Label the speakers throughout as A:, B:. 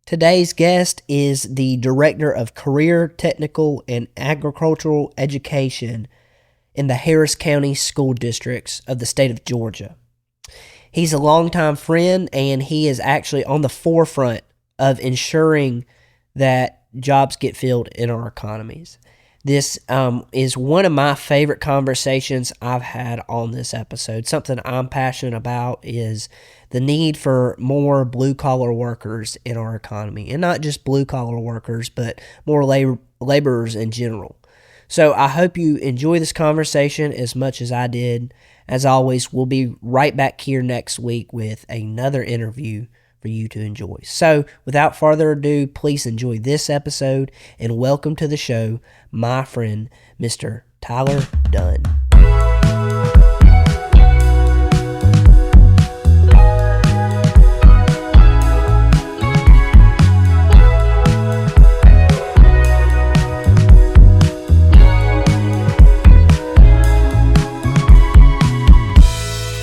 A: Today's guest is the Director of Career, Technical, and Agricultural Education in the Harris County School Districts of the state of Georgia. He's a longtime friend, and he is actually on the forefront of ensuring that jobs get filled in our economies. This is one of my favorite conversations I've had on this episode. Something I'm passionate about is the need for more blue-collar workers in our economy. And not just blue-collar workers, but more laborers in general. So I hope you enjoy this conversation as much as I did. As always, we'll be right back here next week with another interview for you to enjoy. So without further ado, please enjoy this episode and welcome to the show, my friend, Mr. Tyler Dunn.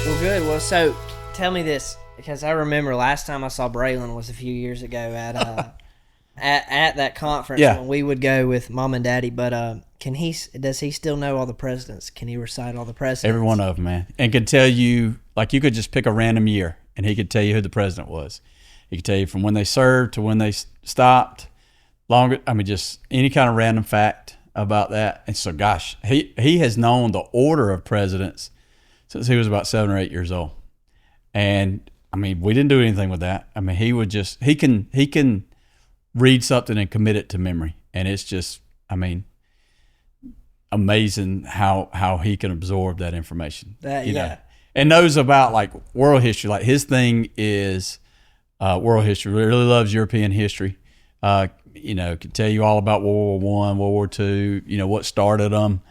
A: Well, good. Well, so tell me this. Because I remember last time I saw Braylon was a few years ago at at that conference when we would go with Mom and Daddy. But does he still know all the presidents? Can he recite all the presidents?
B: Every one of them, man. And could tell you, like you could just pick a random year and he could tell you who the president was. He could tell you from when they served to when they stopped. Just any kind of random fact about that. And so, gosh, he has known the order of presidents since he was about 7 or 8 years old. And we didn't do anything with that. He can read something and commit it to memory. And it's just, amazing how he can absorb that information. Know, and knows about like world history. Like his thing is world history. Really loves European history. Can tell you all about World War I, World War II, what started them.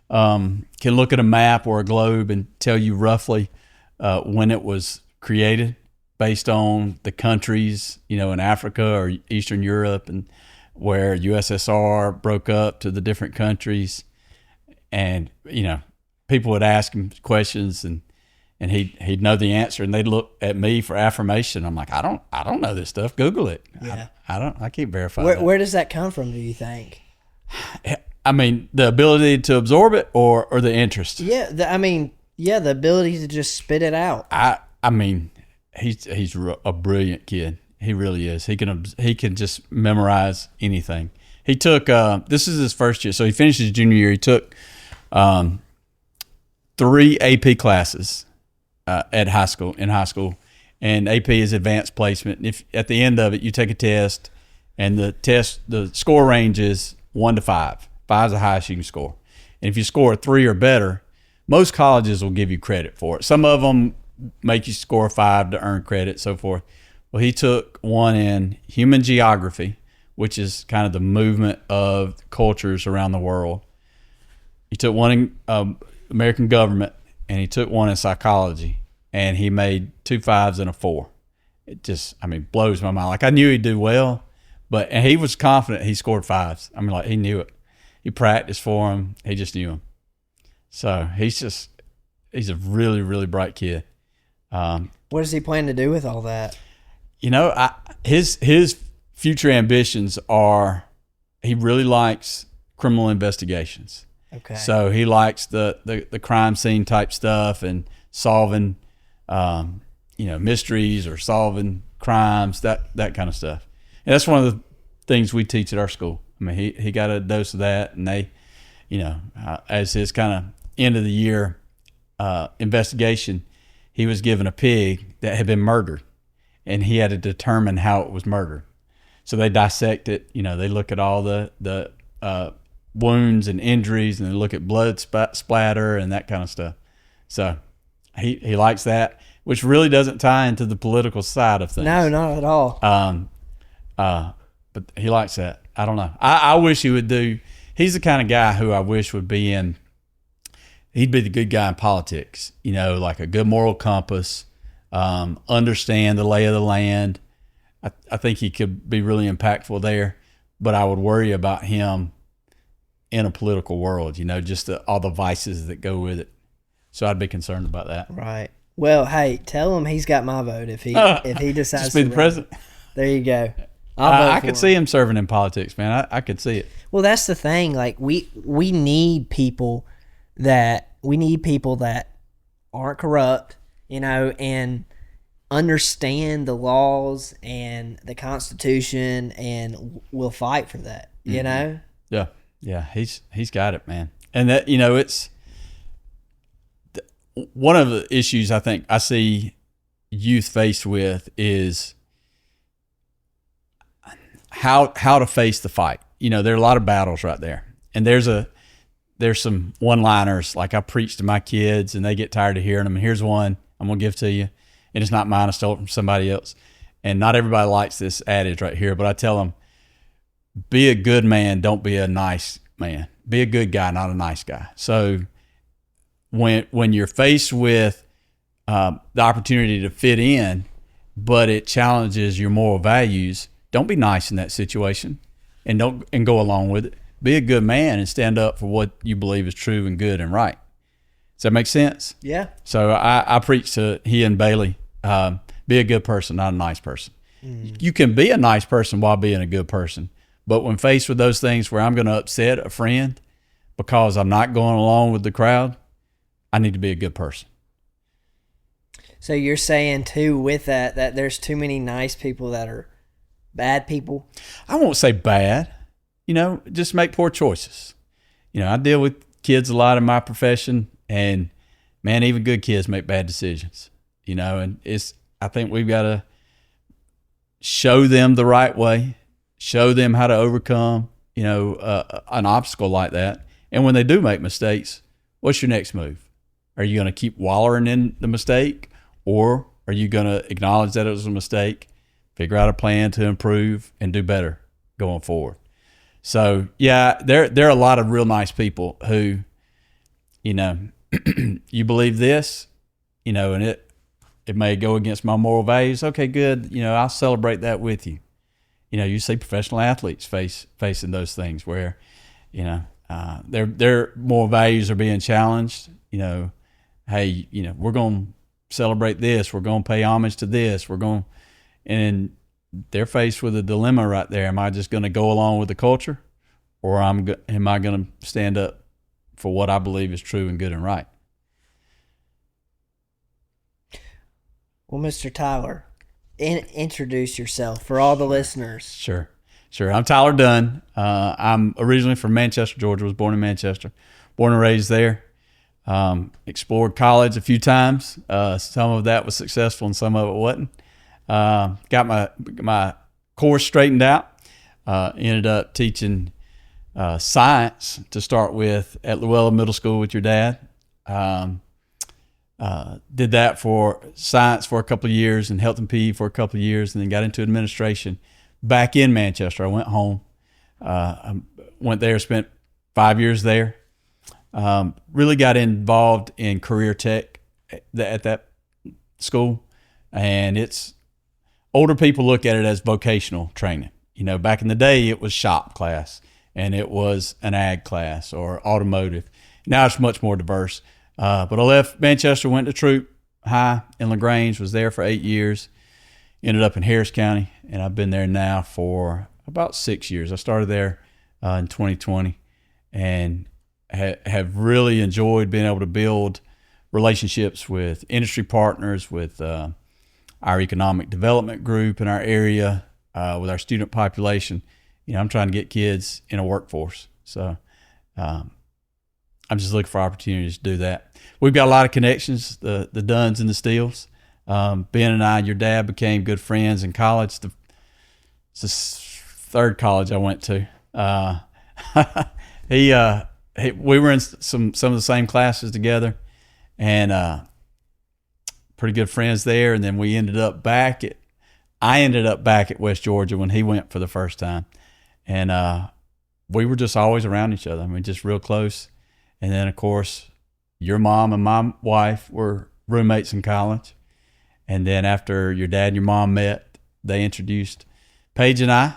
B: Can look at a map or a globe and tell you roughly when it was created based on the countries, in Africa or Eastern Europe, and where USSR broke up to the different countries. And, people would ask him questions and he'd know the answer, and they'd look at me for affirmation. I'm like, I don't know this stuff. Google it.
A: Yeah.
B: I can't verify that.
A: Where does that come from, do you think?
B: The ability to absorb it or the interest.
A: Yeah. The ability to just spit it out.
B: He's a brilliant kid. He really is. He can just memorize anything. He took this is his first year, so he finished his junior year. He took 3 AP classes in high school, and AP is advanced placement. And if at the end of it you take a test, and the score range is 1 to 5. 5 is the highest you can score, and if you score a 3 or better, most colleges will give you credit for it. Some of them make you score 5 to earn credit, so forth. Well, he took one in human geography, which is kind of the movement of cultures around the world. He took one in American government, and he took one in psychology, and he made 2 5s and a 4. It just, blows my mind. Like, I knew he'd do well, and he was confident he scored 5s. He knew it. He practiced for him. He just knew him. So he's a really, really bright kid.
A: What does he plan to do with all that?
B: His future ambitions are, he really likes criminal investigations.
A: Okay.
B: So he likes the crime scene type stuff and solving, mysteries or solving crimes, that kind of stuff. And that's one of the things we teach at our school. He got a dose of that, and they, as his kind of end of the year investigation, he was given a pig that had been murdered, and he had to determine how it was murdered. So they dissect it. They look at all the wounds and injuries, and they look at blood splatter and that kind of stuff. So he likes that, which really doesn't tie into the political side of things.
A: No, not at all.
B: But he likes that. I don't know. I wish he would do. He's the kind of guy who I wish would be in. He'd be the good guy in politics, like a good moral compass, understand the lay of the land. I think he could be really impactful there, but I would worry about him in a political world, just all the vices that go with it. So I'd be concerned about that.
A: Right. Well, hey, tell him he's got my vote if he decides
B: just be the president.
A: There you go. I'll vote
B: I
A: for
B: could
A: him.
B: see him serving in politics, man. I could see it.
A: Well, that's the thing. Like we need people that aren't corrupt, and understand the laws and the Constitution, and will fight for that.
B: Yeah, yeah, he's got it, man. And that it's one of the issues I think I see youth faced with is how to face the fight. There are a lot of battles right there, and there's some one-liners like I preach to my kids, and they get tired of hearing them. And here's one I'm gonna give to you, and it's not mine. I stole it from somebody else. And not everybody likes this adage right here, but I tell them, be a good man, don't be a nice man. Be a good guy, not a nice guy. So when you're faced with the opportunity to fit in, but it challenges your moral values, don't be nice in that situation, and go along with it. Be a good man and stand up for what you believe is true and good and right. Does that make sense?
A: Yeah.
B: So I preach to he and Bailey, be a good person, not a nice person. You can be a nice person while being a good person. But when faced with those things where I'm going to upset a friend because I'm not going along with the crowd, I need to be a good person.
A: So you're saying too with that there's too many nice people that are bad people?
B: I won't say bad, just make poor choices. I deal with kids a lot in my profession, and man, even good kids make bad decisions, and I think we've got to show them the right way, show them how to overcome, an obstacle like that. And when they do make mistakes, what's your next move? Are you going to keep wallowing in the mistake, or are you going to acknowledge that it was a mistake, figure out a plan to improve and do better going forward? So yeah, there are a lot of real nice people who, you believe this, and it may go against my moral values. Okay, good. I'll celebrate that with you. You see professional athletes facing those things where, their moral values are being challenged. Hey, we're going to celebrate this. We're going to pay homage to this. And they're faced with a dilemma right there. Am I just going to go along with the culture, or am I going to stand up for what I believe is true and good and right?
A: Well, Mr. Tyler, introduce yourself for all the listeners.
B: Sure. I'm Tyler Dunn. I'm originally from Manchester, Georgia. Was born in Manchester, born and raised there. Explored college a few times. Some of that was successful and some of it wasn't. Got my course straightened out. Ended up teaching science to start with at Llewellyn Middle School with your dad. Did that for science for a couple of years and health and PE for a couple of years, and then got into administration back in Manchester. I went home. I went there, spent 5 years there. Really got involved in career tech at that school, and it's older people look at it as vocational training. Back in the day, it was shop class and it was an ag class or automotive. Now it's much more diverse. But I left Manchester, went to Troop High in LaGrange, was there for 8 years, ended up in Harris County, and I've been there now for about 6 years. I started there in 2020 and have really enjoyed being able to build relationships with industry partners, with our economic development group in our area, with our student population. I'm trying to get kids in a workforce. So I'm just looking for opportunities to do that. We've got a lot of connections, the Dunns and the Steeles. Ben and I, your dad, became good friends in college. It's the third college I went to. We were in some of the same classes together, and pretty good friends there. And then I ended up back at West Georgia when he went for the first time, and we were just always around each other. I mean, just real close. And then, of course, your mom and my wife were roommates in college. And then after your dad and your mom met, they introduced Paige and I.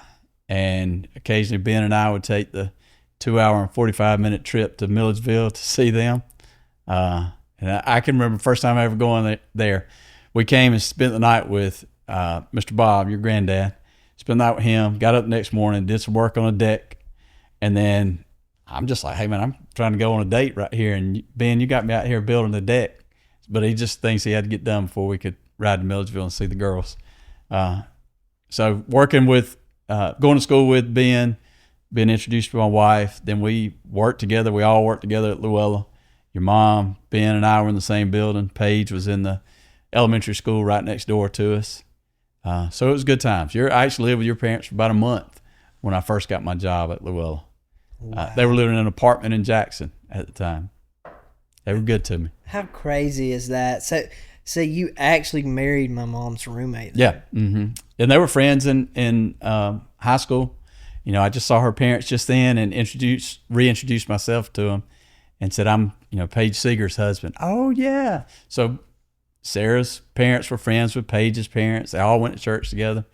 B: And occasionally Ben and I would take the 2-hour and 45-minute trip to Milledgeville to see them. And I can remember the first time I ever going there. We came and spent the night with Mr. Bob, your granddad. spent the night with him, got up the next morning, did some work on a deck. And then I'm just like, hey, man, I'm trying to go on a date right here. And Ben, you got me out here building the deck. But he just thinks he had to get done before we could ride to Milledgeville and see the girls. So working with, going to school with Ben, being introduced to my wife. Then we worked together. We all worked together at Luella. Your mom, Ben, and I were in the same building. Paige was in the elementary school right next door to us. So it was good times. I actually lived with your parents for about a month when I first got my job at Luella.
A: Wow.
B: They were living in an apartment in Jackson at the time. They were good to me.
A: How crazy is that? So you actually married my mom's roommate then?
B: Yeah. Mm-hmm. And they were friends in high school. You know, I just saw her parents just then and reintroduced myself to them and said, I'm, Paige Seeger's husband. Oh, yeah. So Sarah's parents were friends with Paige's parents. They all went to church together,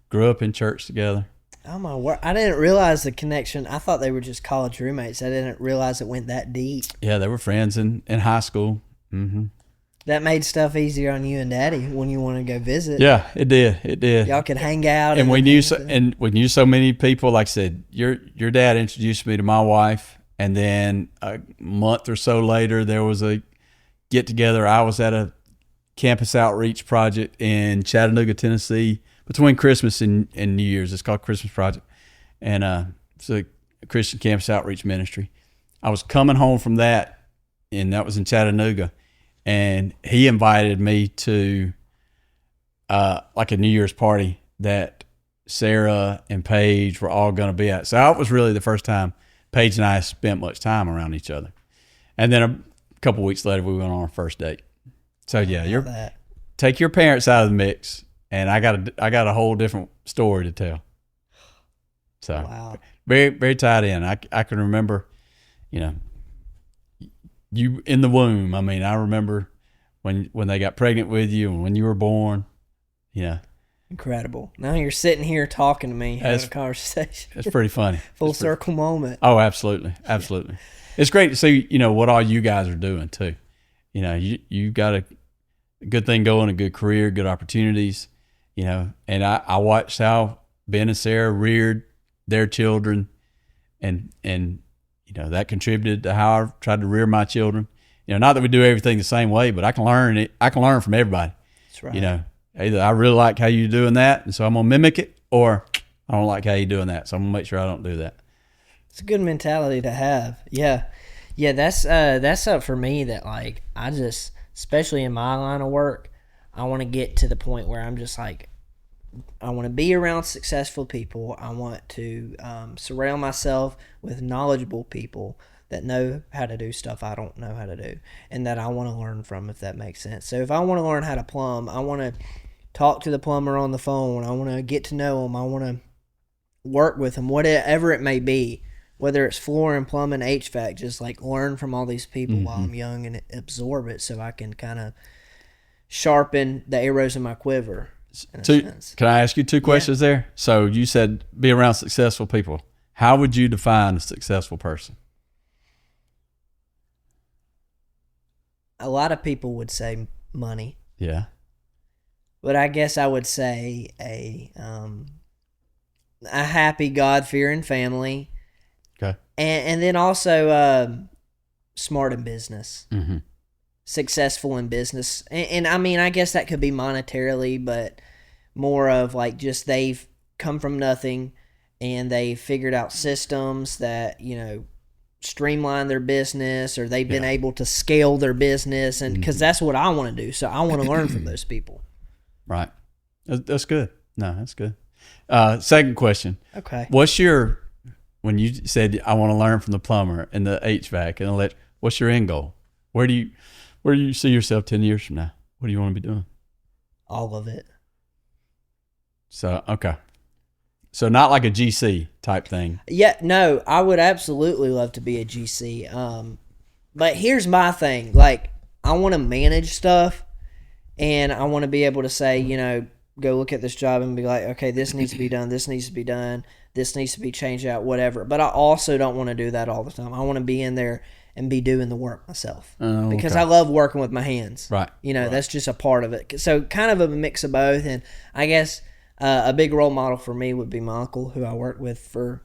B: grew up in church together.
A: Oh, my word. I didn't realize the connection. I thought they were just college roommates. I didn't realize it went that deep.
B: Yeah, they were friends in high school. Mm-hmm.
A: That made stuff easier on you and Daddy when you want to go visit.
B: Yeah, it did. It did.
A: Y'all could hang out.
B: And we knew so many people. Like I said, your dad introduced me to my wife, and then a month or so later, there was a get together. I was at a campus outreach project in Chattanooga, Tennessee, between Christmas and New Year's. It's called Christmas Project, and it's a Christian campus outreach ministry. I was coming home from that, and that was in Chattanooga. And he invited me to like a New Year's party that Sarah and Paige were all going to be at. So that was really the first time Paige and I spent much time around each other. And then a couple weeks later, we went on our first date. So yeah, take your parents out of the mix, and I got a whole different story to tell. So wow. Very, very tied in. I can remember, you in the womb. I mean, I remember when they got pregnant with you and when you were born. Yeah.
A: Incredible. Now you're sitting here talking to me, having a conversation.
B: It's pretty funny.
A: Full circle moment.
B: Oh, absolutely. Absolutely. It's great to see, what all you guys are doing too. You got a good thing going, a good career, good opportunities, and I watched how Ben and Sarah reared their children and that contributed to how I tried to rear my children. Not that we do everything the same way, but I can learn it. I can learn from everybody.
A: That's right.
B: Either I really like how you're doing that, and so I'm gonna mimic it, or I don't like how you're doing that, so I'm gonna make sure I don't do that.
A: It's a good mentality to have. Yeah. That's up for me. That like I just, especially in my line of work, I want to get to the point where I'm just like, I want to be around successful people. I want to surround myself with knowledgeable people that know how to do stuff I don't know how to do, and that I want to learn from, if that makes sense. So if I want to learn how to plumb, I want to talk to the plumber on the phone. I want to get to know him. I want to work with him, whatever it may be, whether it's flooring, plumbing, HVAC, just like learn from all these people while I'm young and absorb it so I can kind of sharpen the arrows in my quiver.
B: Can I ask you two questions there? So you said be around successful people. How would you define a successful person?
A: A lot of people would say money.
B: Yeah.
A: But I guess I would say a happy, God-fearing family.
B: Okay.
A: And then also smart in business.
B: Mm-hmm.
A: Successful in business. And I mean, I guess that could be monetarily, but more of like just they've come from nothing and they figured out systems that, streamline their business, or they've been able to scale their business, and because that's what I want to do. So I want to learn from those people.
B: Right. That's good. No, that's good. Second question.
A: Okay.
B: When you said I want to learn from the plumber and the HVAC and electric, what's your end goal? Where do you see yourself 10 years from now? What do you want to be doing?
A: All of it.
B: So, okay. So not like a GC type thing.
A: Yeah, no, I would absolutely love to be a GC. But here's my thing. Like, I want to manage stuff, and I want to be able to say, go look at this job and be like, okay, this needs to be done, this needs to be done, this needs to be changed out, whatever. But I also don't want to do that all the time. I want to be in there and be doing the work myself. Because I love working with my hands.
B: Right.
A: That's just a part of it. So kind of a mix of both. And I guess A big role model for me would be my uncle, who I worked with for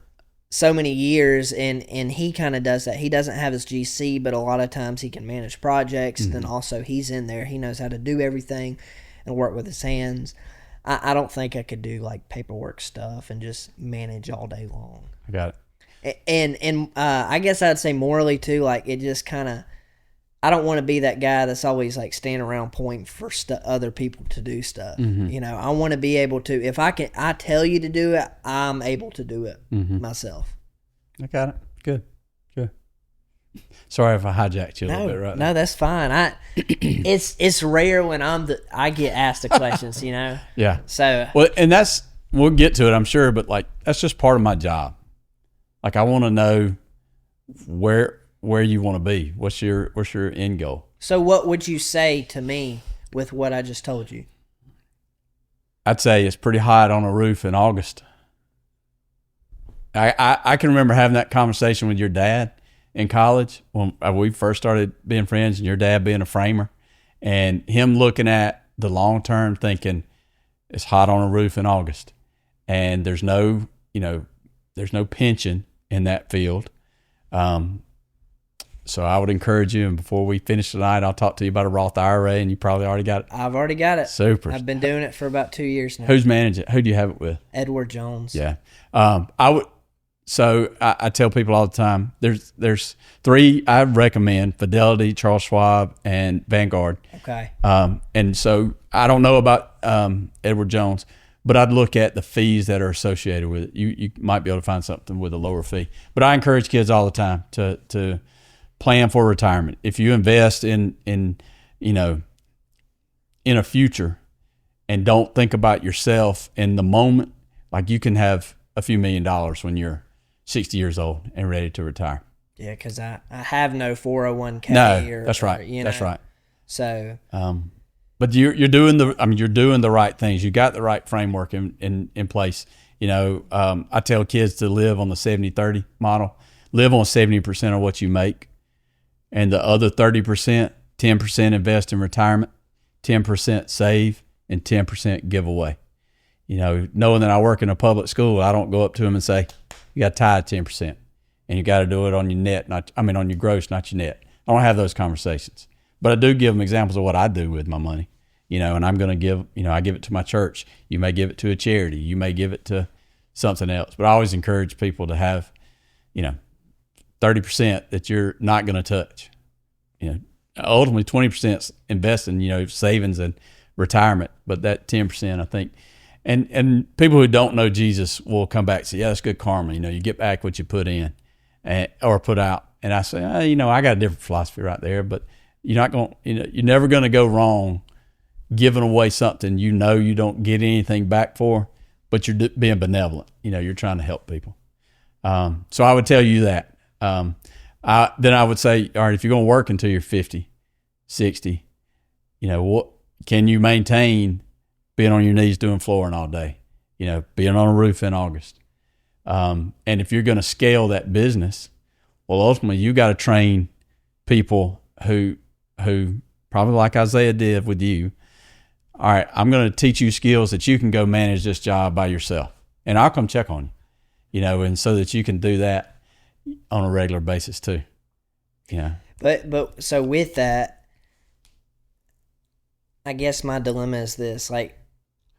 A: so many years, and he kind of does that. He doesn't have his GC, but a lot of times he can manage projects. Mm-hmm. Then also he's in there. He knows how to do everything and work with his hands. I don't think I could do like paperwork stuff and just manage all day long.
B: I got it.
A: And I guess I'd say morally too, like it just kind of, I don't want to be that guy that's always like standing around pointing for other people to do stuff. Mm-hmm. You know, I want to be able to, if I tell you to do it, I'm able to do it myself.
B: I got it. Good. Sorry if I hijacked you a little bit right now.
A: No, that's fine. It's rare when I get asked the questions, you know?
B: Yeah.
A: So.
B: Well, and we'll get to it, I'm sure, but like, that's just part of my job. Like, I want to know where you want to be. What's your end goal?
A: So what would you say to me with what I just told you?
B: I'd say it's pretty hot on a roof in August. I can remember having that conversation with your dad in college when we first started being friends, and your dad being a framer, and him looking at the long term, thinking it's hot on a roof in August, and there's no pension in that field. So I would encourage you, and before we finish tonight, I'll talk to you about a Roth IRA, and you probably already got it.
A: I've already got it.
B: Super.
A: I've been doing it for about 2 years now.
B: Who's managing it? Who do you have it with?
A: Edward Jones.
B: Yeah. I tell people all the time, there's three I recommend: Fidelity, Charles Schwab, and Vanguard.
A: Okay.
B: And so I don't know about Edward Jones, but I'd look at the fees that are associated with it. You might be able to find something with a lower fee. But I encourage kids all the time to plan for retirement. If you invest in a future and don't think about yourself in the moment, like you can have a few $1 million when you're 60 years old and ready to retire.
A: Yeah, because I have no 401k.
B: No, that's right. That's right.
A: So,
B: but you're doing the right things. You got the right framework in place. You know, I tell kids to live on the 70-30 model. Live on 70% of what you make, and the other 30%, 10% invest in retirement, 10% save, and 10% give away. You know, knowing that I work in a public school, I don't go up to them and say, you got to tithe 10%, and you got to do it on your net, on your gross, not your net. I don't have those conversations, but I do give them examples of what I do with my money, you know, and I'm going to give, I give it to my church. You may give it to a charity. You may give it to something else, but I always encourage people to have, 30% that you're not going to touch. Ultimately 20% investing, savings and retirement, but that 10%, I think. And people who don't know Jesus will come back and say, yeah, that's good karma. You get back what you put in or put out. And I say, I got a different philosophy right there, but you're not going, you're never going to go wrong giving away something you don't get anything back for, but you're being benevolent. You're trying to help people. So I would tell you that. Then I would say, all right, if you're going to work until you're 50, 60, what can you maintain being on your knees doing flooring all day, being on a roof in August? And if you're going to scale that business, well, ultimately you got to train people who probably like Isaiah did with you. All right, I'm going to teach you skills that you can go manage this job by yourself, and I'll come check on you, and so that you can do that on a regular basis too.
A: But so with that, I guess my dilemma is this: like,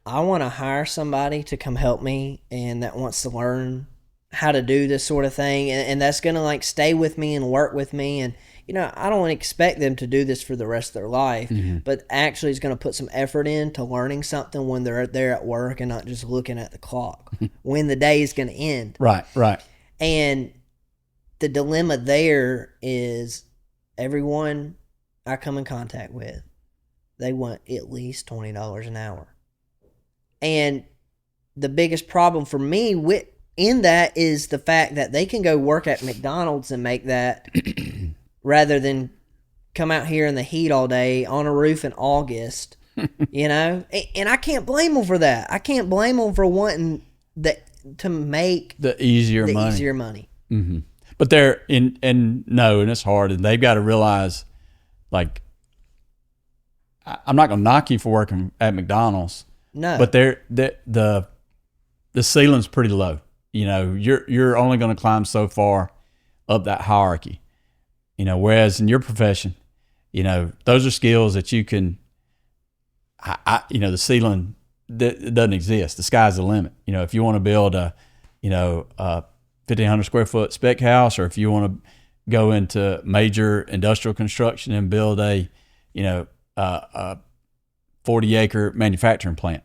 A: I want to hire somebody to come help me, and that wants to learn how to do this sort of thing, and that's going to like stay with me and work with me, and I don't expect them to do this for the rest of their life, but actually is going to put some effort into learning something when they're there at work and not just looking at the clock when the day is going to end.
B: Right.
A: And the dilemma there is everyone I come in contact with, they want at least $20 an hour. And the biggest problem for me in that is the fact that they can go work at McDonald's and make that rather than come out here in the heat all day on a roof in August, And I can't blame them for that. I can't blame them for wanting to make
B: the easier
A: money.
B: Mm-hmm. But they're and it's hard, and they've got to realize, like, I'm not going to knock you for working at McDonald's,
A: No.
B: But the ceiling's pretty low. You know, you're only going to climb so far up that hierarchy. You know, whereas in your profession, you know, those are skills that you can. You know, the ceiling that doesn't exist. The sky's the limit. You know, if you want to build a 1,500 square foot spec house, or if you want to go into major industrial construction and build a 40-acre manufacturing plant,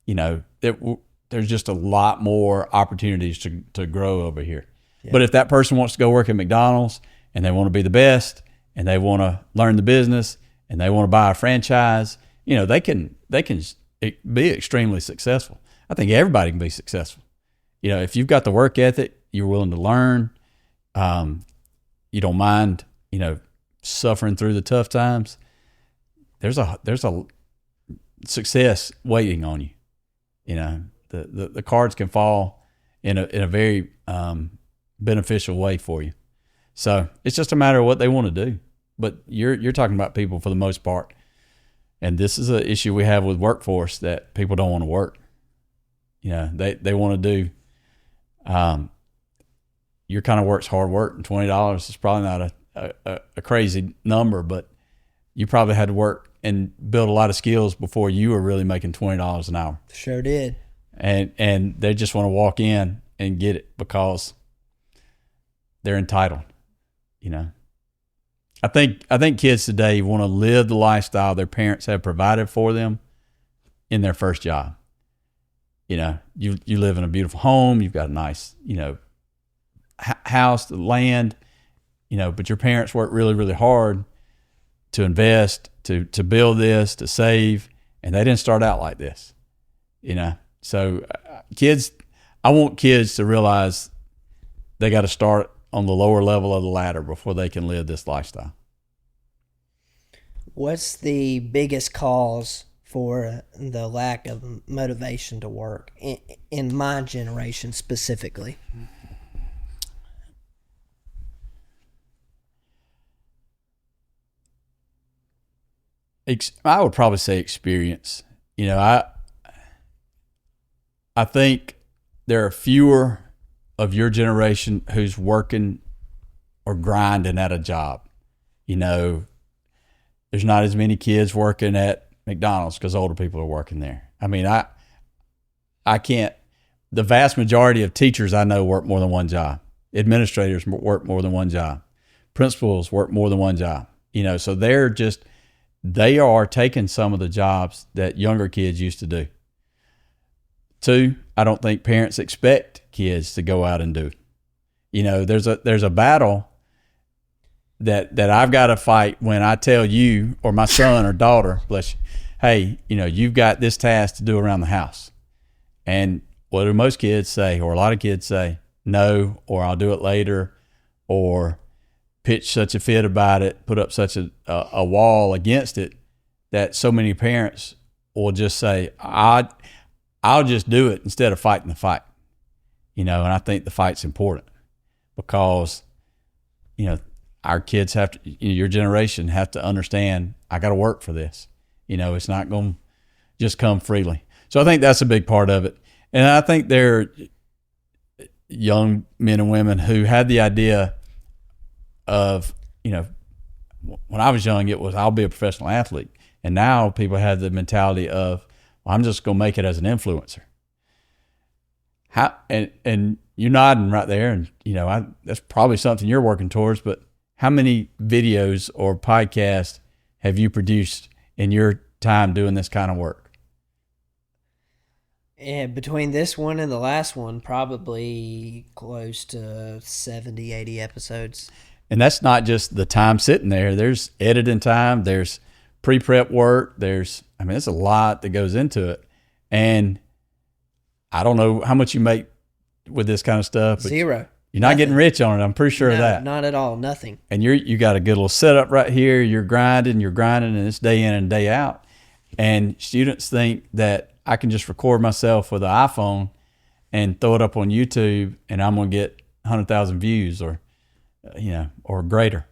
B: you know, there's just a lot more opportunities to grow over here. Yeah. But if that person wants to go work at McDonald's and they want to be the best and they want to learn the business and they want to buy a franchise, you know, they can be extremely successful. I think everybody can be successful. You know, if you've got the work ethic, you're willing to learn, you don't mind, you know, suffering through the tough times. There's a success waiting on you. You know, the cards can fall in a very beneficial way for you. So it's just a matter of what they want to do. But you're talking about people for the most part. And this is an issue we have with workforce, that people don't want to work. You know, they want to do, your kind of work's hard work, and $20 is probably not a crazy number, but you probably had to work and build a lot of skills before you were really making $20 an hour.
A: Sure did.
B: And they just want to walk in and get it because they're entitled, you know. I think kids today want to live the lifestyle their parents have provided for them in their first job. You know, you live in a beautiful home, you've got a nice, you know, house, land, you know, but your parents worked really, really hard to invest, to build this, to save, and they didn't start out like this, you know. So I want kids to realize they got to start on the lower level of the ladder before they can live this lifestyle.
A: What's the biggest cause for the lack of motivation to work in my generation specifically?
B: I would probably say experience. You know, I think there are fewer of your generation who's working or grinding at a job. You know, there's not as many kids working at McDonald's because older people are working there. I mean, I can't. The vast majority of teachers I know work more than one job. Administrators work more than one job. Principals work more than one job. You know, so they are taking some of the jobs that younger kids used to do. Two, I don't think parents expect kids to go out and do. You know, there's a battle that I've got to fight when I tell you or my son or daughter, bless you, hey, you know, you've got this task to do around the house. And what do most kids say, or a lot of kids say? No, or I'll do it later, or pitch such a fit about it, put up such a wall against it, that so many parents will just say, I'll just do it instead of fighting the fight. You know, and I think the fight's important because, you know, our kids have to, your generation have to understand, I got to work for this. You know, it's not going to just come freely. So I think that's a big part of it. And I think there are young men and women who had the idea of, you know, when I was young, it was, I'll be a professional athlete. And now people have the mentality of, well, I'm just going to make it as an influencer. How, and you're nodding right there. And, you know, that's probably something you're working towards, but how many videos or podcasts have you produced in your time doing this kind of work?
A: And between this one and the last one, probably close to 70, 80 episodes.
B: And that's not just the time sitting there. There's editing time. There's pre-prep work. There's a lot that goes into it. And I don't know how much you make with this kind of stuff. But
A: Zero.
B: You're not getting rich on it. I'm pretty sure of that.
A: Not at all. Nothing.
B: And you got a good little setup right here. You're grinding, and it's day in and day out. And students think that I can just record myself with an iPhone and throw it up on YouTube and I'm going to get 100,000 views or greater.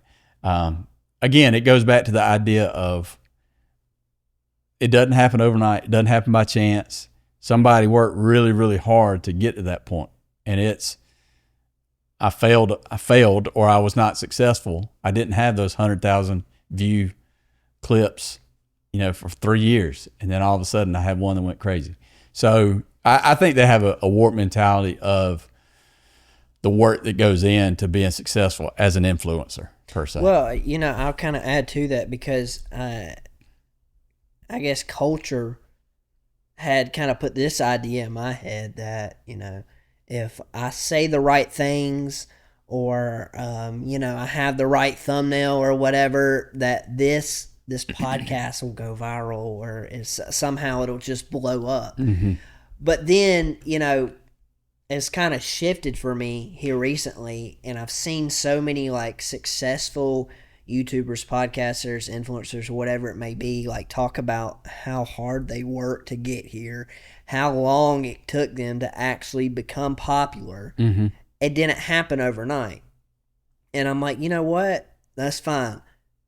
B: Again, it goes back to the idea of it doesn't happen overnight. It doesn't happen by chance. Somebody worked really, really hard to get to that point. And I failed, or I was not successful. I didn't have those 100,000 view clips, for 3 years. And then all of a sudden I had one that went crazy. So I think they have a warped mentality of the work that goes into being successful as an influencer, per se.
A: Well, I'll kind of add to that because I guess culture had kind of put this idea in my head that, if I say the right things or, I have the right thumbnail or whatever, that this podcast will go viral or somehow it'll just blow up.
B: Mm-hmm.
A: But then, it's kind of shifted for me here recently, and I've seen so many like successful YouTubers, podcasters, influencers, whatever it may be, like talk about how hard they worked to get here, how long it took them to actually become popular.
B: Mm-hmm.
A: It didn't happen overnight. And I'm like, you know what? That's fine.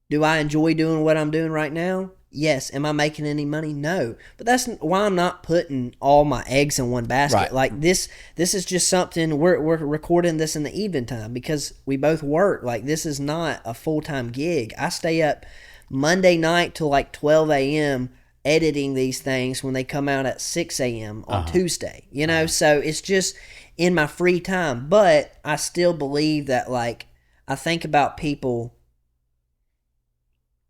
A: Do I enjoy doing what I'm doing right now? Yes. Am I making any money? No. But that's why I'm not putting all my eggs in one basket.
B: Right.
A: Like this is just something we're recording this in the evening time because we both work. Like this is not a full-time gig. I stay up Monday night till like 12 a.m. editing these things when they come out at 6 a.m. on Tuesday. So it's just in my free time. But I still believe that, like, I think about people,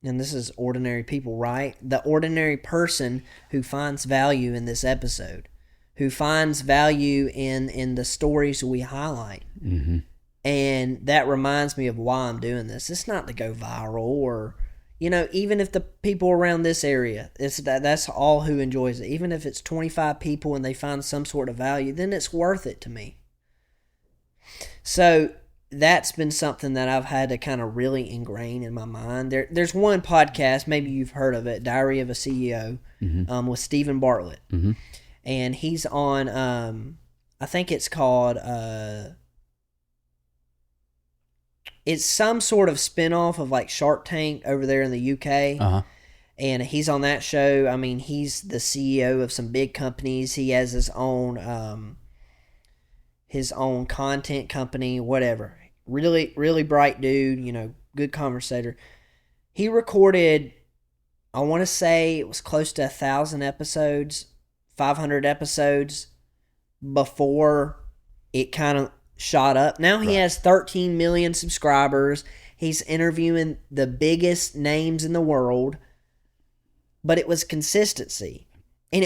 A: and this is ordinary people, right? The ordinary person who finds value in this episode, who finds value in the stories we highlight.
B: Mm-hmm.
A: And that reminds me of why I'm doing this. It's not to go viral or, even if the people around this area, that's all who enjoys it. Even if it's 25 people and they find some sort of value, then it's worth it to me. So that's been something that I've had to kind of really ingrain in my mind. There's one podcast, maybe you've heard of it, Diary of a CEO,
B: mm-hmm.
A: With Stephen Bartlett.
B: Mm-hmm.
A: And he's on, I think it's called, it's some sort of spinoff of like Shark Tank over there in the UK.
B: Uh-huh.
A: And he's on that show. I mean, he's the CEO of some big companies. He has his own content company, whatever. Really, really bright dude, good conversator. He recorded, I want to say it was close to 1,000 episodes, 500 episodes before it kind of shot up. Now he has 13 million subscribers. He's interviewing the biggest names in the world, but it was consistency. And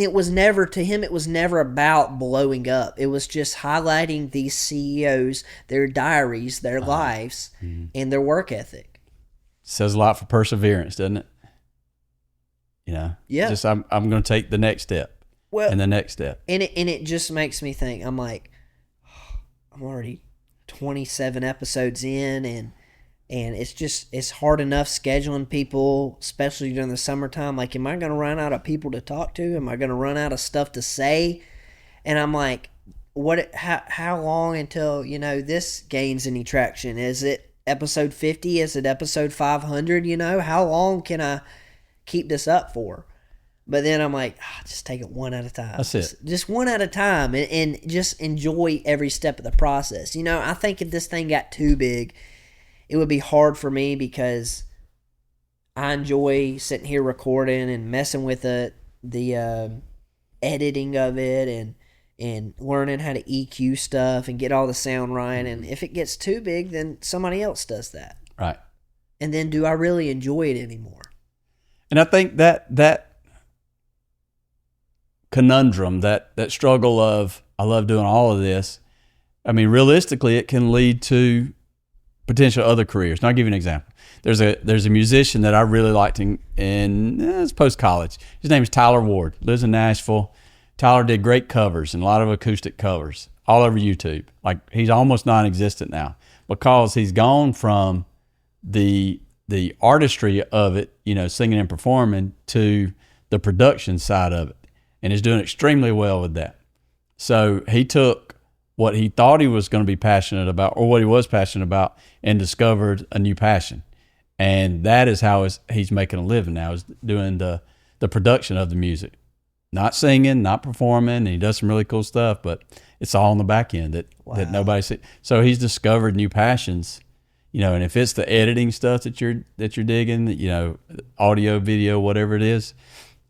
A: it was never, to him, it was never about blowing up. It was just highlighting these CEOs, their diaries, their lives, and their work ethic.
B: Says a lot for perseverance, doesn't it?
A: Yeah.
B: Just I'm going to take the next step, and the next step.
A: And it just makes me think, I'm like, I'm already 27 episodes in, and it's hard enough scheduling people, especially during the summertime. Like, am I going to run out of people to talk to? Am I going to run out of stuff to say? And I'm like, how long until, this gains any traction? Is it episode 50? Is it episode 500? How long can I keep this up for? But then I'm like, just take it one at a time.
B: That's it.
A: Just one at a time, and just enjoy every step of the process. I think if this thing got too big, it would be hard for me because I enjoy sitting here recording and messing with the editing of it and learning how to EQ stuff and get all the sound right. And if it gets too big, then somebody else does that.
B: Right.
A: And then do I really enjoy it anymore?
B: And I think that conundrum, that struggle of, I love doing all of this. I mean, realistically, it can lead to potential other careers. And I'll give you an example. There's a musician that I really liked in it's post-college. His name is Tyler Ward. Lives in Nashville. Tyler did great covers and a lot of acoustic covers all over YouTube. Like, he's almost non-existent now because he's gone from the artistry of it, singing and performing, to the production side of it, and is doing extremely well with that. So he took what he thought he was going to be passionate about, or what he was passionate about, and discovered a new passion. And that is how he's making a living now, is doing the the production of the music, not singing, not performing. And he does some really cool stuff, but it's all on the back end that nobody sees. So he's discovered new passions, and if it's the editing stuff that you're digging, audio, video, whatever it is,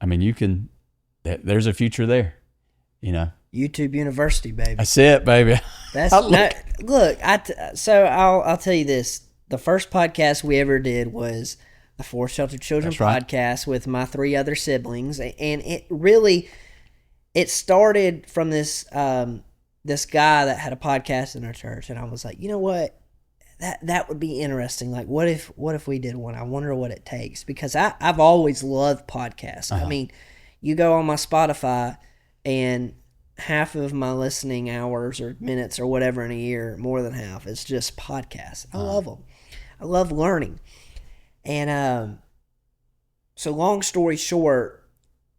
B: I mean, there's a future there,
A: YouTube University, baby.
B: That's it, baby.
A: So I'll tell you this. The first podcast we ever did was the For Sheltered Children podcast with my 3 other siblings. And it started from this guy that had a podcast in our church. And I was like, you know what? That would be interesting. Like, what if we did one? I wonder what it takes. Because I've always loved podcasts. I mean, you go on my Spotify and half of my listening hours or minutes or whatever in a year, more than half, is just podcasts. I love them. I love learning. And so long story short,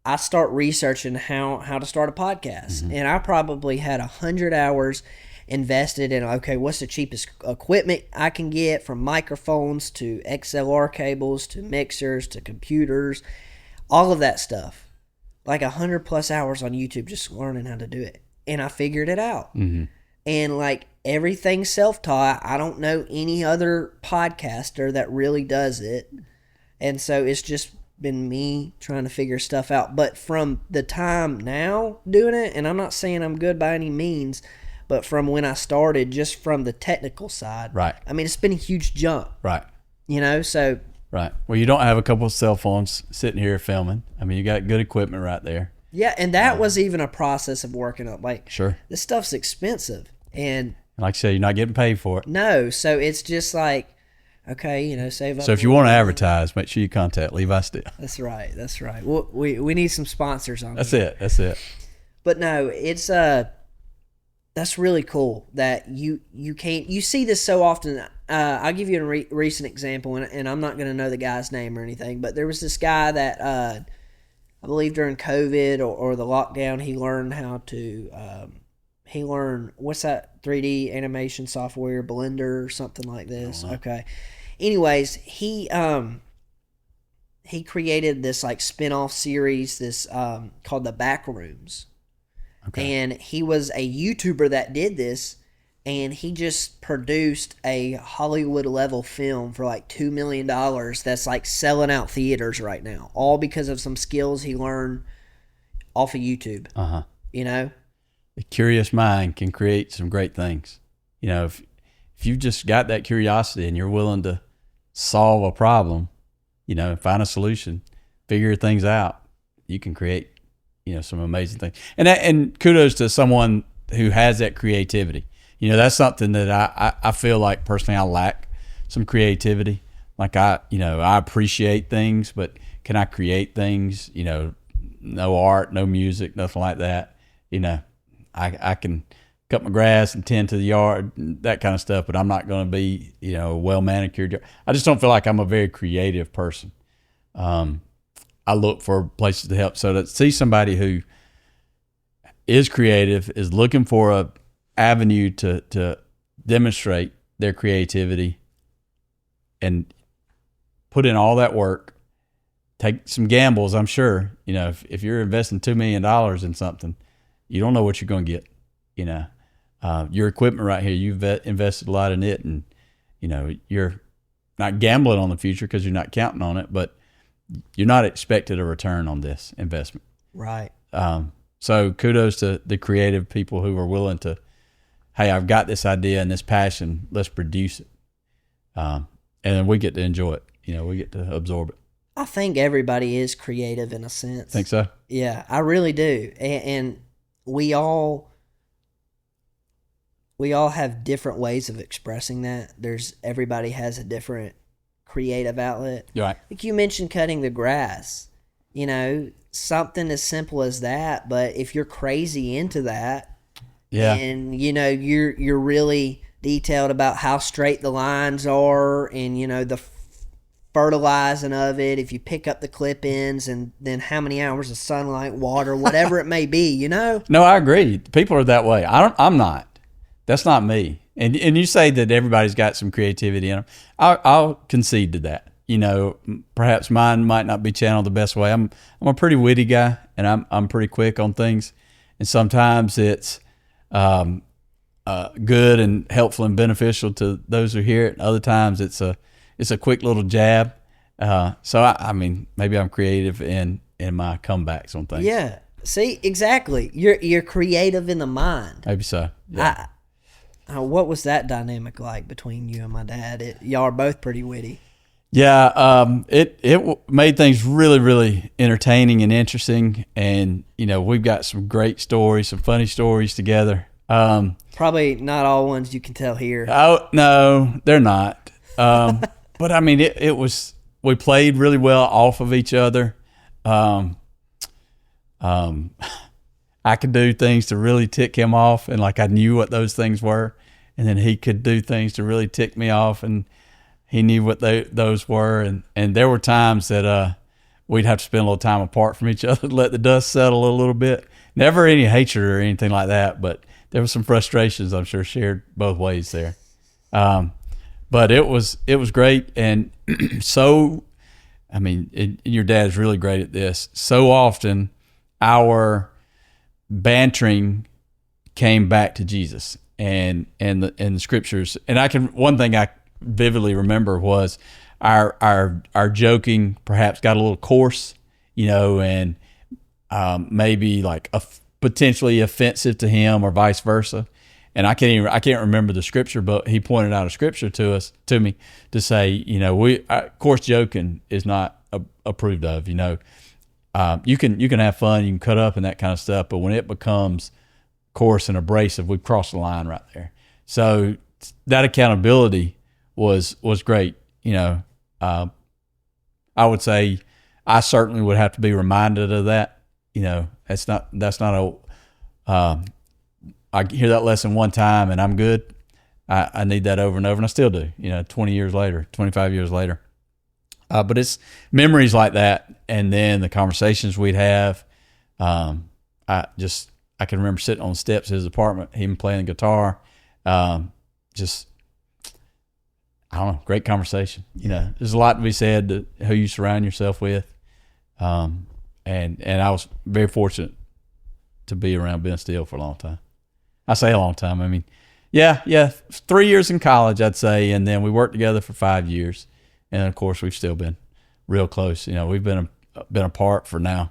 A: I start researching how to start a podcast. Mm-hmm. And I probably had 100 hours invested in, okay, what's the cheapest equipment I can get, from microphones to XLR cables to mixers to computers, all of that stuff. Like 100+ hours on YouTube just learning how to do it. And I figured it out. Mm-hmm. And like everything's self-taught. I don't know any other podcaster that really does it. And so it's just been me trying to figure stuff out. But from the time now doing it, and I'm not saying I'm good by any means, but from when I started, just from the technical side.
B: Right.
A: I mean, it's been a huge jump.
B: Right.
A: So...
B: Right. Well, you don't have a couple of cell phones sitting here filming. I mean, you got good equipment right there.
A: Yeah, and that was even a process of working up. Like,
B: sure,
A: this stuff's expensive, and
B: like I said, you're not getting paid for it.
A: No, so it's just like, okay, save up.
B: So if you want to advertise, make sure you contact Levi Steele.
A: That's right. Well, we need some sponsors on.
B: That's it.
A: But no, it's that's really cool that you see this so often. I'll give you a recent example, and I'm not going to know the guy's name or anything, but there was this guy that I believe during COVID or the lockdown, he learned how to what's that 3D animation software, Blender or something like this. Okay. Anyways, he created this like spin-off series, this called The Backrooms. Okay. And he was a YouTuber that did this, and he just produced a Hollywood level film for like $2 million that's like selling out theaters right now, all because of some skills he learned off of YouTube. The
B: curious mind can create some great things. If you've just got that curiosity and you're willing to solve a problem, find a solution, figure things out, you can create some amazing things. And kudos to someone who has that creativity. That's something that I feel like personally I lack some creativity. Like I appreciate things, but can I create things? No art, no music, nothing like that. I can cut my grass and tend to the yard, that kind of stuff, but I'm not going to be, well manicured. I just don't feel like I'm a very creative person. I look for places to help. So to see somebody who is creative, is looking for a avenue to demonstrate their creativity and put in all that work, take some gambles. I'm sure, if you're investing $2 million in something, you don't know what you're going to get. Your equipment right here, you've invested a lot in it, and you're not gambling on the future because you're not counting on it, but you're not expected a return on this investment.
A: Right.
B: So kudos to the creative people who are willing to, hey, I've got this idea and this passion, let's produce it. And then we get to enjoy it. We get to absorb it.
A: I think everybody is creative in a sense.
B: Think so?
A: Yeah, I really do. And we all have different ways of expressing that. Everybody has a different creative outlet.
B: You're right.
A: Like you mentioned cutting the grass. Something as simple as that, but if you're crazy into that,
B: yeah,
A: and you're really detailed about how straight the lines are, and the fertilizing of it, if you pick up the clip ends, and then how many hours of sunlight, water, whatever it may be, No,
B: I agree. People are that way. I'm not. That's not me. And you say that everybody's got some creativity in them. I'll concede to that. perhaps mine might not be channeled the best way. I'm a pretty witty guy, and I'm pretty quick on things, and sometimes it's good and helpful and beneficial to those who hear it. And other times it's a quick little jab. So I mean, maybe I'm creative in my comebacks on things.
A: Yeah. See, exactly. You're creative in the mind.
B: Maybe so. Yeah.
A: What was that dynamic like between you and my dad? Y'all are both pretty witty.
B: Yeah. It made things really, really entertaining and interesting. And, we've got some great stories, some funny stories together.
A: Probably not all ones you can tell here.
B: Oh, no, they're not. But I mean, we played really well off of each other. I could do things to really tick him off, and like I knew what those things were, and then he could do things to really tick me off, and he knew what those were, and there were times that we'd have to spend a little time apart from each other to let the dust settle a little bit. Never any hatred or anything like that, but there were some frustrations I'm sure shared both ways there. But it was great, and so I mean, your dad's really great at this. So often, our bantering came back to Jesus and the scriptures. And one thing I vividly remember was our joking perhaps got a little coarse, and maybe like potentially offensive to him or vice versa. And I can't remember the scripture, but he pointed out a scripture to me to say, coarse joking is not approved of. You can have fun, you can cut up and that kind of stuff, but when it becomes coarse and abrasive, we've crossed the line right there. So that accountability was great. I would say I certainly would have to be reminded of that. That's not I hear that lesson one time and I'm good. I need that over and over, and I still do, 20 years later, 25 years later. But it's memories like that, and then the conversations we'd have. I can remember sitting on the steps of his apartment, him playing the guitar. I don't know, great conversation. There's a lot to be said to who you surround yourself with. And I was very fortunate to be around Ben Steele for a long time. I say a long time. I mean, yeah, 3 years in college, I'd say, and then we worked together for 5 years, and of course, we've still been real close. We've been apart for now,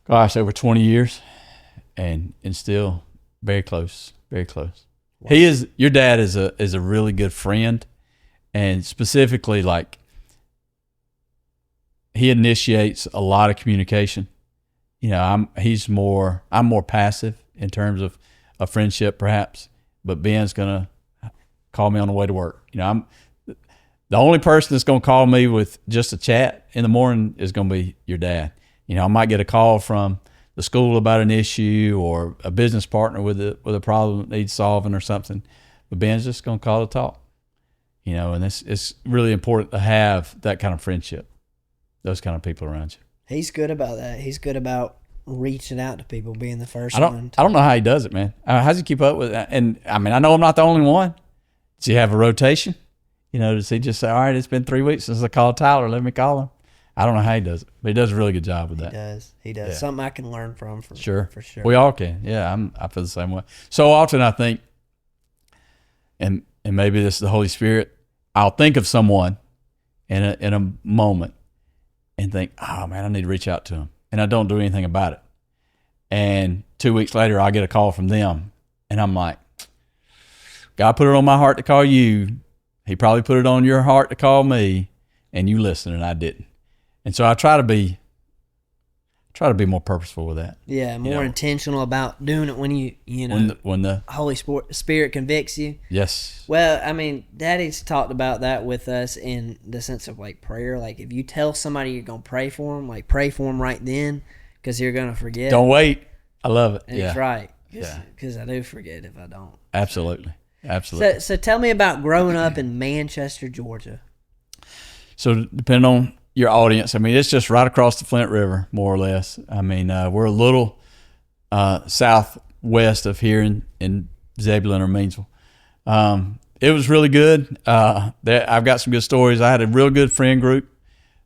B: over 20 years, and still very close, very close. Wow. Your dad is a really good friend, and specifically, like, he initiates a lot of communication. I'm more passive in terms of a friendship, perhaps, but Ben's gonna call me on the way to work. I'm the only person that's gonna call me with just a chat in the morning is gonna be your dad. I might get a call from the school about an issue or a business partner with a problem that needs solving or something, but Ben's just gonna call to talk. And it's really important to have that kind of friendship, those kind of people around you.
A: He's good about that. He's good about reaching out to people, being the first one.
B: I don't know how he does it, man. How does he keep up with that? And I mean, I know I'm not the only one. Does he have a rotation? Does he just say, all right, it's been 3 weeks since I called Tyler, let me call him? I don't know how he does it, but he does a really good job with that.
A: He does. Yeah. Something I can learn from for sure.
B: We all can. Yeah, I feel the same way. So often I think, and maybe this is the Holy Spirit, I'll think of someone in a moment and think, oh man, I need to reach out to him. And I don't do anything about it. And 2 weeks later, I get a call from them. And I'm like, God put it on my heart to call you. He probably put it on your heart to call me. And you listened, and I didn't. And so I try to be more purposeful with that.
A: Yeah, more intentional about doing it when when the Holy Spirit convicts you.
B: Yes.
A: Well, I mean, Daddy's talked about that with us in the sense of like prayer. Like if you tell somebody you're gonna pray for them, like pray for them right then, because you're gonna forget.
B: Don't wait. I love it.
A: And it's right. Because I do forget if I don't.
B: Absolutely.
A: So tell me about growing up in Manchester, Georgia.
B: So depending on your audience, I mean, it's just right across the Flint River, more or less. I mean, we're a little southwest of here in Zebulon or Meansville. It was really good. I've got some good stories. I had a real good friend group.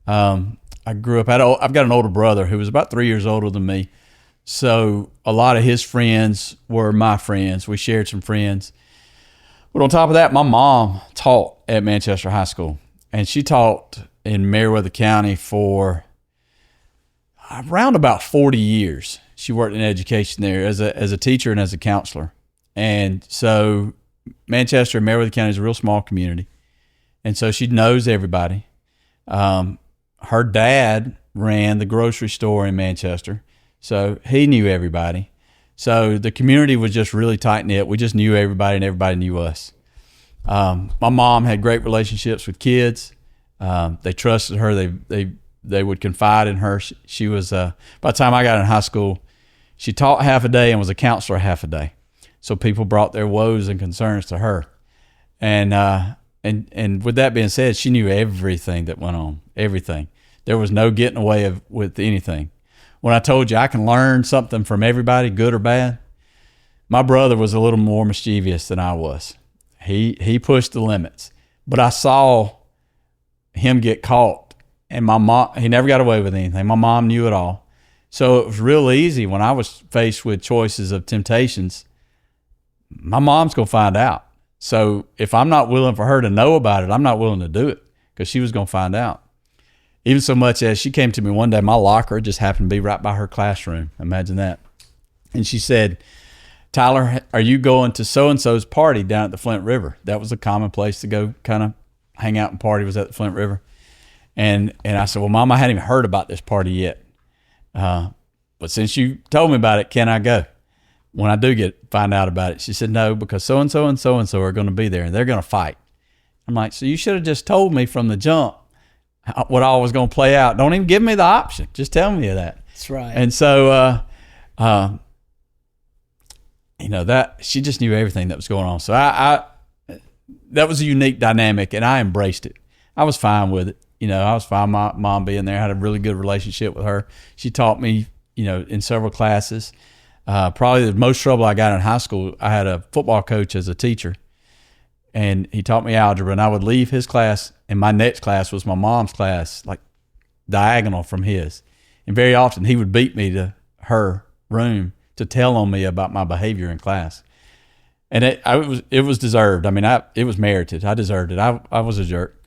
B: I grew up. I've got an older brother who was about 3 years older than me. So a lot of his friends were my friends. We shared some friends. But on top of that, my mom taught at Manchester High School, and she taught in Meriwether County for around about 40 years. She worked in education there as a teacher and as a counselor. And so Manchester and Meriwether County is a real small community. And so she knows everybody. Her dad ran the grocery store in Manchester, so he knew everybody. So the community was just really tight-knit. We just knew everybody, and everybody knew us. My mom had great relationships with kids. They trusted her. They would confide in her. She was by the time I got in high school, she taught half a day and was a counselor half a day. So people brought their woes and concerns to her. And with that being said, she knew everything that went on, everything. There was no getting away with anything. When I told you I can learn something from everybody, good or bad, my brother was a little more mischievous than I was. He pushed the limits, but I saw him get caught, and my mom, he never got away with anything. My mom knew it all. So it was real easy when I was faced with choices of temptations. My mom's going to find out. So if I'm not willing for her to know about it, I'm not willing to do it, because she was going to find out. Even so much as she came to me one day, my locker just happened to be right by her classroom. Imagine that. And she said, "Tyler, are you going to so-and-so's party down at the Flint River?" That was a common place to go kind of hang out and party, was at the Flint River. And I said, "Well, Mom, I hadn't even heard about this party yet. But since you told me about it, can I go when I do find out about it?" She said, "No, because so-and-so and so-and-so are going to be there, and they're going to fight." I'm like, "So you should have just told me from the jump what all was going to play out. Don't even give me the option. Just tell me that."
A: That's right.
B: And so, that she just knew everything that was going on. So that was a unique dynamic, and I embraced it. I was fine with it. I was fine. My mom being there, I had a really good relationship with her. She taught me, in several classes. Probably the most trouble I got in high school, I had a football coach as a teacher, and he taught me algebra, and I would leave his class, and my next class was my mom's class, like diagonal from his. And very often he would beat me to her room to tell on me about my behavior in class. And it was deserved. I mean, it was merited. I deserved it. I was a jerk.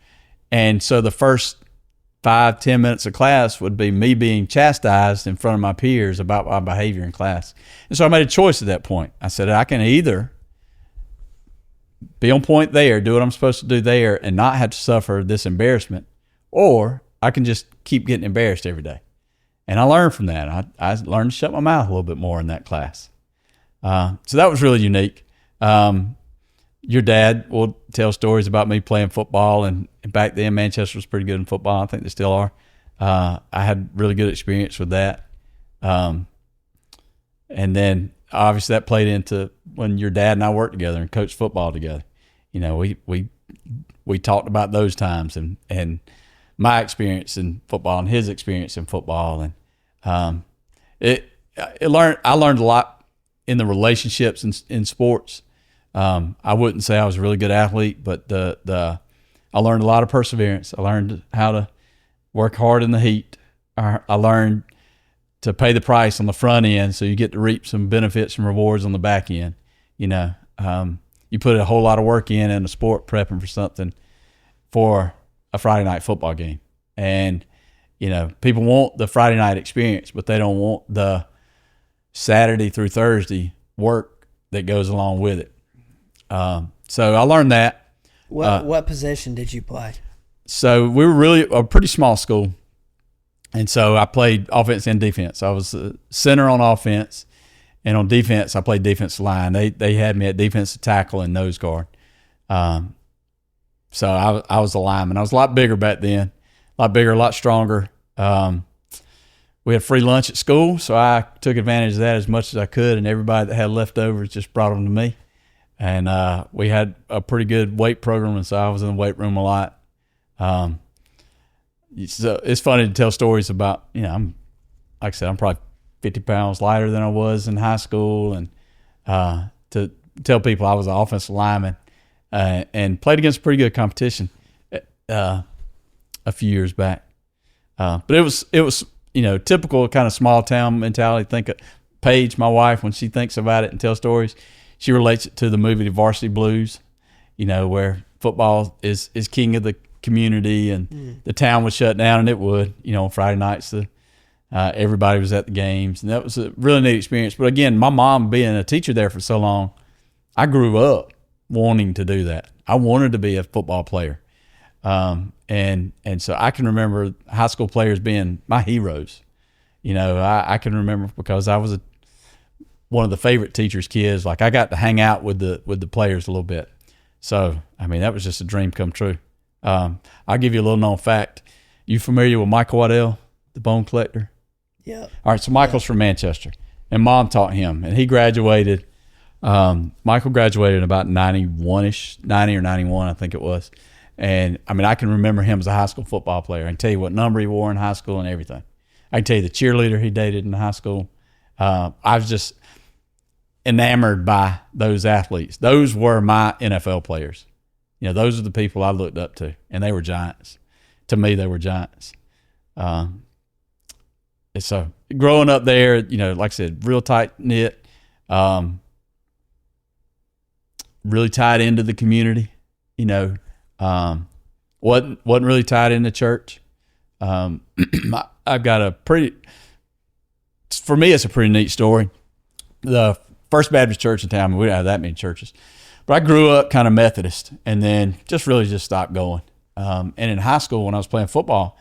B: And so the first 5-10 minutes of class would be me being chastised in front of my peers about my behavior in class. And so I made a choice at that point. I said, I can either be on point there, do what I'm supposed to do there, and not have to suffer this embarrassment, or I can just keep getting embarrassed every day. And I learned from that. I learned to shut my mouth a little bit more in that class. So that was really unique. Your dad will tell stories about me playing football, and back then Manchester was pretty good in football. I think they still are. I had really good experience with that. And then obviously that played into when your dad and I worked together and coached football together. We talked about those times and my experience in football and his experience in football. And I learned a lot in the relationships in sports. I wouldn't say I was a really good athlete, but I learned a lot of perseverance. I learned how to work hard in the heat. I learned to pay the price on the front end, so you get to reap some benefits and rewards on the back end. You put a whole lot of work in a sport prepping for something for a Friday night football game. And, people want the Friday night experience, but they don't want the Saturday through Thursday work that goes along with it. So I learned that.
A: What position did you play?
B: So we were really a pretty small school. And so I played offense and defense. I was a center on offense, and on defense, I played defensive line. They had me at defensive tackle and nose guard. So I was a lineman. I was a lot bigger back then, a lot bigger, a lot stronger. We had free lunch at school, so I took advantage of that as much as I could, and everybody that had leftovers just brought them to me. And we had a pretty good weight program, and so I was in the weight room a lot. So it's funny to tell stories about, like I said, I'm probably 50 pounds lighter than I was in high school, and to tell people I was an offensive lineman and played against pretty good competition a few years back. But it was typical kind of small town mentality. Think of Paige, my wife, when she thinks about it and tells stories, she relates it to the movie The Varsity Blues, where football is king of the community, and the town was shut down, and it would, on Friday nights, everybody was at the games, and that was a really neat experience. But again, my mom being a teacher there for so long, I grew up wanting to do that. I wanted to be a football player. And so I can remember high school players being my heroes. I can remember because I was one of the favorite teachers' kids. Like, I got to hang out with the players a little bit. So, that was just a dream come true. I'll give you a little known fact. You familiar with Michael Waddell, the bone collector?
A: Yeah.
B: All right. So Michael's from Manchester, and Mom taught him, and he graduated. Michael graduated in about 91-ish, 90 or 91, I think it was. And I can remember him as a high school football player. I can tell you what number he wore in high school and everything. I can tell you the cheerleader he dated in high school. I was just enamored by those athletes. Those were my NFL players. Those are the people I looked up to, and they were giants. To me, they were giants. And so growing up there, like I said, real tight knit, really tied into the community. Wasn't really tied into church. I've got for me, it's a pretty neat story. The First Baptist Church in town, we don't have that many churches, but I grew up kind of Methodist, and then just stopped going. And in high school, when I was playing football,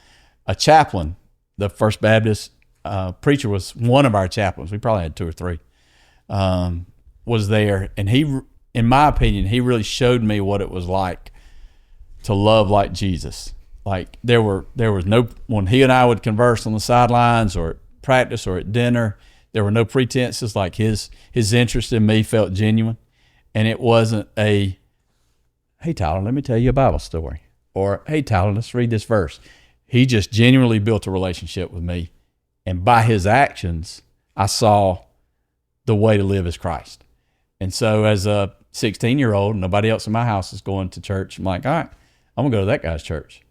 B: a chaplain, the First Baptist preacher, was one of our chaplains. We probably had two or three. Was there, and he, in my opinion, he really showed me what it was like to love like Jesus. Like, there was no, when he and I would converse on the sidelines or at practice or at dinner, there were no pretenses. Like, his interest in me felt genuine, and it wasn't a, hey Tyler, let me tell you a Bible story, or hey Tyler, let's read this verse. He just genuinely built a relationship with me, and by his actions, I saw the way to live as Christ. And so as a 16-year-old, nobody else in my house is going to church. I'm like, all right, I'm going to go to that guy's church.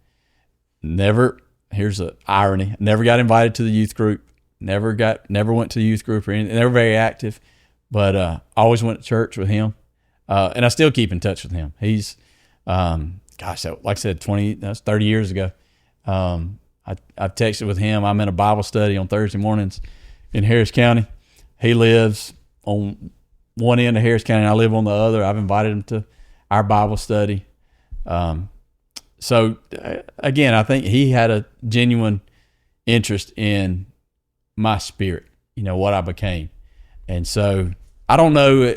B: Here's the irony, never got invited to the youth group, never went to the youth group or anything. They were very active, but I always went to church with him. And I still keep in touch with him. He's, like I said, 30 years ago. I've texted with him. I'm in a Bible study on Thursday mornings in Harris County. He lives on one end of Harris County, and I live on the other. I've invited him to our Bible study. So again, I think he had a genuine interest in my spirit, what I became. And so I don't know,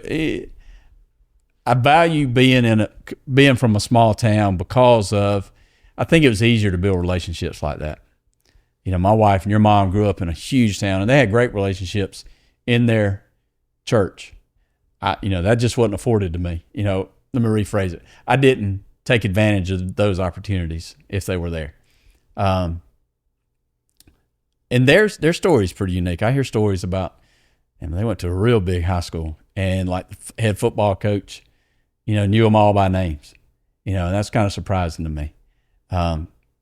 B: I value being from a small town because of, I think it was easier to build relationships like that. My wife and your mom grew up in a huge town, and they had great relationships in their church. That just wasn't afforded to me. Let me rephrase it. I didn't take advantage of those opportunities if they were there. And their story is pretty unique. I hear stories about, they went to a real big high school, and like the head football coach, knew them all by names. And that's kind of surprising to me.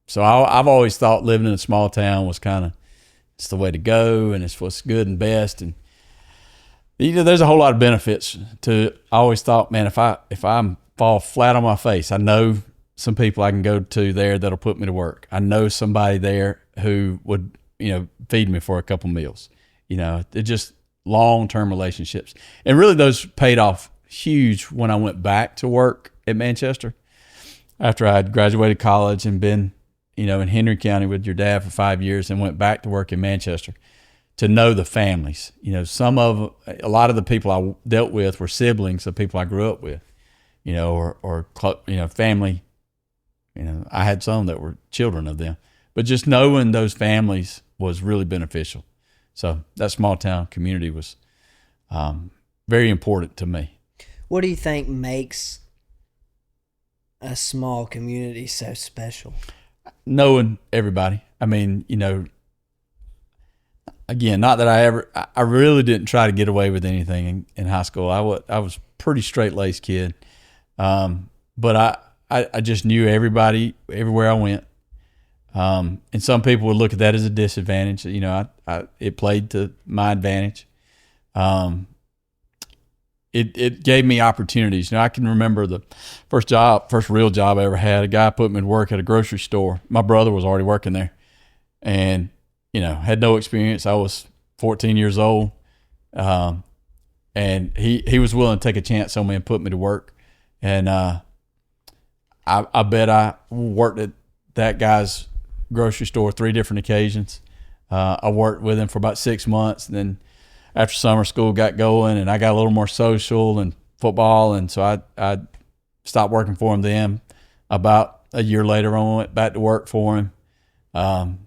B: So I've always thought living in a small town was it's the way to go, and it's what's good and best. And there's a whole lot of benefits to. I always thought, man, if I fall flat on my face, I know some people I can go to there that'll put me to work. I know somebody there who would feed me for a couple meals. They're just long-term relationships, and really those paid off huge when I went back to work at Manchester after I had graduated college and been in Henry County with your dad for 5 years, and went back to work in Manchester. To know the families, a lot of the people I dealt with were siblings of people I grew up with, or family. I had some that were children of them, but just knowing those families was really beneficial. So that small town community was very important to me.
A: What do you think makes a small community so special?
B: Knowing everybody. Again, not that I really didn't try to get away with anything in high school. I was a pretty straight-laced kid. but I just knew everybody everywhere I went. And some people would look at that as a disadvantage. You know, it played to my advantage. It gave me opportunities. You know, I can remember the first real job I ever had. A guy put me to work at a grocery store. My brother was already working there, and you know, had no experience. I was 14 years old, and he was willing to take a chance on me and put me to work. And I bet I worked at that guy's grocery store 3 different occasions. I worked with him for about 6 months, and then after summer school got going and I got a little more social and football, and so I stopped working for him then. About a year later on, went back to work for him, found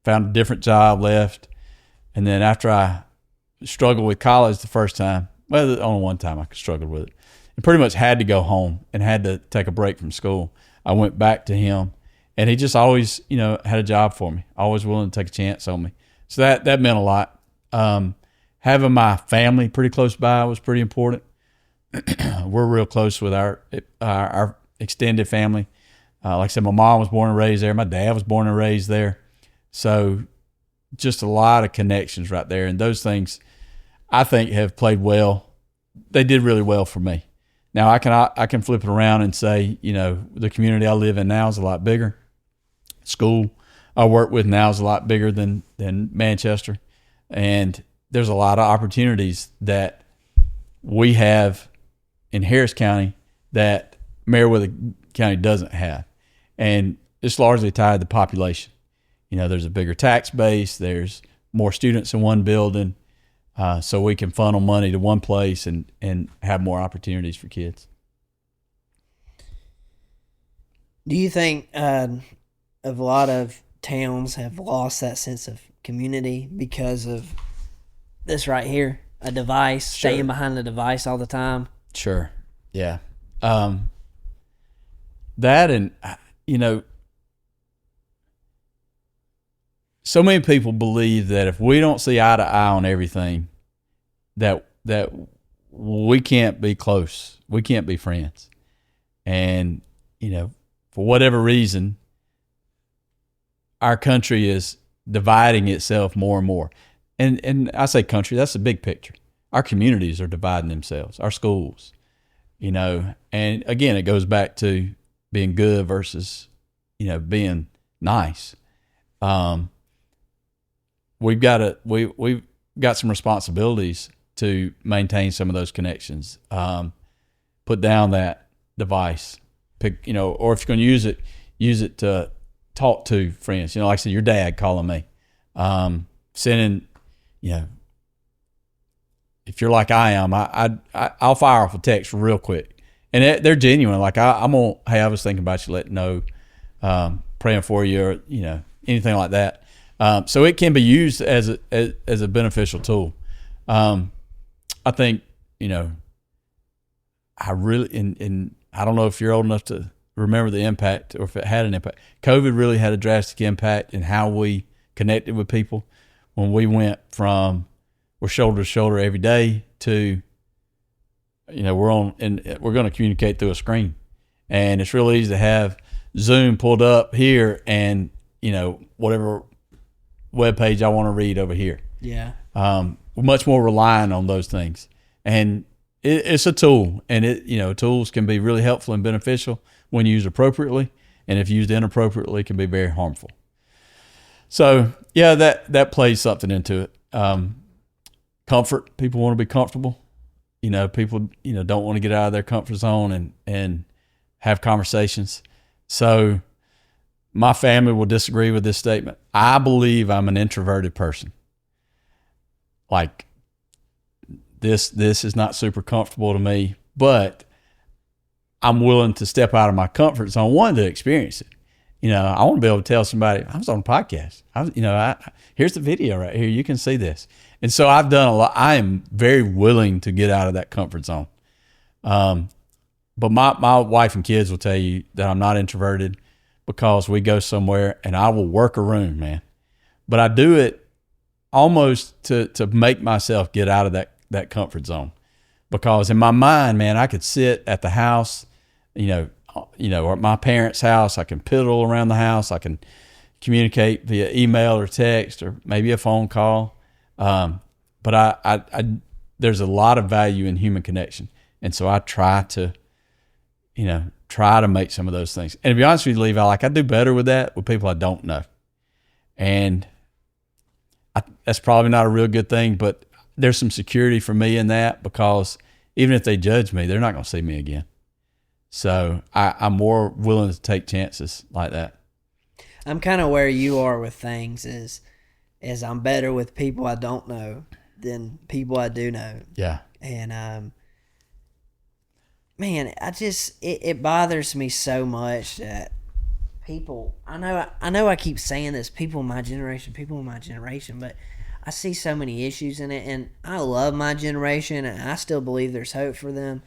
B: a different job, left. And then after I struggled with college the first time, well, only one time I struggled with it, and pretty much had to go home and had to take a break from school, I went back to him, and he just always, you know, had a job for me, always willing to take a chance on me. So that meant a lot. Having my family pretty close by was pretty important. We're real close with our extended family. Like I said, my mom was born and raised there. My dad was born and raised there. So just a lot of connections right there. And those things, I think, have played well. They did really well for me. Now, I can flip it around and say, you know, the community I live in now is a lot bigger. School I work with now is a lot bigger than Manchester. And there's a lot of opportunities that we have in Harris County that Meriwether County doesn't have. And it's largely tied to population. You know, there's a bigger tax base, there's more students in one building, so we can funnel money to one place and have more opportunities for kids.
A: Do you think a lot of towns have lost that sense of community because of this right here, a device,
B: Sure.
A: staying behind the device all the time?
B: Sure. Yeah. That, and, you know, so many people believe that if we don't see eye to eye on everything, that we can't be close. We can't be friends. And, you know, for whatever reason, our country is dividing itself more and more. And I say country, that's the big picture. Our communities are dividing themselves, our schools, you know. And again, it goes back to being good versus, you know, being nice. We've got some responsibilities to maintain some of those connections. Put down that device, pick, you know, or if you're going to use it to talk to friends. You know, like I said, your dad calling me, sending, you know, if you're like I am, I'll fire off a text real quick, and they're genuine. Like I'm gonna, hey, I was thinking about you, let know, praying for you, or you know, anything like that. So it can be used as a beneficial tool. I think, you know, I really, and I don't know if you're old enough to remember the impact or if it had an impact. COVID really had a drastic impact in how we connected with people when we went from we're shoulder to shoulder every day to, you know, we're on and we're going to communicate through a screen. And it's real easy to have Zoom pulled up here and, you know, whatever web page I want to read over here.
A: Yeah.
B: We're much more relying on those things. And it's a tool, and tools can be really helpful and beneficial when used appropriately, and if used inappropriately, it can be very harmful. So yeah, that plays something into it. Comfort, people want to be comfortable. You know, people, you know, don't want to get out of their comfort zone and have conversations. So my family will disagree with this statement. I believe I'm an introverted person. Like, this is not super comfortable to me, but I'm willing to step out of my comfort zone, one, to experience it. You know, I want to be able to tell somebody, I was on a podcast. Here's the video right here. You can see this. And so I've done a lot. I am very willing to get out of that comfort zone. But my wife and kids will tell you that I'm not introverted because we go somewhere and I will work a room, man. But I do it almost to make myself get out of that comfort zone, because in my mind, man, I could sit at the house, you know, or at my parents' house. I can piddle around the house. I can communicate via email or text or maybe a phone call. But I there's a lot of value in human connection. And so I try to make some of those things. And to be honest with you, Levi, I do better with that with people I don't know. And that's probably not a real good thing, but there's some security for me in that, because even if they judge me, they're not going to see me again. So I'm more willing to take chances like that.
A: I'm kind of where you are with things is I'm better with people I don't know than people I do know.
B: Yeah.
A: And, man, it bothers me so much that people, I know I keep saying this, people in my generation, but I see so many issues in it, and I love my generation, and I still believe there's hope for them.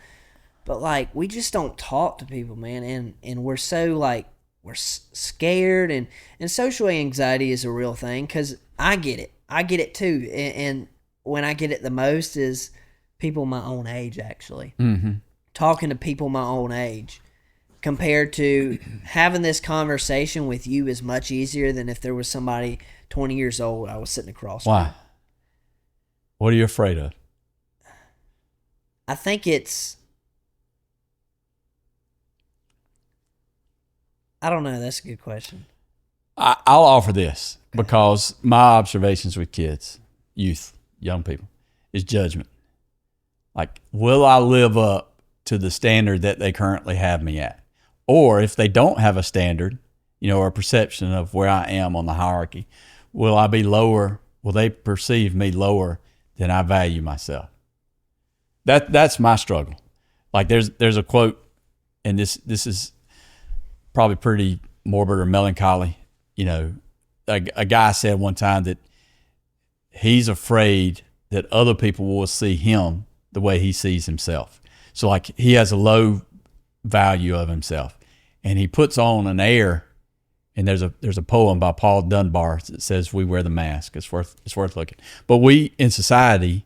A: But, like, we just don't talk to people, man, and we're so, like, we're scared, and social anxiety is a real thing, because I get it too, and when I get it the most is people my own age, actually.
B: Mm-hmm.
A: Talking to people my own age, compared to having this conversation with you is much easier than if there was somebody 20 years old I was sitting across from.
B: Why? What are you afraid of?
A: I think I don't know. That's a good question.
B: I'll offer this, because my observations with kids, youth, young people, is judgment. Like, will I live up to the standard that they currently have me at? Or if they don't have a standard, or a perception of where I am on the hierarchy, will I be lower? Will they perceive me lower than I value myself? That's my struggle. Like, there's a quote, and this is probably pretty morbid or melancholy. A guy said one time that he's afraid that other people will see him the way he sees himself. So, like, he has a low value of himself, and he puts on an air. And there's a poem by Paul Dunbar that says, "We wear the mask." It's worth looking. But we in society,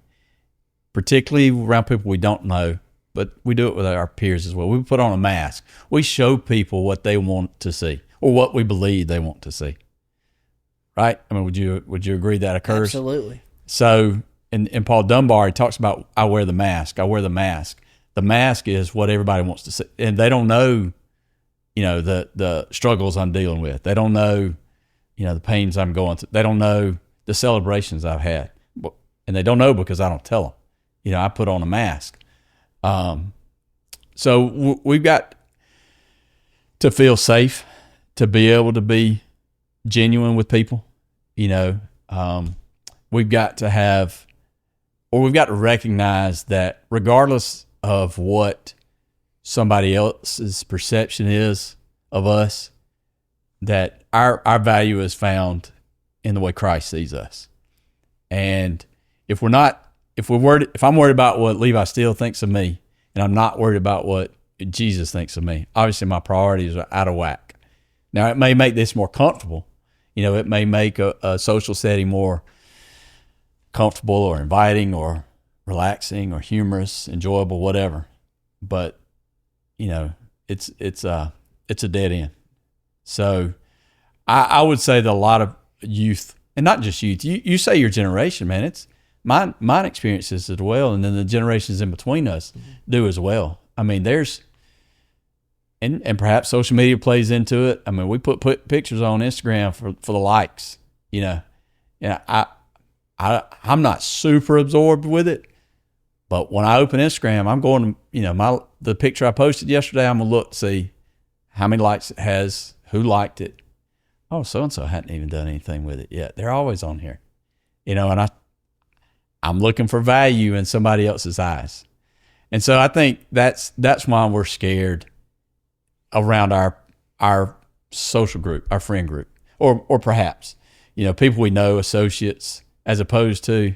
B: particularly around people we don't know, but we do it with our peers as well. We put on a mask. We show people what they want to see, or what we believe they want to see. Right? I mean, would you agree that occurs?
A: Absolutely.
B: So, in Paul Dunbar, he talks about, I wear the mask. I wear the mask. The mask is what everybody wants to see, and they don't know, the struggles I'm dealing with. They don't know, the pains I'm going through. They don't know the celebrations I've had, and they don't know because I don't tell them. I put on a mask. So we've got to feel safe, to be able to be genuine with people. We've got to recognize that regardless of what somebody else's perception is of us, that our value is found in the way Christ sees us. And if I'm worried about what Levi Steele thinks of me, and I'm not worried about what Jesus thinks of me, obviously my priorities are out of whack. Now, it may make this more comfortable. It may make a social setting more comfortable or inviting or relaxing or humorous, enjoyable, whatever. But it's a dead end. So I would say that a lot of youth, and not just youth, you say your generation, man, it's mine experiences as well, and then the generations in between us do as well. I mean, and perhaps social media plays into it. I mean, we put pictures on Instagram for the likes. I'm not super absorbed with it, but when I open Instagram, I'm going to, the picture I posted yesterday, I'm going to look to see how many likes it has, who liked it. Oh, so-and-so hadn't even done anything with it yet. They're always on here, and I'm looking for value in somebody else's eyes. And so I think that's why we're scared around our social group, our friend group, or perhaps, people we know, associates, as opposed to,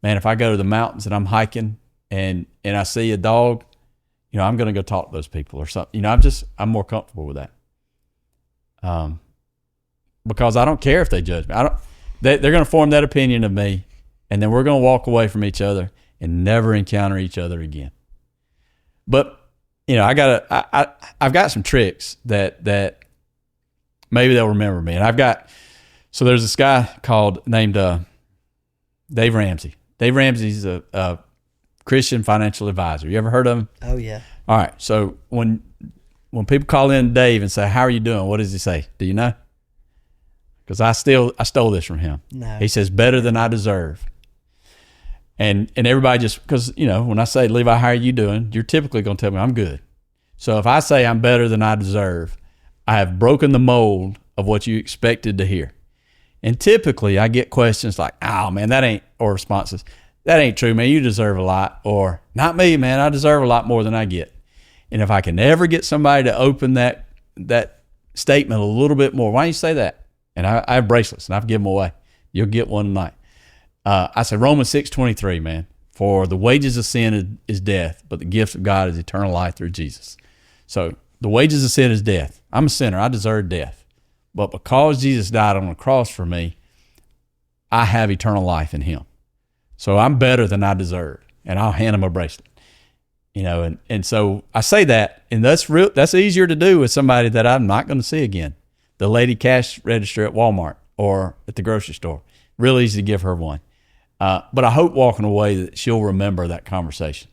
B: man, if I go to the mountains and I'm hiking and I see a dog, I'm going to go talk to those people or something. I'm more comfortable with that. Because I don't care if they judge me. They're going to form that opinion of me, and then we're going to walk away from each other and never encounter each other again. But I've got some tricks that maybe they'll remember me. And so there's this guy named Dave Ramsey. Dave Ramsey's a Christian financial advisor. You ever heard of him?
A: Oh yeah.
B: All right. So when people call in Dave and say, "How are you doing?" What does he say? Do you know? Because I stole this from him.
A: No.
B: He says, "Better than I deserve." And everybody just, because, when I say, "Levi, how are you doing?" You're typically going to tell me I'm good. So if I say I'm better than I deserve, I have broken the mold of what you expected to hear. And typically I get questions like, "Oh man, or responses, that ain't true, man. You deserve a lot." Or, "Not me, man. I deserve a lot more than I get." And if I can ever get somebody to open that statement a little bit more, "Why don't you say that?" And I have bracelets and I've given them away. You'll get one tonight. I say Romans 6:23, man. "For the wages of sin is death, but the gift of God is eternal life through Jesus." So the wages of sin is death. I'm a sinner. I deserve death. But because Jesus died on the cross for me, I have eternal life in him. So I'm better than I deserve. And I'll hand him a bracelet. And so I say that, and that's easier to do with somebody that I'm not going to see again. The lady cash register at Walmart or at the grocery store. Real easy to give her one. But I hope walking away that she'll remember that conversation.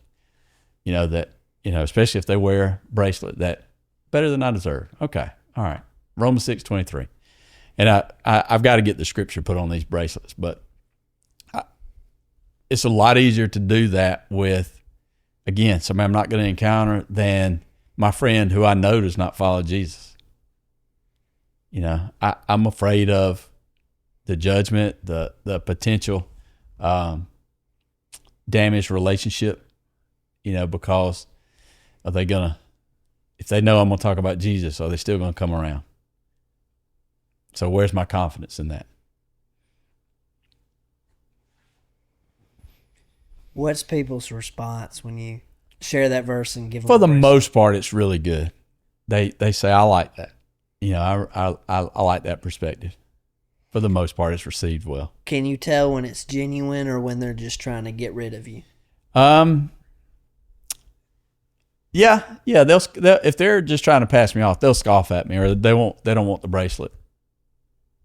B: Especially if they wear a bracelet, that better than I deserve. Okay. All right. Romans 6:23. And I've got to get the scripture put on these bracelets, but it's a lot easier to do that with, again, somebody I'm not going to encounter than my friend who I know does not follow Jesus. I'm afraid of the judgment, the potential damaged relationship, because are they going to, if they know I'm going to talk about Jesus, are they still going to come around? So where's my confidence in that?
A: What's people's response when you share that verse and give them
B: For the
A: a verse?
B: most part, it's really good. They say, "I like that." I like that perspective. For the most part, it's received well.
A: Can you tell when it's genuine or when they're just trying to get rid of you?
B: Yeah. They'll if they're just trying to pass me off, they'll scoff at me, or they don't want the bracelet.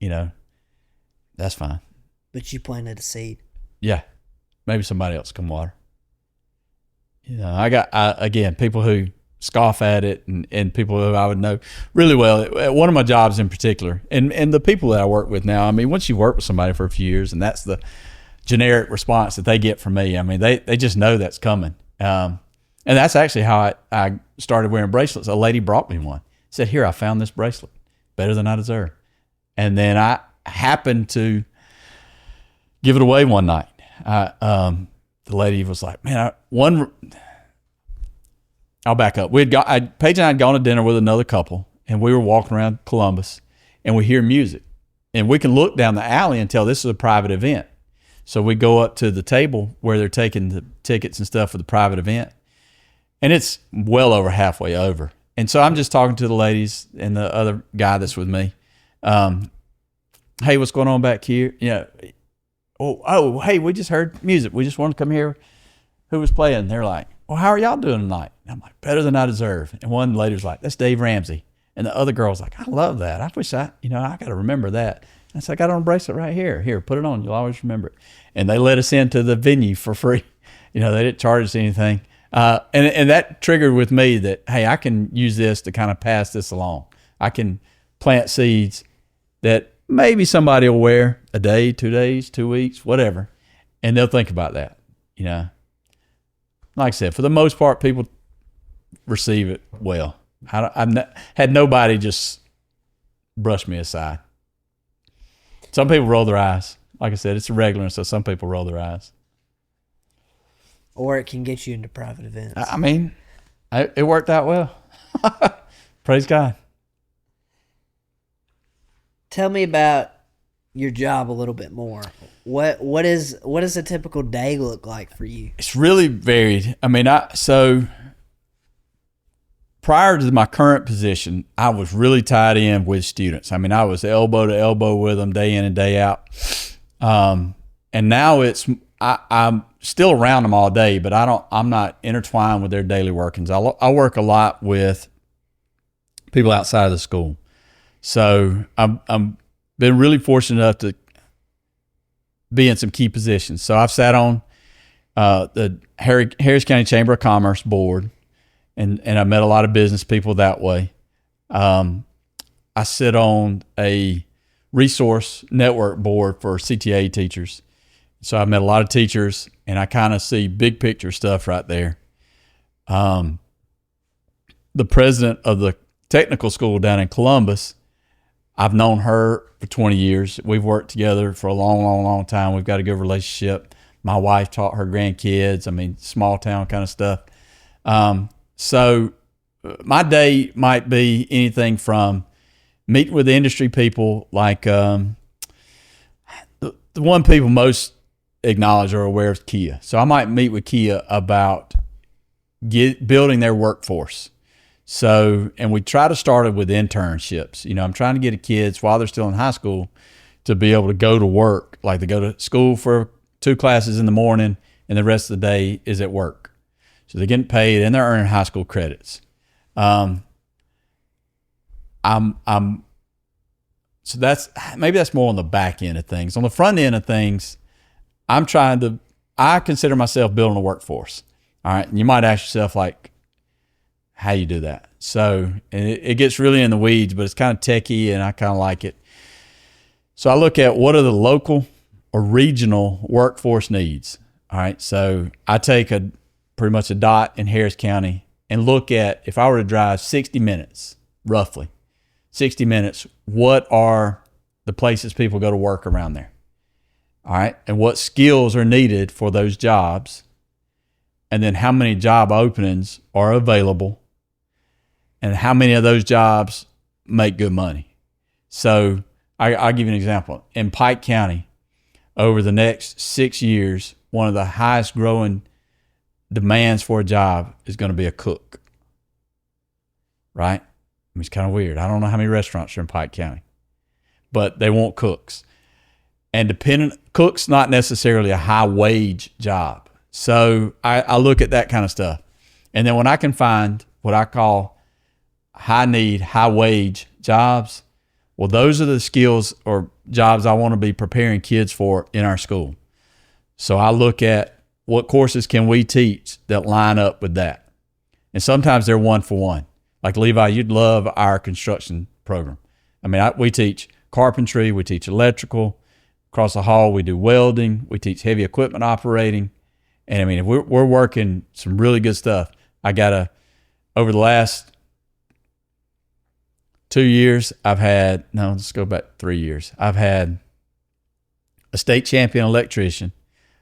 B: That's fine.
A: But you planted a seed.
B: Yeah, maybe somebody else can water. I got again people who scoff at it, and people who I would know really well. At one of my jobs in particular, and the people that I work with now. I mean, once you work with somebody for a few years, and that's the generic response that they get from me. I mean, they just know that's coming. And that's actually how I started wearing bracelets. A lady brought me one. Said, "Here, I found this bracelet. Better than I deserve." And then I happened to give it away one night. The lady was like, "Man, I'll back up. Paige and I had gone to dinner with another couple, and we were walking around Columbus, and we hear music. And we can look down the alley and tell this is a private event. So we go up to the table where they're taking the tickets and stuff for the private event, and it's well over halfway over. And so I'm just talking to the ladies and the other guy that's with me. "Hey, what's going on back here? Oh, hey, we just heard music. We just want to come here. Who was playing?" They're like, "Well, how are y'all doing tonight?" And I'm like, "Better than I deserve." And one lady's like, "That's Dave Ramsey." And the other girl's like, "I love that. I wish I got to remember that." And so I got on a bracelet right here. Here, put it on. You'll always remember it. And they let us into the venue for free. They didn't charge us anything. And that triggered with me that, hey, I can use this to kind of pass this along. I can plant seeds that maybe somebody will wear a day, 2 days, 2 weeks, whatever. And they'll think about that, Like I said, for the most part, people receive it well. I've had nobody just brush me aside. Some people roll their eyes. Like I said, it's irregular, so some people roll their eyes.
A: Or it can get you into private events.
B: I mean, it worked out well. Praise God.
A: Tell me about your job a little bit more. What does a typical day look like for you?
B: It's really varied. I mean, so prior to my current position, I was really tied in with students. I mean, I was elbow to elbow with them day in and day out. And now I'm still around them all day, but I'm not intertwined with their daily workings. I work a lot with people outside of the school. So I'm been really fortunate enough to be in some key positions. So I've sat on the Harris County Chamber of Commerce board, and I met a lot of business people that way. I sit on a resource network board for CTA teachers. So I've met a lot of teachers, and I kind of see big picture stuff right there. The president of the technical school down in Columbus, I've known her for 20 years. We've worked together for a long, long, long time. We've got a good relationship. My wife taught her grandkids. I mean, small town kind of stuff. So my day might be anything from meeting with the industry people, like the one people most acknowledge or aware of Kia. So I might meet with Kia about building their workforce. So, and we try to start it with internships. You know, I'm trying to get the kids while they're still in high school to be able to go to work, like they go to school for 2 classes in the morning and the rest of the day is at work. So they're getting paid and they're earning high school credits. So that's more on the back end of things. On the front end of things, I consider myself building a workforce. All right. And you might ask yourself, like, how you do that? So, and it gets really in the weeds, but it's kind of techie and I kind of like it. So I look at what are the local or regional workforce needs. All right. So I take pretty much a dot in Harris County and look at, if I were to drive 60 minutes, roughly 60 minutes, what are the places people go to work around there? All right. And what skills are needed for those jobs? And then how many job openings are available? And how many of those jobs make good money? So I'll give you an example. In Pike County, over the next 6 years, one of the highest growing demands for a job is going to be a cook. Right? I mean, it's kind of weird. I don't know how many restaurants are in Pike County, but they want cooks. And cook's not necessarily a high wage job. So I look at that kind of stuff. And then when I can find what I call high need, high wage jobs, well, those are the skills or jobs I want to be preparing kids for in our school. So I look at what courses can we teach that line up with that. And sometimes they're 1-for-1. Like Levi, you'd love our construction program. I mean, we teach carpentry, we teach electrical. Across the hall, we do welding, we teach heavy equipment operating. And I mean, if we're working some really good stuff. Over the last 2 years, let's go back 3 years. I've had a state champion electrician,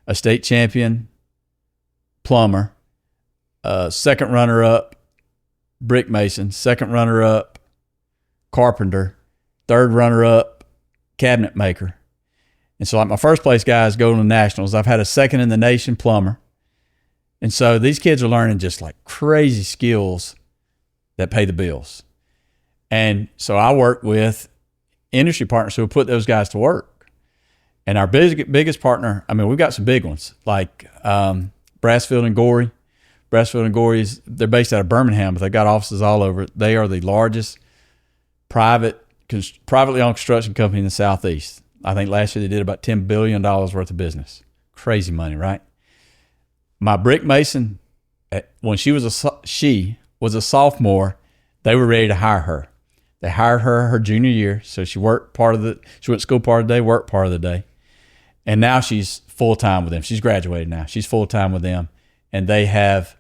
B: a state champion plumber, a second runner-up brick mason, second runner-up carpenter, third runner-up cabinet maker. And so like my first place guys go to the nationals. I've had a second in the nation plumber. And so these kids are learning just like crazy skills that pay the bills. And so I work with industry partners who will put those guys to work. And our biggest partner, I mean, we've got some big ones like Brassfield and Gorey. Brassfield and Gorey, they're based out of Birmingham, but they've got offices all over. They are the largest privately owned construction company in the Southeast. I think last year they did about $10 billion worth of business. Crazy money, right? My brick mason, when she was a sophomore, they were ready to hire her. They hired her junior year, so she went to school part of the day, worked part of the day. And now she's full-time with them. She's graduated now. She's full-time with them. And they have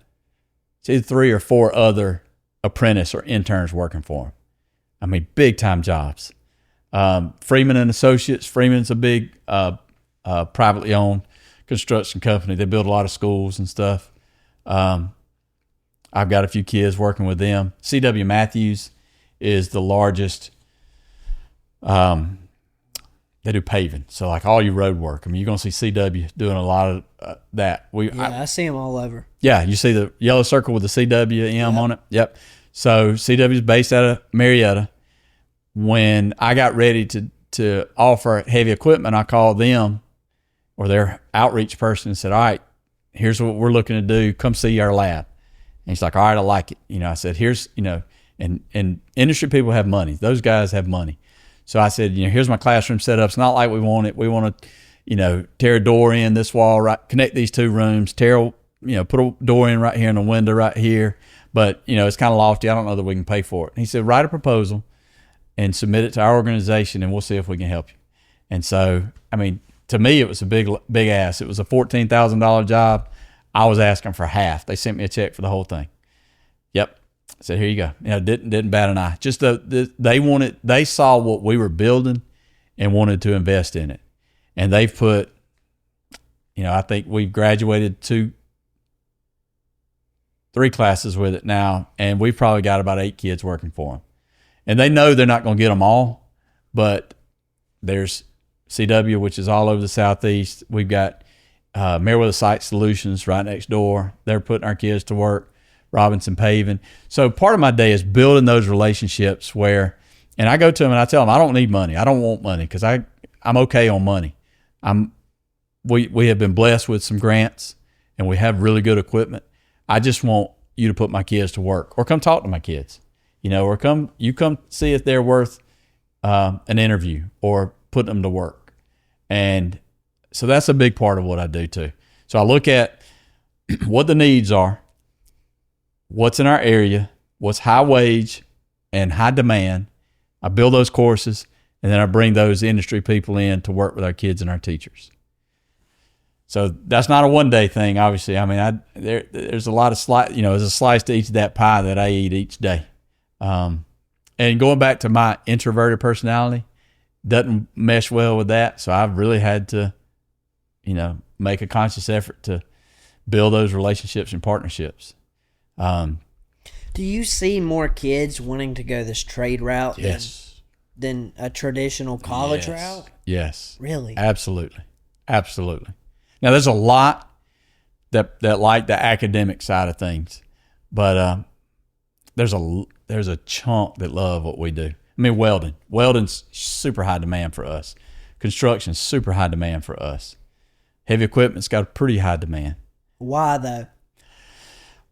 B: either 3 or 4 other apprentice or interns working for them. I mean, big-time jobs. Freeman and Associates. Freeman's a big privately owned construction company. They build a lot of schools and stuff. I've got a few kids working with them. C.W. Matthews is the largest. They do paving, so like all your road work. I mean, you're gonna see CW doing a lot of that.
A: I see them all over.
B: Yeah, you see the yellow circle with the CWM on it. Yep. So CW is based out of Marietta. When I got ready to offer heavy equipment, I called them or their outreach person and said, all right, here's what we're looking to do. Come see our lab. And he's like, all right, I like it. I said, here's, and industry people have money. Those guys have money. So I said, here's my classroom set up. It's not like we want it. We want to, tear a door in this wall, right? Connect these 2 rooms, put a door in right here and a window right here. But, it's kind of lofty. I don't know that we can pay for it. And he said, write a proposal and submit it to our organization, and we'll see if we can help you. And so, to me, it was a big ask. It was a $14,000 job. I was asking for half. They sent me a check for the whole thing. Yep. I said, here you go. Didn't bat an eye. Just they saw what we were building and wanted to invest in it. And they've put, I think we've graduated 3 classes with it now, and we've probably got about 8 kids working for them. And they know they're not going to get them all, but there's CW, which is all over the Southeast. We've got Meriwether Site Solutions right next door. They're putting our kids to work. Robinson Paving. So part of my day is building those relationships where, and I go to them and I tell them, I don't need money. I don't want money because I'm okay on money. We have been blessed with some grants and we have really good equipment. I just want you to put my kids to work or come talk to my kids, or come see if they're worth an interview or putting them to work. And so that's a big part of what I do too. So I look at what the needs are, what's in our area, what's high wage and high demand. I build those courses, and then I bring those industry people in to work with our kids and our teachers. So that's not a one-day thing, obviously. There's a lot of there's a slice to each of that pie that I eat each day. And going back to my introverted personality, doesn't mesh well with that. So I've really had to, make a conscious effort to build those relationships and partnerships.
A: Do you see more kids wanting to go this trade route than a traditional college route?
B: Yes.
A: Really?
B: Absolutely. Now, there's a lot that like the academic side of things, but there's a chunk that love what we do. Welding. Welding's super high demand for us. Construction's super high demand for us. Heavy equipment's got a pretty high demand.
A: Why though?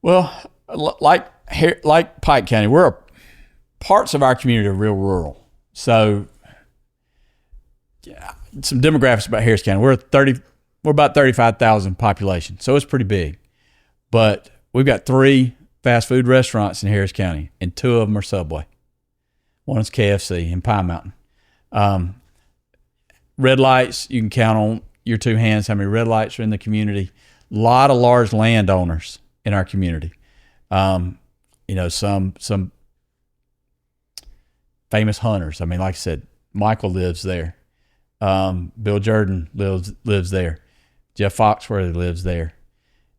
B: Well, like Pike County, parts of our community are real rural. So, some demographics about Harris County. We're about 35,000 population, so it's pretty big. But we've got 3 fast food restaurants in Harris County, and 2 of them are Subway. One is KFC in Pine Mountain. Red lights, you can count on your 2 hands how many red lights are in the community. A lot of large landowners in our community. Some famous hunters. Like I said, Michael lives there. Bill Jordan lives there. Jeff Foxworthy lives there.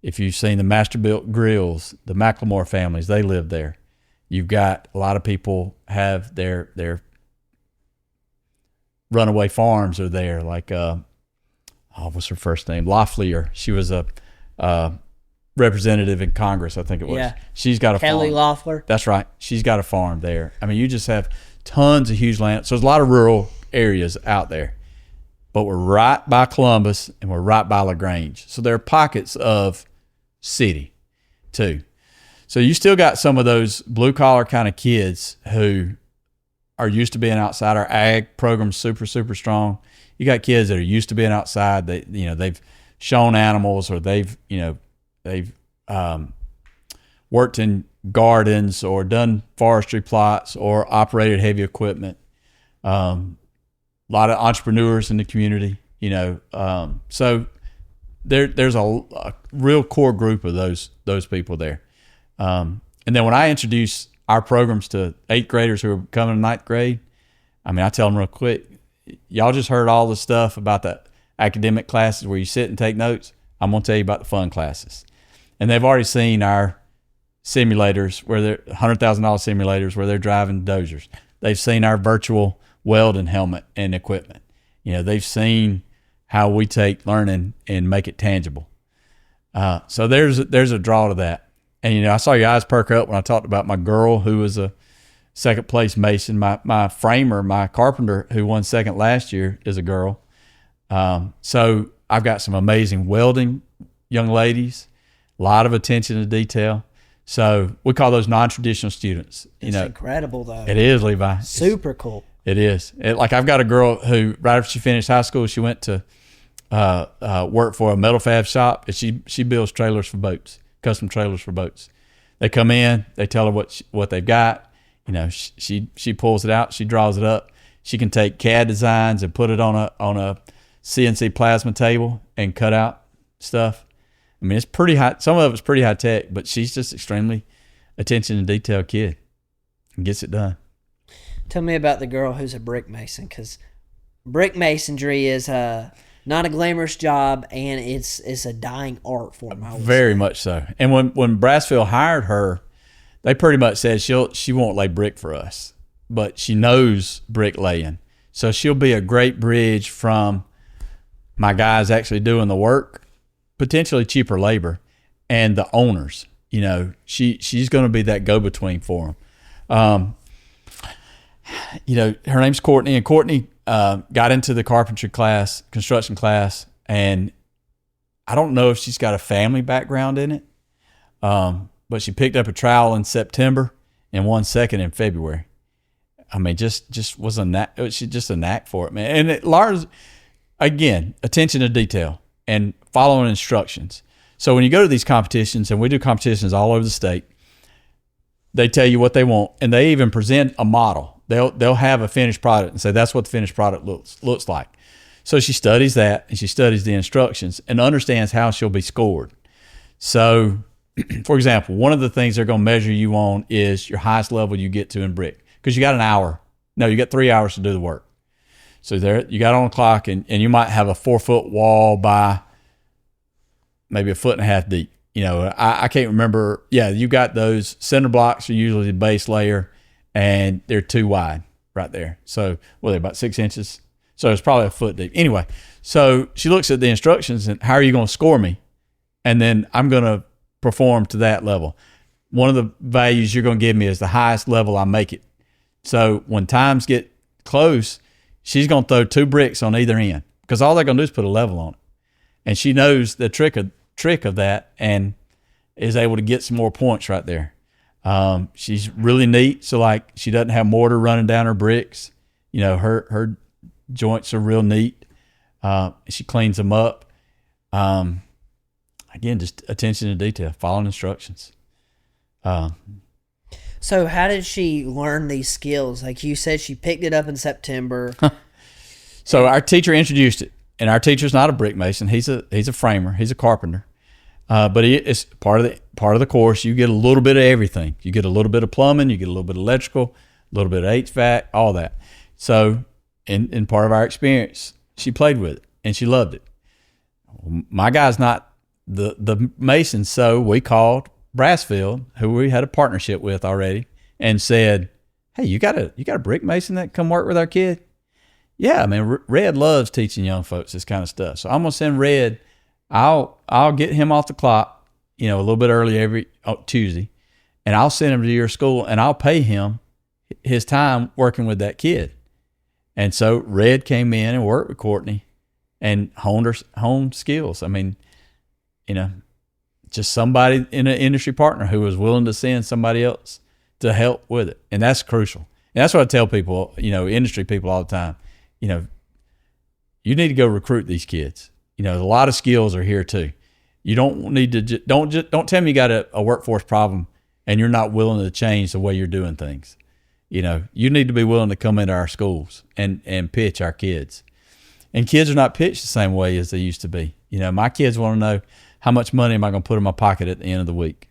B: If you've seen the Masterbuilt Grills, the McLemore families, they live there. You've got a lot of people have their runaway farms are there. Like, what's her first name? Loeffler. She was a representative in Congress, I think it was. Yeah. She's got a
A: Kelly
B: farm.
A: Loeffler.
B: That's right. She's got a farm there. You just have tons of huge land. So there's a lot of rural areas out there. But we're right by Columbus and we're right by LaGrange. So there are pockets of city too. So you still got some of those blue collar kind of kids who are used to being outside. Our ag program's super, super strong. You got kids that are used to being outside. They've shown animals, or they've worked in gardens or done forestry plots or operated heavy equipment. A lot of entrepreneurs in the community, so there's a real core group of those people there. And then when I introduce our programs to 8th graders who are coming to 9th grade, I tell them real quick, y'all just heard all the stuff about the academic classes where you sit and take notes. I'm going to tell you about the fun classes. And they've already seen our simulators where they're $100,000 simulators where they're driving dozers. They've seen our virtual welding helmet and equipment. They've seen how we take learning and make it tangible. So there's a draw to that. And, I saw your eyes perk up when I talked about my girl who was a second place Mason. My framer, my carpenter who won second last year is a girl. So I've got some amazing welding young ladies, a lot of attention to detail. So we call those non-traditional students.
A: It's incredible, though.
B: It is, Levi.
A: Super cool.
B: It is. Like I've got a girl who, right after she finished high school, she went to work for a metal fab shop, and she builds trailers for boats, custom trailers for boats. They come in, they tell her what they've got. She pulls it out, she draws it up. She can take CAD designs and put it on a CNC plasma table and cut out stuff. I mean, it's pretty high. Some of it's pretty high tech, but she's just extremely attention to detail kid and gets it done.
A: Tell me about the girl who's a brick mason, because brick masonry is not a glamorous job, and it's a dying art form.
B: Very much so. And when Brassfield hired her, they pretty much said she won't lay brick for us, but she knows brick laying. So she'll be a great bridge from my guys actually doing the work, potentially cheaper labor, and the owners. She's going to be that go-between for them. Her name's Courtney, and Courtney got into the carpentry class, construction class, and I don't know if she's got a family background in it, but she picked up a trowel in September and won second in February. I mean, just was a knack. She just a knack for it, man. And Lars, again, attention to detail and following instructions. So when you go to these competitions, and we do competitions all over the state, they tell you what they want, and they even present a model. They'll have a finished product and say that's what the finished product looks like. So she studies that, and she studies the instructions and understands how she'll be scored. So, for example, one of the things they're going to measure you on is your highest level you get to in brick, because you got an hour. No, you got 3 hours to do the work. So there, you got on the clock, and you might have a 4-foot wall by maybe 1.5 feet deep. I can't remember. Yeah, you got those cinder blocks are usually the base layer, and they're 2 wide right there. So, they're about 6 inches. So it's probably 1 foot deep. Anyway, so she looks at the instructions and how are you going to score me? And then I'm going to perform to that level. One of the values you're going to give me is the highest level I make it. So when times get close, she's going to throw 2 bricks on either end, because all they're going to do is put a level on it. And she knows the trick of that and is able to get some more points right there. She's really neat. So like, she doesn't have mortar running down her bricks. Her joints are real neat. She cleans them up. Again, just attention to detail, following instructions.
A: So how did she learn these skills? Like you said, she picked it up in September.
B: So our teacher introduced it, and our teacher's not a brick mason. He's a framer. He's a carpenter. But it's part of the course. You get a little bit of everything. You get a little bit of plumbing. You get a little bit of electrical, a little bit of HVAC, all that. So in part of our experience, she played with it and she loved it. My guy's not the mason, so we called Brassfield, who we had a partnership with already, and said, "Hey, you got a brick mason that can come work with our kid?" Yeah, I mean, Red loves teaching young folks this kind of stuff. So I'm gonna send Red. I'll get him off the clock, a little bit early every Tuesday, and I'll send him to your school, and I'll pay him his time working with that kid. And so Red came in and worked with Courtney and honed skills. I mean, just somebody in an industry partner who was willing to send somebody else to help with it. And that's crucial. And that's what I tell people, industry people all the time, you need to go recruit these kids. A lot of skills are here too. You don't need to don't tell me you got a workforce problem and you're not willing to change the way you're doing things. You need to be willing to come into our schools and pitch our kids. And kids are not pitched the same way as they used to be. My kids want to know, how much money am I going to put in my pocket at the end of the week?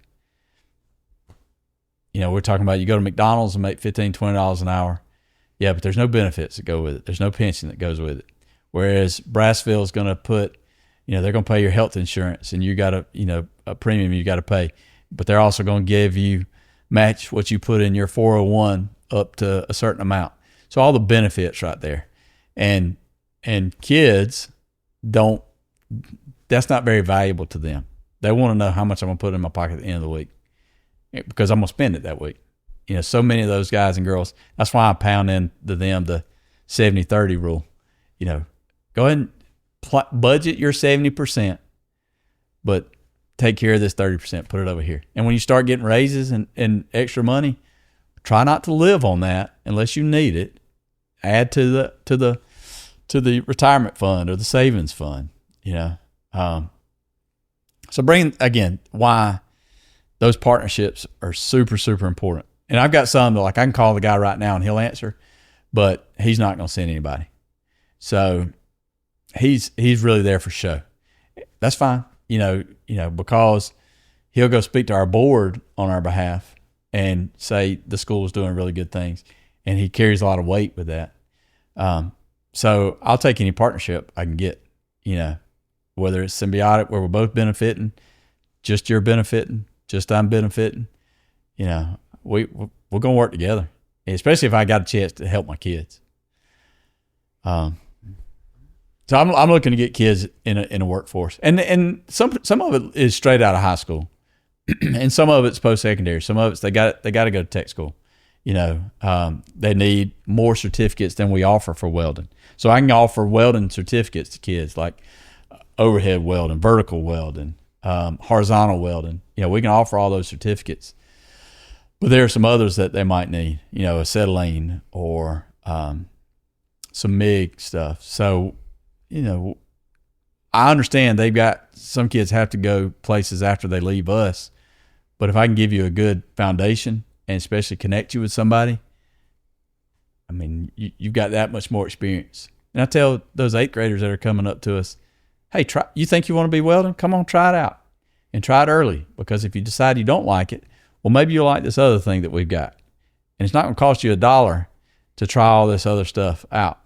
B: We're talking about you go to McDonald's and make $15, $20 an hour. Yeah, but there's no benefits that go with it. There's no pension that goes with it. Whereas Brassfield's going to put, they're going to pay your health insurance, and you got a premium you got to pay. But they're also going to give you, match what you put in your 401 up to a certain amount. So all the benefits right there. And kids don't, that's not very valuable to them. They want to know how much I'm going to put in my pocket at the end of the week, because I'm going to spend it that week. So many of those guys and girls, that's why I pound into them the 70-30 rule. Go ahead and budget your 70%, but take care of this 30%, put it over here. And when you start getting raises and extra money, try not to live on that unless you need it. Add to the retirement fund or the savings fund, So again, why those partnerships are super, super important. And I've got some that I can call the guy right now and he'll answer, but he's not going to send anybody. So he's really there for show. That's fine. Because he'll go speak to our board on our behalf and say the school is doing really good things. And he carries a lot of weight with that. So I'll take any partnership I can get, whether it's symbiotic where we're both benefiting, just you're benefiting, just I'm benefiting, we're going to work together, especially if I got a chance to help my kids. So I'm looking to get kids in a workforce, and some of it is straight out of high school, and some of it's post secondary. Some of it's they got to go to tech school. They need more certificates than we offer for welding. So I can offer welding certificates to kids like overhead welding, vertical welding, horizontal welding. We can offer all those certificates, but there are some others that they might need. Acetylene or some MIG stuff. So. I understand some kids have to go places after they leave us, but if I can give you a good foundation and especially connect you with somebody, you've got that much more experience. And I tell those 8th graders that are coming up to us, hey, you think you want to be welding? Come on, try it out and try it early, because if you decide you don't like it, well, maybe you'll like this other thing that we've got. And it's not going to cost you $1 to try all this other stuff out.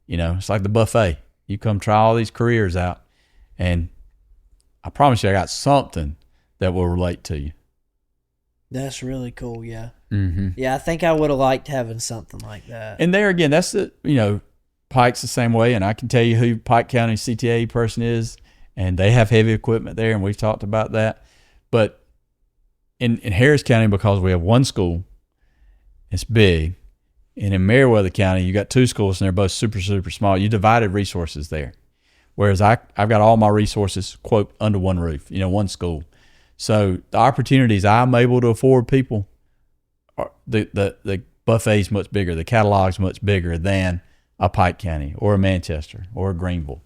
B: It's like the buffet. You come try all these careers out, and I promise you I got something that will relate to you.
A: That's really cool, yeah.
B: Mm-hmm.
A: Yeah, I think I would have liked having something like that.
B: And there again, that's Pike's the same way, and I can tell you who Pike County CTA person is, and they have heavy equipment there, and we've talked about that. But in Harris County, because we have one school, it's big. And in Meriwether County, you got 2 schools, and they're both super, super small. You divided resources there. Whereas I've got all my resources, quote, under one roof, one school. So the opportunities I'm able to afford people, the buffet's much bigger, the catalog's much bigger than a Pike County or a Manchester or a Greenville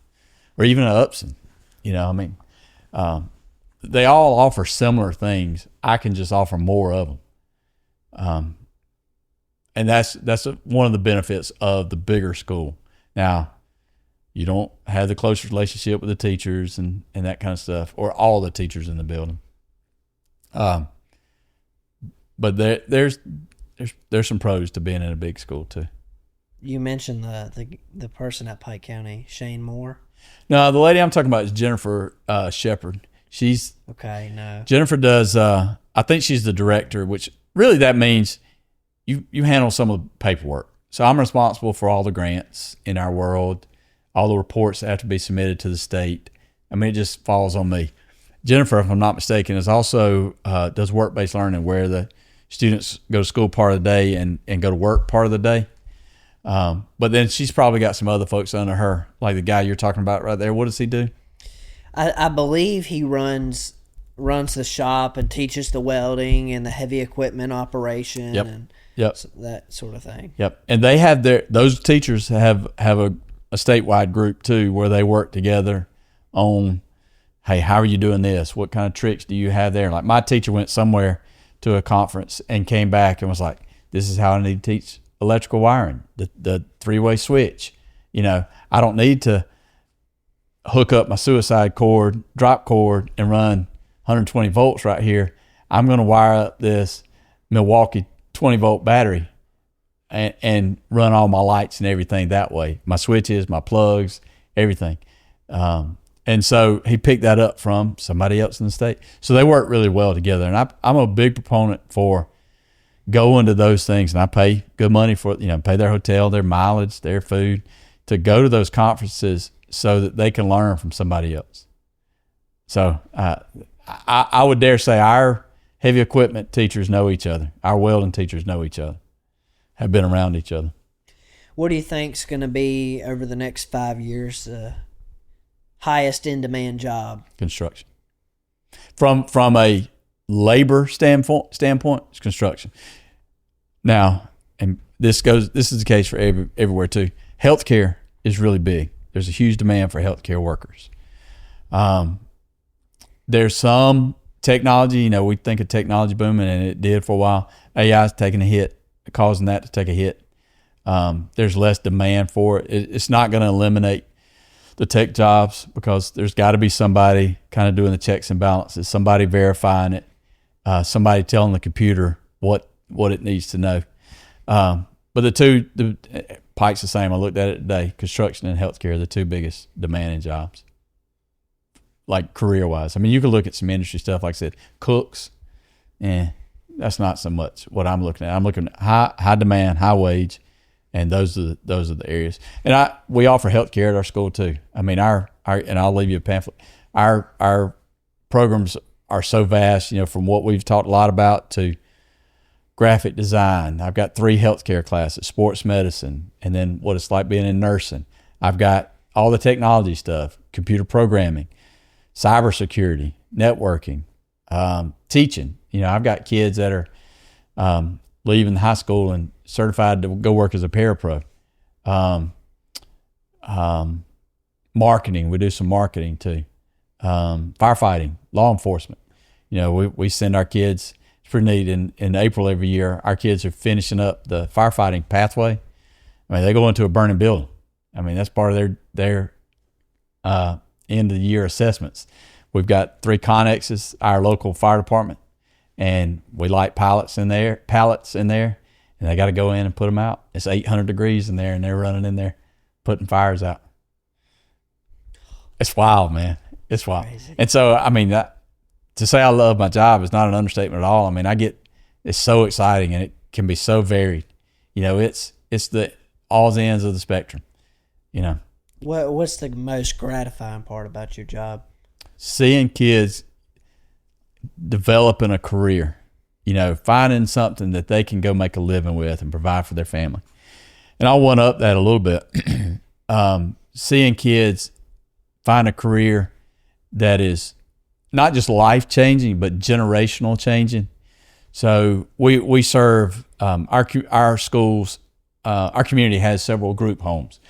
B: or even an Upson. They all offer similar things. I can just offer more of them. And that's one of the benefits of the bigger school. Now, you don't have the close relationship with the teachers and that kind of stuff, or all the teachers in the building. But there's some pros to being in a big school too.
A: You mentioned the person at Pike County, Shane Moore.
B: No, the lady I'm talking about is Jennifer Shepard. She's
A: okay. No,
B: Jennifer does. I think she's the director, which really that means you handle some of the paperwork. So I'm responsible for all the grants in our world, all the reports that have to be submitted to the state. It just falls on me. Jennifer, if I'm not mistaken, is also does work-based learning, where the students go to school part of the day and go to work part of the day. But then she's probably got some other folks under her, like the guy you're talking about right there. What does he do?
A: I believe he runs the shop and teaches the welding and the heavy equipment operation.
B: Yep.
A: That sort of thing.
B: Yep. And they have those teachers have a statewide group too, where they work together on, hey, how are you doing this? What kind of tricks do you have there? Like my teacher went somewhere to a conference and came back and was like, this is how I need to teach electrical wiring, the 3-way switch. I don't need to hook up my suicide cord, drop cord, and run 120 volts right here. I'm going to wire up this Milwaukee 20-volt battery and run all my lights and everything that way. My switches, my plugs, everything. And so he picked that up from somebody else in the state. So they work really well together. And I'm a big proponent for going to those things, and I pay good money for it, pay their hotel, their mileage, their food, to go to those conferences so that they can learn from somebody else. So I would dare say our heavy equipment teachers know each other. Our welding teachers know each other, have been around each other.
A: What do you think's going to be over the next 5 years highest in demand job?
B: Construction. From a labor standpoint, it's construction. Now, and this is the case for everywhere too. Healthcare is really big. There's a huge demand for healthcare workers. There's some technology, we think of technology booming, and it did for a while. AI is taking a hit, causing that to take a hit. There's less demand for it. It's not going to eliminate the tech jobs, because there's got to be somebody kind of doing the checks and balances, somebody verifying it, somebody telling the computer what it needs to know. But the Pike's the same. I looked at it today. Construction and healthcare are the two biggest demanding jobs, like career-wise. I mean, you can look at some industry stuff, like I said, cooks. That's not so much what I'm looking at. I'm looking at high demand, high wage, and those are the areas. And we offer healthcare at our school too. I mean, our and I'll leave you a pamphlet. Our programs are so vast, from what we've talked a lot about to graphic design. I've got 3 healthcare classes, sports medicine, and then what it's like being in nursing. I've got all the technology stuff, computer programming, cybersecurity, networking, teaching. I've got kids that are leaving high school and certified to go work as a parapro. Marketing, we do some marketing too. Firefighting, law enforcement. We send our kids. It's pretty neat. In April every year, our kids are finishing up the firefighting pathway. I mean, they go into a burning building. I mean, that's part of their end of the year assessments. We've got 3 Connexes, our local fire department, and we light pallets in there, and they got to go in and put them out. It's 800 degrees in there, and they're running in there, putting fires out. It's wild, man. It's wild. Crazy. And so, I mean, to say I love my job is not an understatement at all. I mean, it's so exciting, and it can be so varied. It's the all ends of the spectrum.
A: What's the most gratifying part about your job?
B: Seeing kids developing a career, finding something that they can go make a living with and provide for their family. And I'll one up that a little bit. Seeing kids find a career that is not just life changing, but generational changing. So we serve our schools. Our community has several group homes.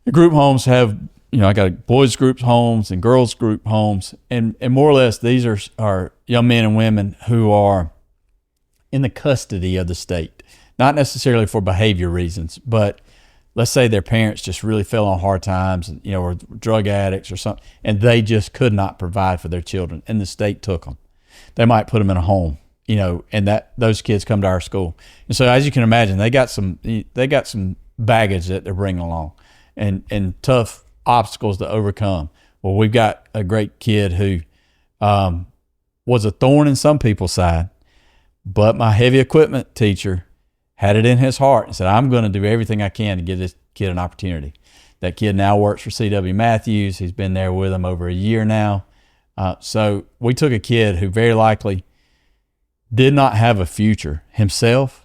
B: The group homes have, I got boys group homes and girls group homes, and more or less these are young men and women who are in the custody of the state, not necessarily for behavior reasons, but let's say their parents just really fell on hard times, and or drug addicts or something, and they just could not provide for their children, and the state took them. They might put them in a home, and those kids come to our school, and so as you can imagine, they got some baggage that they're bringing along, and tough obstacles to overcome. Well, we've got a great kid who was a thorn in some people's side, but my heavy equipment teacher had it in his heart and said, I'm going to do everything I can to give this kid an opportunity. That kid now works for C.W. Matthews. He's been there with him over a year now. So we took a kid who very likely did not have a future himself.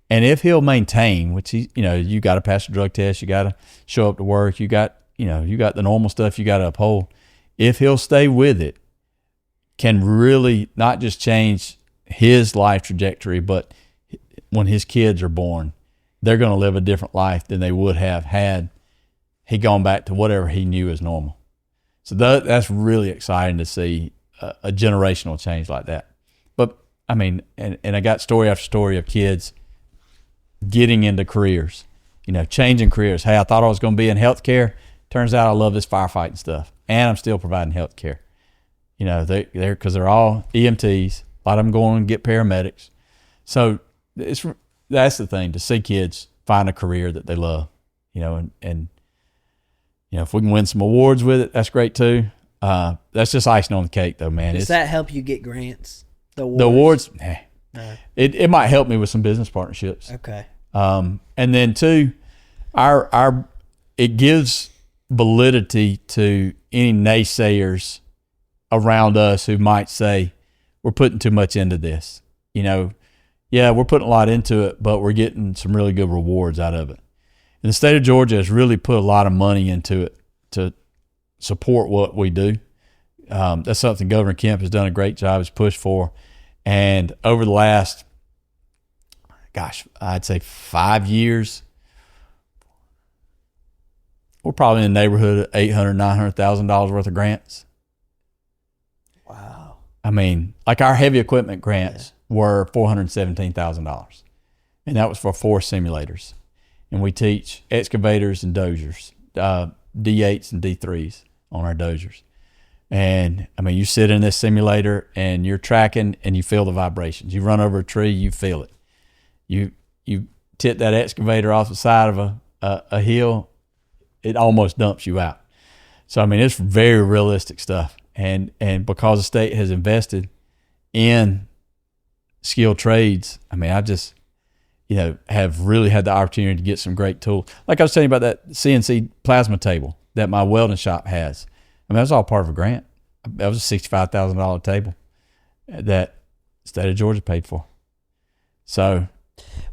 B: And if he'll maintain, which you got to pass a drug test, you got to show up to work, you got the normal stuff you got to uphold. If he'll stay with it, can really not just change his life trajectory, but when his kids are born, they're going to live a different life than they would have had he gone back to whatever he knew as normal. So that's really exciting to see a generational change like that. But I mean, and I got story after story of kids getting into careers, changing careers. Hey, I thought I was going to be in healthcare. Turns out I love this firefighting stuff, and I'm still providing healthcare. Because they're all EMTs. A lot of them going to get paramedics. So that's the thing, to see kids find a career that they love, and if we can win some awards with it, that's great too. That's just icing on the cake though, man.
A: Does that help you get grants?
B: The awards, it might help me with some business partnerships.
A: Okay.
B: And then too, it gives validity to any naysayers around us who might say we're putting too much into this. Yeah, we're putting a lot into it, but we're getting some really good rewards out of it. And the state of Georgia has really put a lot of money into it to support what we do. That's something Governor Kemp has done a great job, has pushed for. And over the last, I'd say 5 years, we're probably in the neighborhood of $800,000, $900,000 worth of grants.
A: Wow.
B: I mean, like our heavy equipment grants were $417,000. And that was for 4 simulators. And we teach excavators and dozers, D8s and D3s on our dozers. And I mean, you sit in this simulator and you're tracking and you feel the vibrations. You run over a tree, you feel it. You tip that excavator off the side of a hill, it almost dumps you out. So I mean, it's very realistic stuff. And because the state has invested in skilled trades, I mean, I just, have really had the opportunity to get some great tools. Like I was telling you about that CNC plasma table that my welding shop has. I mean, that was all part of a grant. That was a $65,000 table that the state of Georgia paid for. So,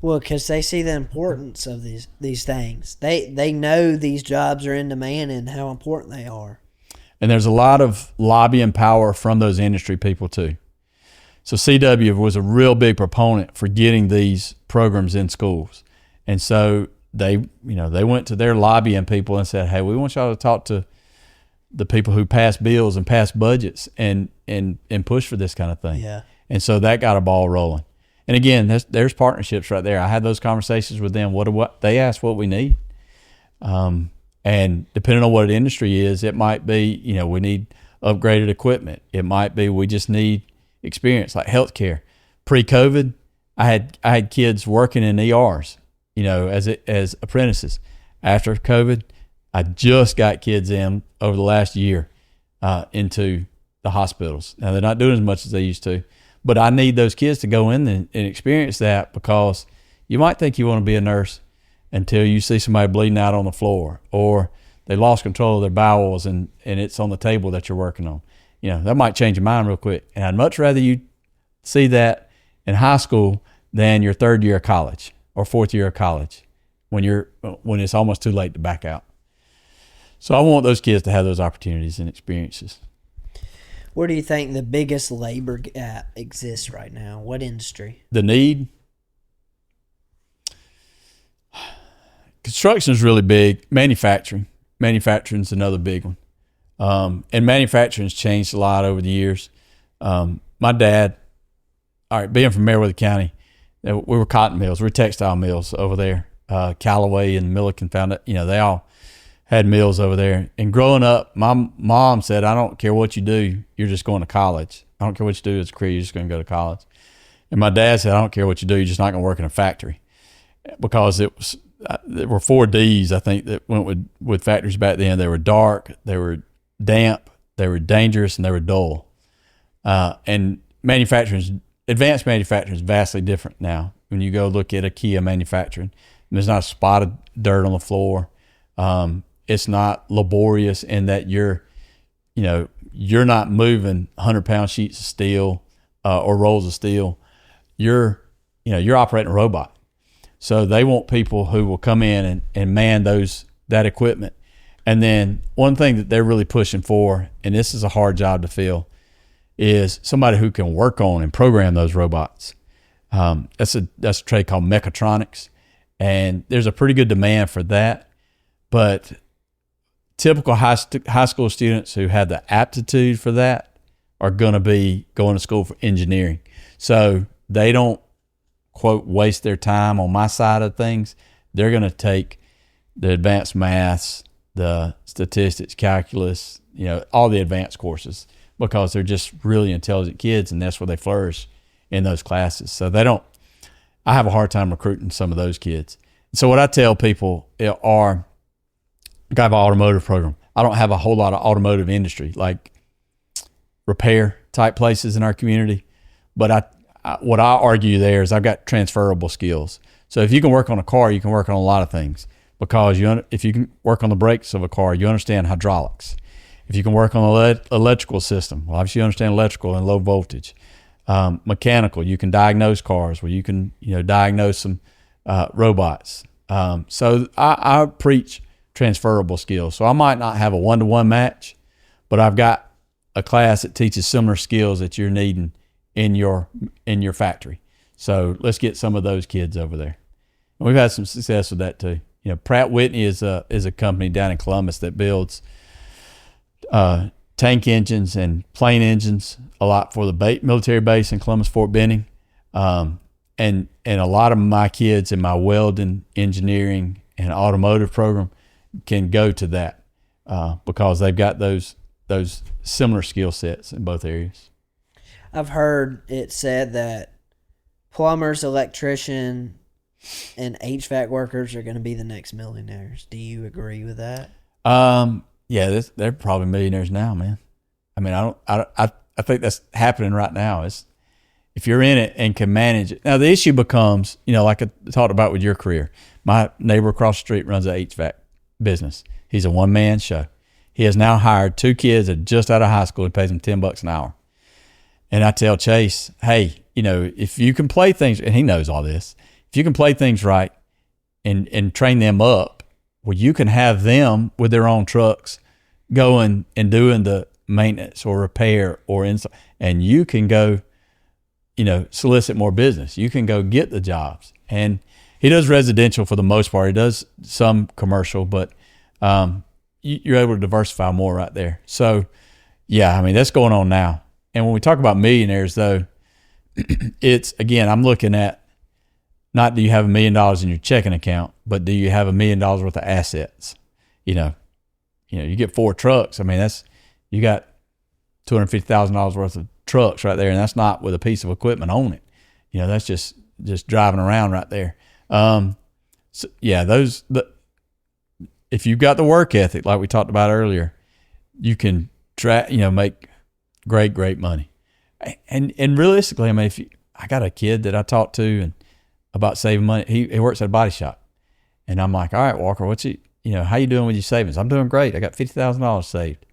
A: well, because they see the importance of these things. They know these jobs are in demand and how important they are.
B: And there's a lot of lobbying power from those industry people too. So CW was a real big proponent for getting these programs in schools. And so they went to their lobbying people and said, hey, we want y'all to talk to the people who pass bills and pass budgets and push for this kind of thing.
A: Yeah.
B: And so that got a ball rolling. And again, there's partnerships right there. I had those conversations with them. What they asked what we need. And depending on what industry is, it might be, we need upgraded equipment. It might be we just need experience, like healthcare. Pre-COVID, I had kids working in ERs, as apprentices. After COVID, I just got kids in over the last year into the hospitals. Now they're not doing as much as they used to, but I need those kids to go in and experience that, because you might think you want to be a nurse until you see somebody bleeding out on the floor, or they lost control of their bowels and it's on the table that you're working on. That might change your mind real quick. And I'd much rather you see that in high school than your 3rd year of college or 4th year of college when it's almost too late to back out. So I want those kids to have those opportunities and experiences.
A: Where do you think the biggest labor gap exists right now? What industry?
B: The need? Construction is really big. Manufacturing is another big one. And manufacturing's changed a lot over the years. My dad, being from Meriwether County, we were cotton mills, we were textile mills over there. Callaway and Milliken found it, they all had mills over there. And growing up, my mom said, I don't care what you do, you're just going to college. I don't care what you do as a career, you're just going to go to college. And my dad said, I don't care what you do, you're just not going to work in a factory. Because there were 4 Ds, I think, that went with factories back then. They were dark, they were damp, they were dangerous, and they were dull. And advanced manufacturing is vastly different now. When you go look at a Kia manufacturing, there's not a spot of dirt on the floor. It's not laborious in that you're not moving 100-pound sheets of steel or rolls of steel. You're operating a robot. So they want people who will come in and man that equipment. And then one thing that they're really pushing for, and this is a hard job to fill, is somebody who can work on and program those robots. That's a trade called mechatronics, and there's a pretty good demand for that. But typical high school students who have the aptitude for that are going to be going to school for engineering. So they don't, quote, waste their time on my side of things. They're going to take the advanced maths, the statistics, calculus, all the advanced courses, because they're just really intelligent kids, and that's where they flourish in those classes. So I have a hard time recruiting some of those kids. So what I tell people are, I have an automotive program. I don't have a whole lot of automotive industry, like repair type places in our community, but what I argue there is I've got transferable skills. So if you can work on a car, you can work on a lot of things, because if you can work on the brakes of a car, you understand hydraulics. If you can work on the electrical system, well, obviously you understand electrical and low voltage. Mechanical, you can diagnose cars, where you can diagnose some robots. So I preach transferable skills. So I might not have a one-to-one match, but I've got a class that teaches similar skills that you're needing in your factory. So let's get some of those kids over there. And we've had some success with that too. You know, Pratt Whitney is a company down in Columbus that builds tank engines and plane engines a lot for the military base in Columbus, Fort Benning. And a lot of my kids in my welding, engineering, and automotive program can go to that because they've got those similar skill sets in both areas.
A: I've heard it said that plumbers, electrician, and HVAC workers are going to be the next millionaires. Do you agree with that?
B: Yeah, they're probably millionaires now, man. I mean, I think that's happening right now. If you're in it and can manage it. Now the issue becomes, like I talked about with your career. My neighbor across the street runs an HVAC business. He's a one-man show. He has now hired 2 kids that are just out of high school. He pays them $10 an hour. And I tell Chase, hey, if you can play things, and he knows all this, if you can play things right and train them up, well, you can have them with their own trucks going and doing the maintenance or repair or install, and you can go, solicit more business. You can go get the jobs. And he does residential for the most part. He does some commercial, but you're able to diversify more right there. So, yeah, I mean, that's going on now. And when we talk about millionaires, though, it's, again, I'm looking at not do you have $1 million in your checking account, but do you have $1 million worth of assets? You get 4 trucks. I mean, you got $250,000 worth of trucks right there, and that's not with a piece of equipment on it. That's just driving around right there. So yeah, if you've got the work ethic like we talked about earlier, you can make great money. And realistically, I mean, I got a kid that I talked to and about saving money. He works at a body shop, and I'm like, all right, Walker, how you doing with your savings? I'm doing great. I got $50,000 saved.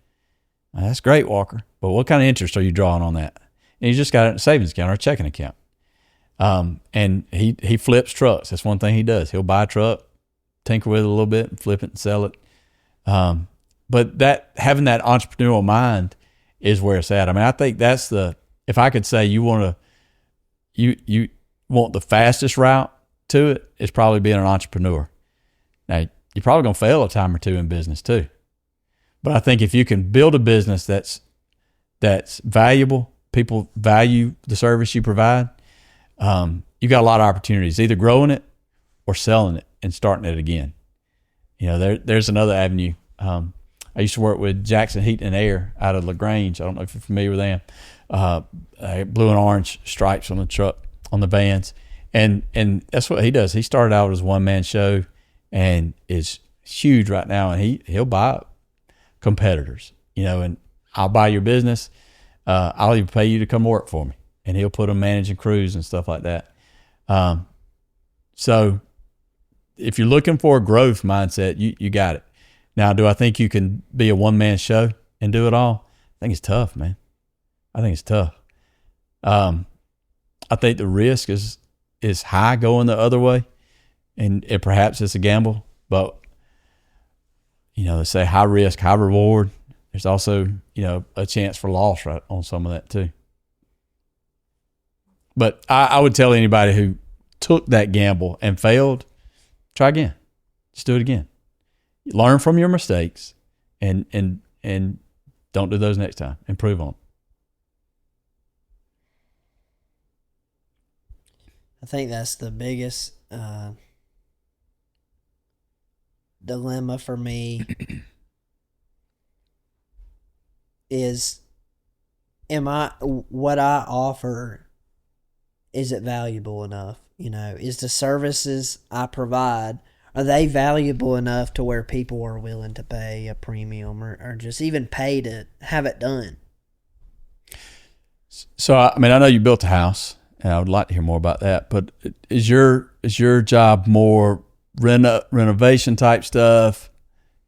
B: That's great, Walker. But what kind of interest are you drawing on that? And he's just got it in a savings account or a checking account. And he flips trucks. That's one thing he does. He'll buy a truck, tinker with it a little bit, and flip it and sell it. But having that entrepreneurial mind is where it's at. I mean, I think that's if I could say you want the fastest route to it, it's probably being an entrepreneur. Now, you're probably going to fail a time or two in business too. But I think if you can build a business that's valuable, people value the service you provide, you got a lot of opportunities, either growing it or selling it and starting it again. There's another avenue. I used to work with Jackson Heat and Air out of LaGrange. I don't know if you're familiar with them. Blue and orange stripes on the truck, on the vans. And that's what he does. He started out as a one-man show and is huge right now. And he'll buy competitors, and I'll buy your business. I'll even pay you to come work for me. And he'll put them managing crews and stuff like that. So if you're looking for a growth mindset, you got it. Now, do I think you can be a one-man show and do it all? I think it's tough, man. I think it's tough. I think the risk is high going the other way, and perhaps it's a gamble. But, they say high risk, high reward. There's also, a chance for loss right on some of that too. But I would tell anybody who took that gamble and failed, try again. Just do it again. Learn from your mistakes and don't do those next time. Improve on them.
A: I think that's the biggest dilemma for me is what I offer, is it valuable enough? Is the services I provide, are they valuable enough to where people are willing to pay a premium or just even pay to have it done?
B: So, I mean, I know you built a house, and I would like to hear more about that, but is your job more renovation type stuff?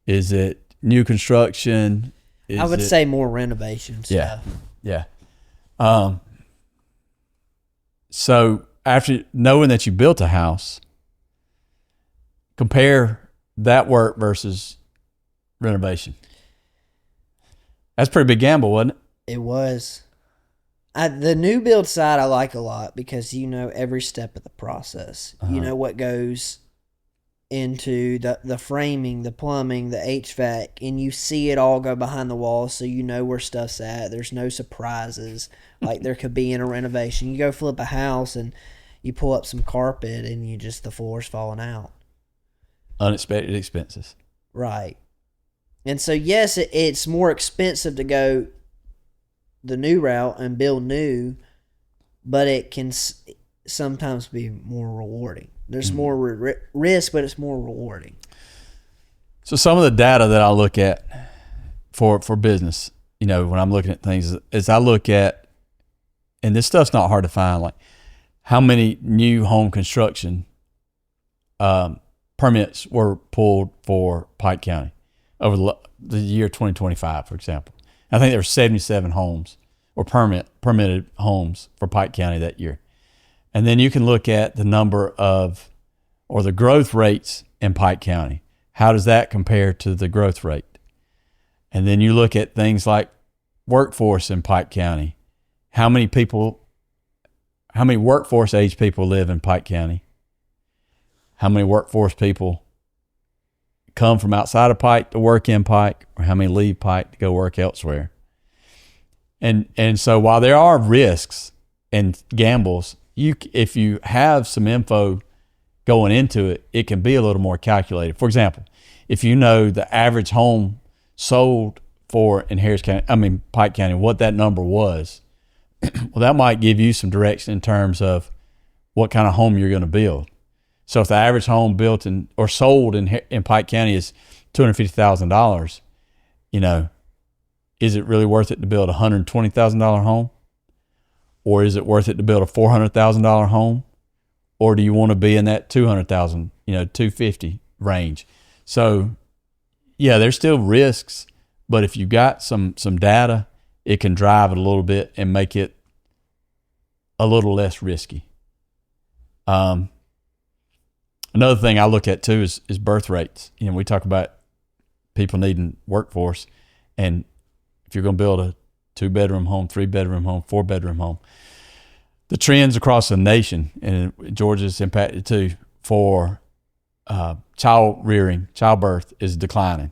B: Is it new construction?
A: I would say more renovation stuff.
B: Yeah. So after knowing that you built a house, compare that work versus renovation. That's a pretty big gamble, wasn't it?
A: It was. The new build side I like a lot because you know every step of the process. You know what goes into the framing, the plumbing, the HVAC, and you see it all go behind the walls, so you know where stuff's at. There's no surprises like there could be in a renovation. You go flip a house and you pull up some carpet and the floor's falling out.
B: Unexpected expenses.
A: Right. And so, yes, it's more expensive to go the new route and build new, but it can sometimes be more rewarding. There's more risk, but it's more rewarding.
B: So some of the data that I look at for business, when I'm looking at things, is I look at, and this stuff's not hard to find, like how many new home construction permits were pulled for Pike County over the year 2025, for example. I think there were 77 homes or permitted homes for Pike County that year. And then you can look at the number of, or the growth rates in Pike County. How does that compare to the growth rate? And then you look at things like workforce in Pike County. How many workforce age people live in Pike County? How many workforce people come from outside of Pike to work in Pike, or how many leave Pike to go work elsewhere? And so while there are risks and gambles, if you have some info going into it, it can be a little more calculated. For example, if you know the average home sold for in Pike County, what that number was, well, that might give you some direction in terms of what kind of home you're going to build. So if the average home built or sold in Pike County is $250,000, is it really worth it to build a $120,000 home? Or is it worth it to build a $400,000 home? Or do you want to be in that $200,000, $250,000 range? So, yeah, there's still risks, but if you got some data, it can drive it a little bit and make it a little less risky. Another thing I look at too is birth rates. We talk about people needing workforce, and if you're going to build a 2-bedroom home, 3-bedroom home, 4-bedroom home, the trends across the nation, and Georgia's impacted too, for childbirth is declining.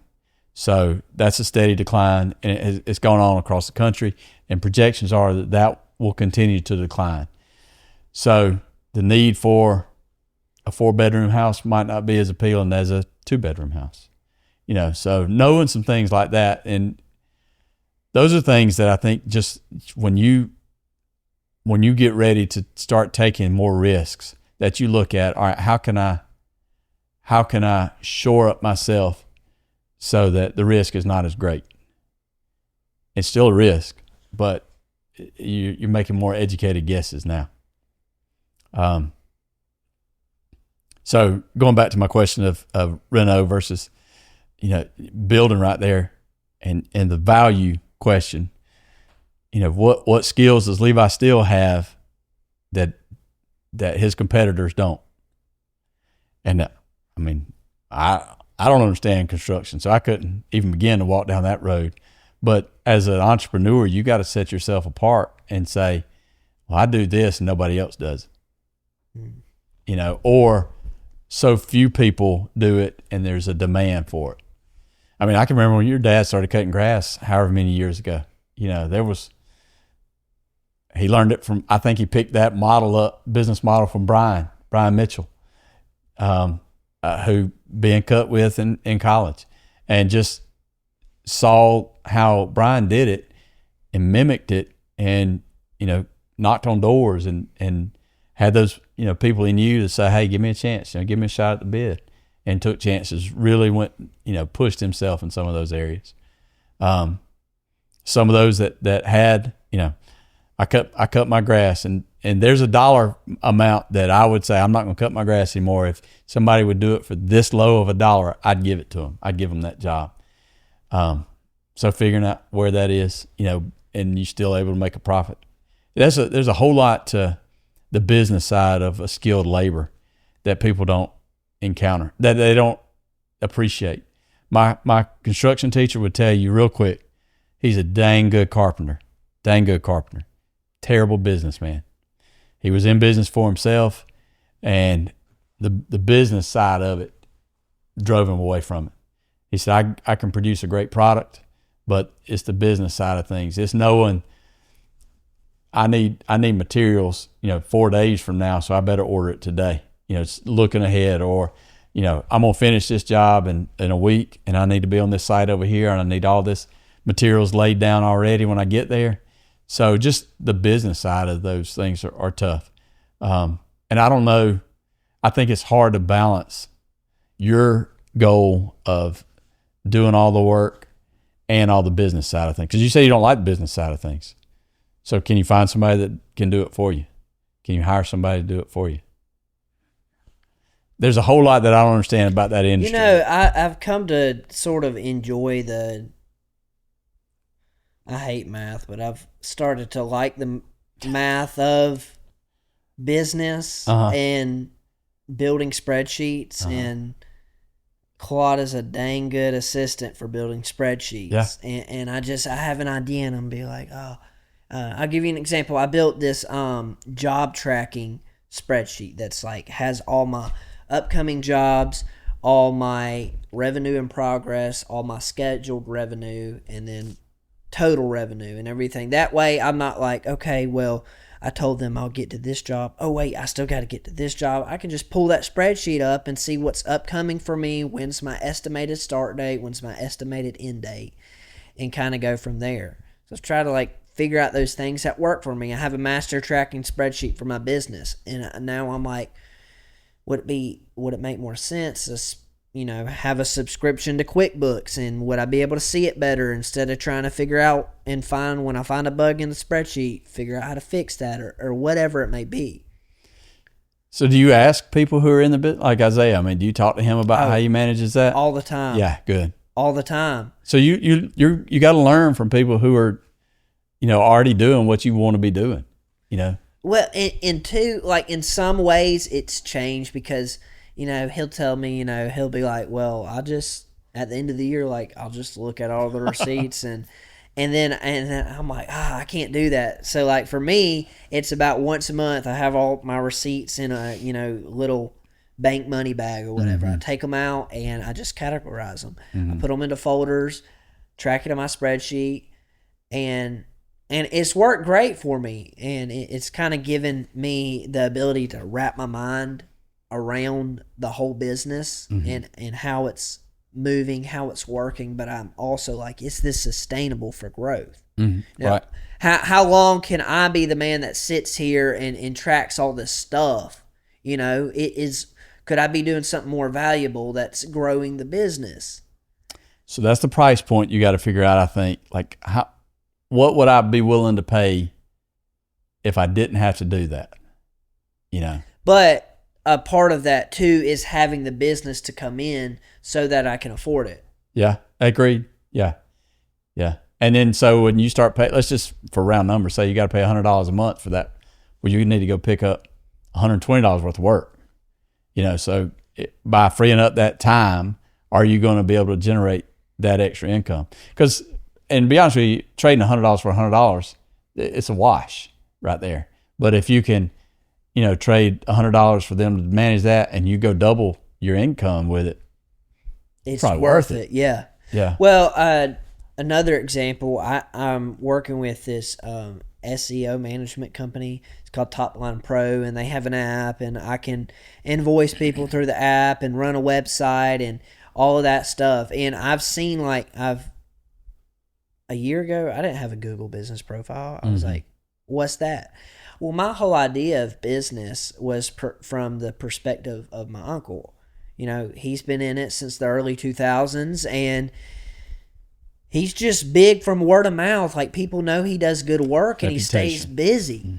B: So that's a steady decline, and it's going on across the country, and projections are that will continue to decline. So the need for a 4-bedroom house might not be as appealing as a 2-bedroom house. So knowing some things like that, and those are things that I think just when you get ready to start taking more risks, that you look at, all right, how can I shore up myself so that the risk is not as great? It's still a risk, but you're making more educated guesses now. So going back to my question of reno versus, building right there, and the value question, what skills does Levi still have that his competitors don't? And I don't understand construction, so I couldn't even begin to walk down that road. But as an entrepreneur, you got to set yourself apart and say, well, I do this and nobody else does it. Or so few people do it and there's a demand for it. I can remember when your dad started cutting grass however many years ago. He learned it from, I think he picked that business model from Brian Mitchell, who being cut with in college, and just saw how Brian did it and mimicked it, and, knocked on doors and had those, people he knew to say, hey, give me a chance, give me a shot at the bid, and took chances, really went, pushed himself in some of those areas. Some of those that had, I cut my grass, and there's a dollar amount that I would say I'm not going to cut my grass anymore. If somebody would do it for this low of a dollar, I'd give it to them. I'd give them that job. So figuring out where that is, and you're still able to make a profit. There's a whole lot to the business side of a skilled labor that people don't encounter, that they don't appreciate. My construction teacher would tell you real quick, he's a dang good carpenter. Dang good carpenter. Terrible businessman. He was in business for himself, and the business side of it drove him away from it. He said, I can produce a great product, but it's the business side of things. It's knowing I need materials, 4 days from now, so I better order it today. It's looking ahead, or, I'm going to finish this job in a week, and I need to be on this site over here, and I need all this materials laid down already when I get there. So just the business side of those things are tough. And I don't know, I think it's hard to balance your goal of doing all the work and all the business side of things. Because you say you don't like the business side of things. So can you find somebody that can do it for you? Can you hire somebody to do it for you? There's a whole lot that I don't understand about that industry.
A: I've come to sort of enjoy I hate math, but I've started to like the math of business and building spreadsheets, and Claude is a dang good assistant for building spreadsheets.
B: Yeah.
A: And I have an idea, and I'm be like, I'll give you an example. I built this job tracking spreadsheet that's like has all my upcoming jobs, all my revenue in progress, all my scheduled revenue, and then total revenue and everything. That way I'm not like, okay, well, I told them I'll get to this job. Oh, wait, I still got to get to this job. I can just pull that spreadsheet up and see what's upcoming for me, when's my estimated start date, when's my estimated end date, and kind of go from there. So try to figure out those things that work for me. I have a master tracking spreadsheet for my business, and now I'm like, would it make more sense to have a subscription to QuickBooks, and would I be able to see it better instead of trying to figure out and when I find a bug in the spreadsheet, figure out how to fix that or whatever it may be.
B: So do you ask people who are in the business, like Isaiah? I mean, do you talk to him about how he manages that?
A: All the time.
B: Yeah, good.
A: All the time.
B: So you got to learn from people who are, already doing what you want to be doing,
A: Well, in some ways it's changed because, he'll tell me, he'll be like, well, at the end of the year, I'll just look at all the receipts and then I'm like, I can't do that. So for me, it's about once a month I have all my receipts in a, little bank money bag or whatever. I take them out and I just categorize them. I put them into folders, track it on my spreadsheet, and it's worked great for me, and it's kind of given me the ability to wrap my mind around the whole business and how it's moving, how it's working. But I'm also like, is this sustainable for growth?
B: Right.
A: How long can I be the man that sits here and tracks all this stuff? Could I be doing something more valuable that's growing the business?
B: So that's the price point you got to figure out, I think. What would I be willing to pay if I didn't have to do that?
A: But a part of that too is having the business to come in so that I can afford it.
B: Yeah, agreed. Yeah. And then so when you start paying, let's just for round numbers, say you got to pay $100 a month for that. Well, you need to go pick up $120 worth of work. So by freeing up that time, are you going to be able to generate that extra income? Because, and to be honest with you, trading $100 for $100, it's a wash right there. But if you can, trade $100 for them to manage that, and you go double your income with it,
A: it's
B: probably
A: worth it. Yeah. Well, another example, I'm working with this SEO management company. It's called Topline Pro, and they have an app, and I can invoice people through the app and run a website and all of that stuff. And I've seen a year ago, I didn't have a Google business profile. I was like, what's that? Well, my whole idea of business was from the perspective of my uncle. He's been in it since the early 2000s, and he's just big from word of mouth. People know he does good work and he stays busy.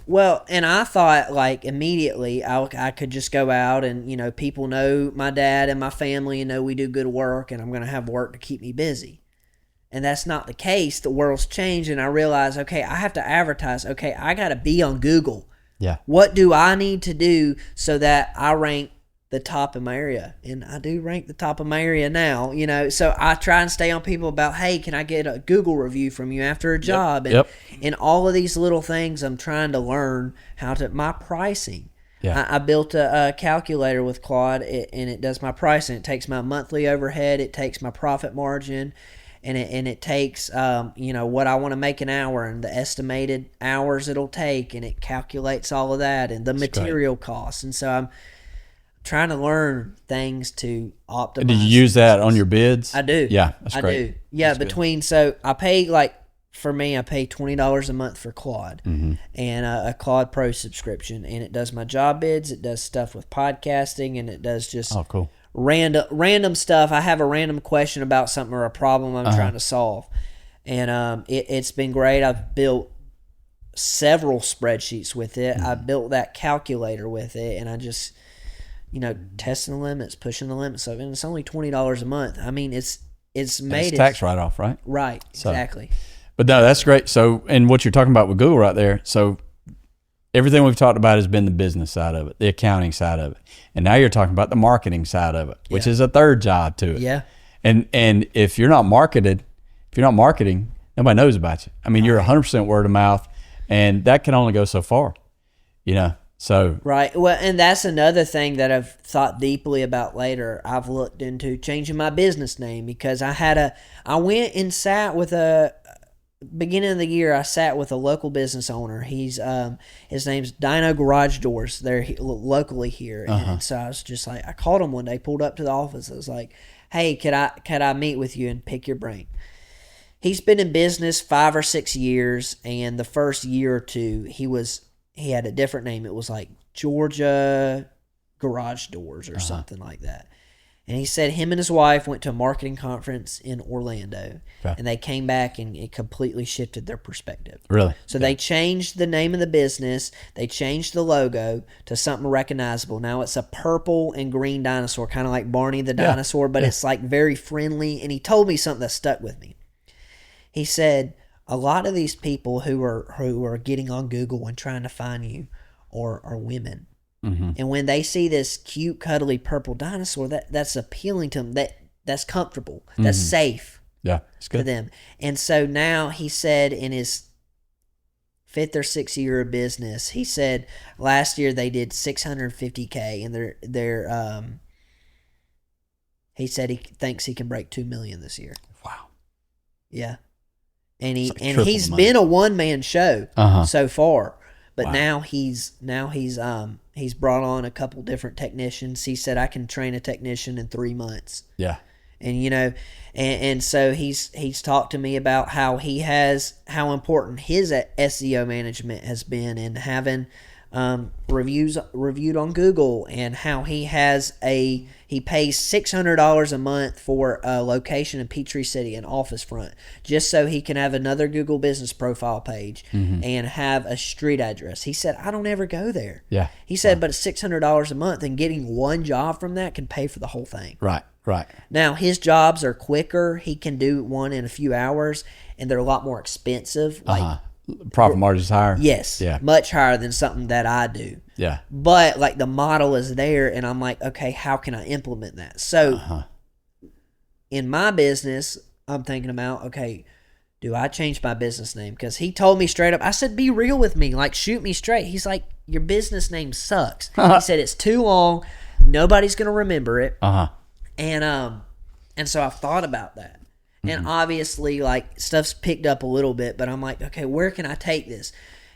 A: Well, and I thought immediately I could just go out and, people know my dad and my family and know we do good work, and I'm going to have work to keep me busy. And that's not the case. The world's changed, and I realized, okay, I have to advertise. Okay, I got to be on Google.
B: Yeah.
A: What do I need to do so that I rank the top in my area, and I do rank the top of my area now, so I try and stay on people about, hey, can I get a Google review from you after a job? And all of these little things I'm trying to learn my pricing.
B: Yeah.
A: I built a calculator with Claude, and it does my pricing. It takes my monthly overhead, it takes my profit margin, and it takes what I want to make an hour and the estimated hours it'll take, and it calculates all of that and the material costs. And so I'm trying to learn things to optimize.
B: And did you use that on your bids?
A: I do.
B: Yeah, that's great.
A: I do. Yeah,
B: that's
A: so I pay for me, I pay $20 a month for Claude and a Claude Pro subscription, and it does my job bids, it does stuff with podcasting, and it does just
B: cool.
A: random stuff. I have a random question about something or a problem I'm trying to solve, and it's been great. I've built several spreadsheets with it. I built that calculator with it, and I just testing the limits, pushing the limits of it, and it's only $20 a month. I mean, it's made
B: it's tax write-off, right?
A: Right, exactly.
B: But no, that's great. So, and what you're talking about with Google right there, so everything we've talked about has been the business side of it, the accounting side of it. And now you're talking about the marketing side of it, which is a third job to it.
A: Yeah.
B: And if you're not marketing, nobody knows about you. I mean, you're 100% word of mouth, and that can only go so far, so. Right.
A: Well, and that's another thing that I've thought deeply about later. I've looked into changing my business name because I went and sat with beginning of the year, I sat with a local business owner. He's his name's Dino Garage Doors. They're locally here, and so I was just like, I called him one day, pulled up to the office. I was like, "Hey, could I meet with you and pick your brain?" He's been in business 5 or 6 years, and the first year or two, he had a different name. It was like Georgia Garage Doors or something like that. And he said him and his wife went to a marketing conference in Orlando, and they came back and it completely shifted their perspective.
B: Really?
A: So they changed the name of the business. They changed the logo to something recognizable. Now it's a purple and green dinosaur, kind of like Barney the dinosaur, but it's like very friendly. And he told me something that stuck with me. He said, a lot of these people who are getting on Google and trying to find you are women. Mm-hmm. And when they see this cute, cuddly purple dinosaur, that's appealing to them. That's comfortable. That's safe.
B: Yeah, it's good
A: for them. And so now he said in his 5th or 6th year of business, he said last year they did $650K, and he said he thinks he can break $2 million this year.
B: Wow.
A: Yeah. And he's been a one-man show so far. But now he's brought on a couple different technicians. He said I can train a technician in 3 months.
B: Yeah.
A: And and so he's talked to me about how important his SEO management has been in having reviews reviewed on Google, and how he pays $600 a month for a location in Peachtree City, an office front, just so he can have another Google business profile page and have a street address. He said, I don't ever go there.
B: Yeah.
A: He said, but it's $600 a month, and getting one job from that can pay for the whole thing.
B: Right.
A: Now, his jobs are quicker. He can do one in a few hours, and they're a lot more expensive. Like
B: profit margin's higher.
A: Yes.
B: Yeah.
A: Much higher than something that I do.
B: Yeah.
A: But like the model is there, and I'm like, okay, how can I implement that? So in my business, I'm thinking about, okay, do I change my business name? Because he told me straight up, I said, be real with me, like shoot me straight. He's like, your business name sucks. He said it's too long, nobody's gonna remember it. And so I've thought about that. And obviously, like, stuff's picked up a little bit, but I'm like, okay, where can I take this?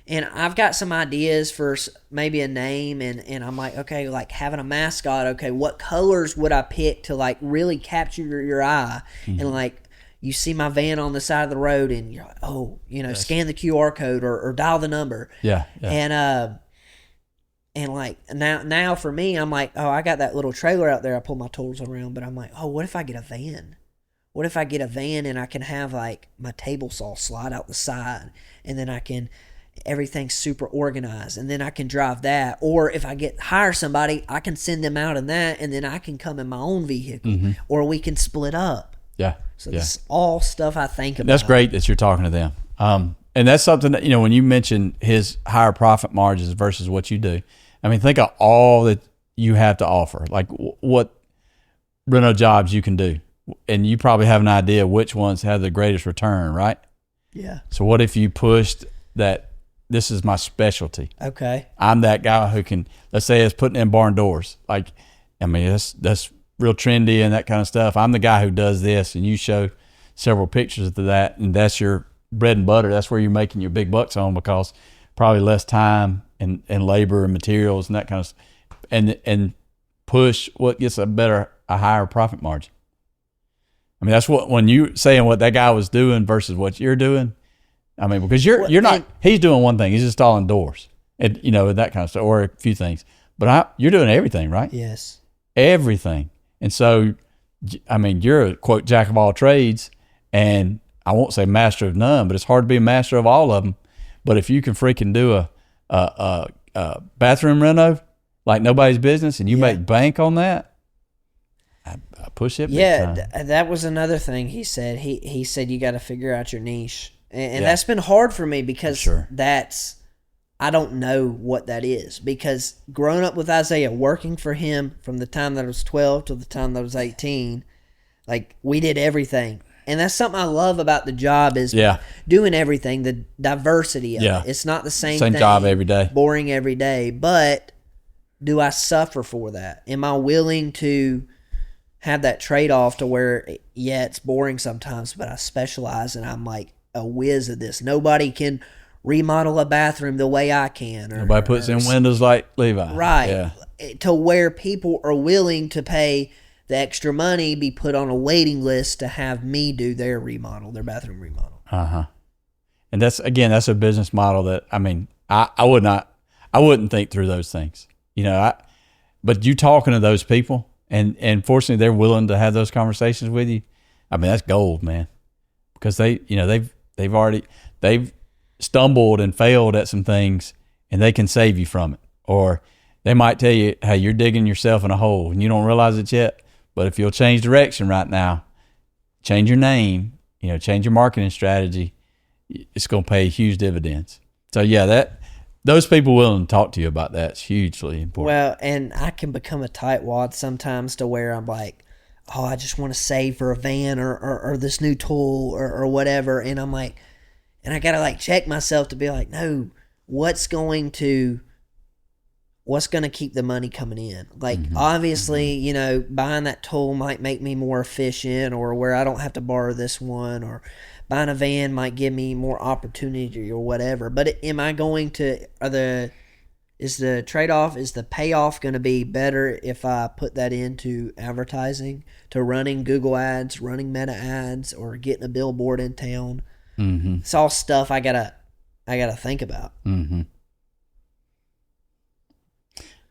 A: And I've got some ideas for maybe a name, and I'm like, okay, like having a mascot, okay, what colors would I pick to, like, really capture your eye? And, like, you see my van on the side of the road, and you're like, oh, scan the QR code or dial the number.
B: Yeah.
A: And like now for me, I'm like, oh, I got that little trailer out there I pull my tools around, but I'm like, oh, what if I get a van? What if I get a van and I can have like my table saw slide out the side, and then everything's super organized, and then I can drive that. Or if I hire somebody, I can send them out in that, and then I can come in my own vehicle, or we can split up.
B: Yeah.
A: So this is all stuff I think about.
B: That's great that you're talking to them. And that's something that, when you mention his higher profit margins versus what you do, I mean, think of all you have to offer, like what reno jobs you can do, and you probably have an idea which ones have the greatest return, right?
A: Yeah.
B: So what if you pushed that? This is my specialty.
A: Okay.
B: I'm that guy who can, let's say it's putting in barn doors. Like, I mean, that's real trendy and that kind of stuff. I'm the guy who does this, and you show several pictures of that, and that's your bread and butter. That's where you're making your big bucks on, because probably less time and labor and materials and that kind of stuff, and push what gets a higher profit margin. I mean, that's what, when you saying what that guy was doing versus what you're doing. I mean, because you're not, he's doing one thing, he's installing doors and, you know, that kind of stuff, or a few things, but you're doing everything, right?
A: Yes.
B: Everything. And so, I mean, you're a quote jack of all trades, and I won't say master of none, but it's hard to be a master of all of them. But if you can freaking do a bathroom reno like nobody's business, and you make bank on that, I push it.
A: Yeah, that was another thing he said. He said you got to figure out your niche. And that's been hard for me, because I don't know what that is. Because growing up with Isaiah, working for him from the time that I was 12 to the time that I was 18, like, we did everything. And that's something I love about the job, is doing everything, the diversity of it. It's not the same thing,
B: job every day,
A: boring every day. But do I suffer for that? Am I willing to have that trade-off to where, it's boring sometimes, but I specialize and I'm like a whiz at this. Nobody can remodel a bathroom the way I can.
B: Nobody puts in windows like Levi.
A: Right. Yeah. To where people are willing to pay the extra money, be put on a waiting list to have me do their bathroom remodel.
B: And that's a business model that, I mean, I wouldn't think through those things, you know, but you talking to those people, and fortunately they're willing to have those conversations with you. I mean, that's gold, man, because they've stumbled and failed at some things, and they can save you from it. Or they might tell you, hey, you're digging yourself in a hole and you don't realize it yet, but if you'll change direction right now, change your name, you know, change your marketing strategy, it's going to pay huge dividends. So yeah, those people willing to talk to you about that's hugely important.
A: Well, and I can become a tightwad sometimes, to where I'm like, oh, I just want to save for a van or this new tool or whatever. And I'm like, and I got to like check myself to be like, no, what's going to keep the money coming in? Like, obviously, you know, buying that tool might make me more efficient, or where I don't have to borrow this one, or buying a van might give me more opportunity or whatever. But am I going to, is the trade-off, is the payoff going to be better if I put that into advertising, to running Google ads, running Meta ads, or getting a billboard in town? It's all stuff I gotta think about.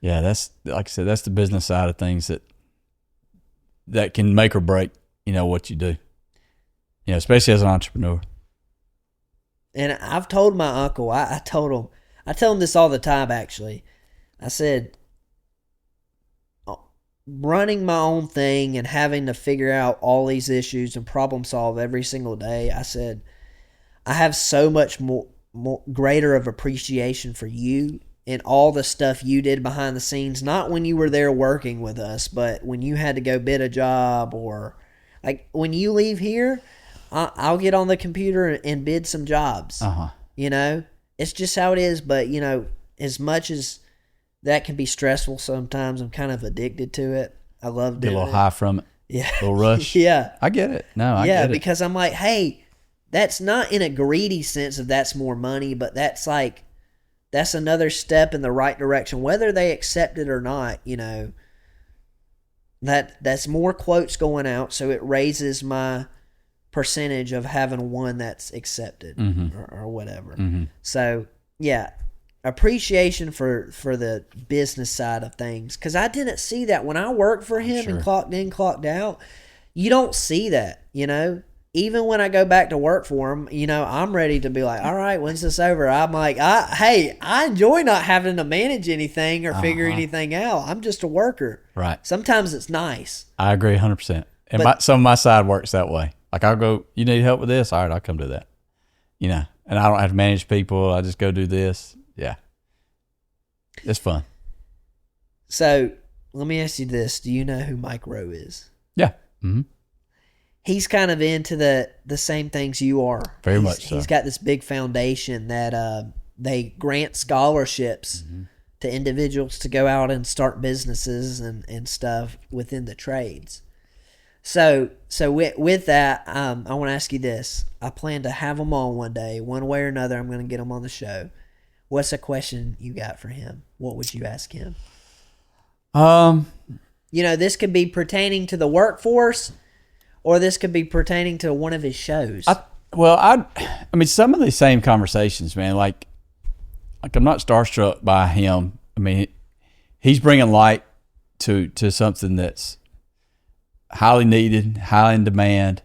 B: Yeah, that's, like I said, that's the business side of things that can make or break, you know, what you do. You know, especially as an entrepreneur.
A: And I've told my uncle, I tell him this all the time, actually. I said, running my own thing and having to figure out all these issues and problem solve every single day, I said, I have so much more greater of appreciation for you and all the stuff you did behind the scenes, not when you were there working with us, but when you had to go bid a job, or like when you leave here, I'll get on the computer and bid some jobs. You know, it's just how it is. But, you know, as much as that can be stressful sometimes, I'm kind of addicted to it. I love doing it.
B: Get a little high from it.
A: Yeah.
B: A little rush.
A: Yeah.
B: I get it. No, I get it.
A: Yeah, because I'm like, hey, that's not in a greedy sense of that's more money, but that's like, that's another step in the right direction, whether they accept it or not. You know, that's more quotes going out, so it raises my percentage of having one that's accepted or whatever. So yeah, appreciation for the business side of things, because I didn't see that when I worked for him and clocked in, clocked out. You don't see that, you know. Even when I go back to work for him, you know, I'm ready to be like, all right, when's this over? I'm like, I enjoy not having to manage anything or figure anything out. I'm just a worker.
B: Right.
A: Sometimes it's nice.
B: I agree 100%. And some of my side works that way. Like, I'll go, you need help with this? All right, I'll come do that. You know, and I don't have to manage people. I just go do this. Yeah. It's fun.
A: So let me ask you this. Do you know who Mike Rowe is?
B: Yeah. Mm-hmm.
A: He's kind of into the same things you are.
B: Very much so.
A: He's got this big foundation that they grant scholarships to individuals to go out and start businesses and stuff within the trades. So with that, I want to ask you this. I plan to have him on one day. One way or another, I'm going to get him on the show. What's a question you got for him? What would you ask him? This could be pertaining to the workforce, or this could be pertaining to one of his shows.
B: I mean, some of these same conversations, man. Like I'm not starstruck by him. I mean, he's bringing light to something that's highly needed, highly in demand.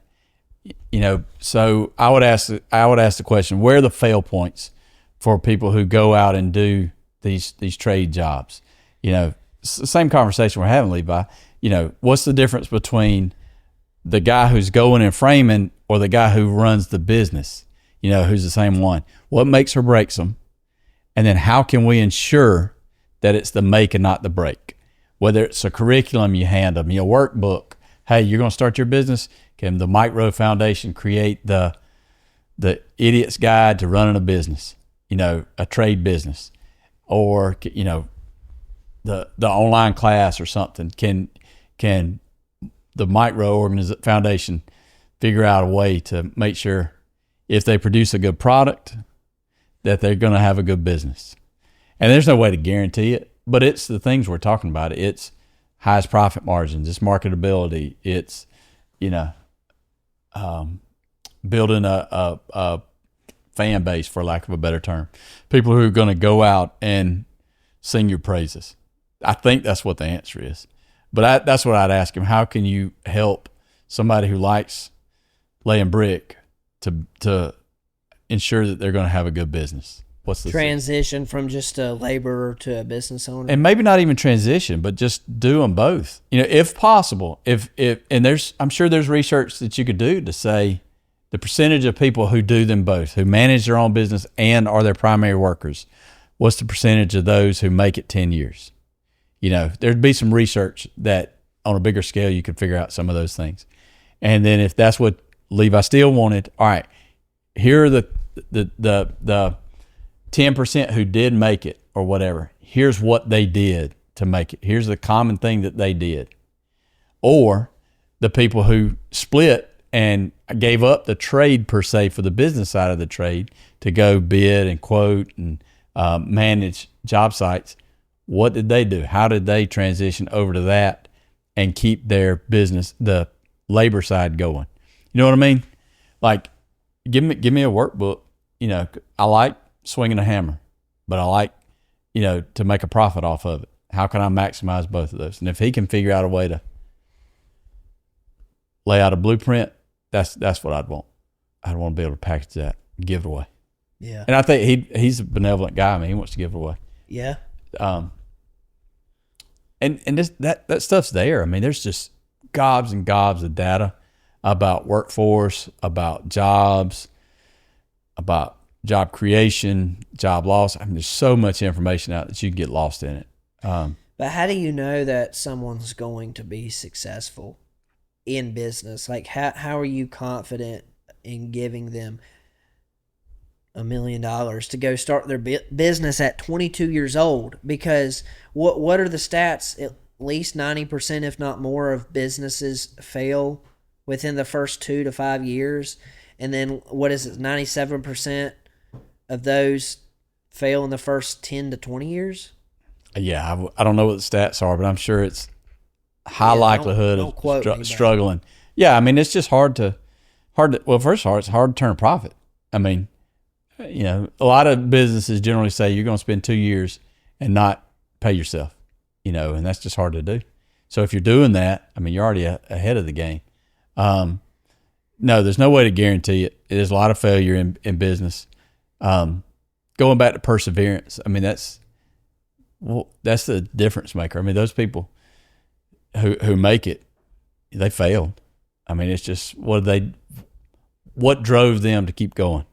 B: So I would ask the question: where are the fail points for people who go out and do these trade jobs? It's the same conversation we're having, Levi. What's the difference between the guy who's going and framing or the guy who runs the business? Who's the same one? What makes or breaks them? And then how can we ensure that it's the make and not the break? Whether it's a curriculum you hand them, workbook. Hey, you're going to start your business. Can the Mike Rowe Foundation create the idiot's guide to running a business? A trade business, or the online class or something. Can the Mike Rowe Foundation figure out a way to make sure if they produce a good product that they're going to have a good business? And there's no way to guarantee it, but it's the things we're talking about. It's highest profit margins, it's marketability, it's building a fan base, for lack of a better term, people who are going to go out and sing your praises. I think that's what the answer is. But that's what I'd ask him. How can you help somebody who likes laying brick to ensure that they're going to have a good business? What's the
A: transition from just a laborer to a business owner?
B: And maybe not even transition, but just do them both. If possible. I'm sure there's research that you could do to say the percentage of people who do them both, who manage their own business and are their primary workers. What's the percentage of those who make it 10 years? There'd be some research that on a bigger scale, you could figure out some of those things. And then if that's what Levi Steele wanted, all right, here are the 10% who did make it or whatever. Here's what they did to make it. Here's the common thing that they did. Or the people who split and gave up the trade per se for the business side of the trade to go bid and quote and manage job sites. What did they do? How did they transition over to that and keep their business, the labor side, going? You know what I mean? Like, give me a workbook. I like swinging a hammer, but I like, to make a profit off of it. How can I maximize both of those? And if he can figure out a way to lay out a blueprint, that's what I'd want. I'd want to be able to package that and give it away.
A: Yeah.
B: And I think he's a benevolent guy. I mean, he wants to give it away.
A: Yeah.
B: And this, that stuff's there. I mean, there's just gobs and gobs of data about workforce, about jobs, about job creation, job loss. I mean, there's so much information out that you can get lost in it.
A: But how do you know that someone's going to be successful in business? Like, how are you confident in giving them $1 million to go start their business at 22 years old? Because what are the stats? At least 90%, if not more, of businesses fail within the first 2 to 5 years. And then what is it? 97% of those fail in the first 10 to 20 years.
B: Yeah, I don't know what the stats are, but I'm sure it's high likelihood of struggling. Yeah, I mean, it's just hard to. Well, first of all, it's hard to turn a profit. I mean, a lot of businesses generally say you're going to spend 2 years and not pay yourself, and that's just hard to do. So if you're doing that, I mean, you're already ahead of the game. No, there's no way to guarantee it. There's a lot of failure in business. Going back to perseverance, I mean, that's the difference maker. I mean, those people who make it, they failed. I mean, it's just what drove them to keep going.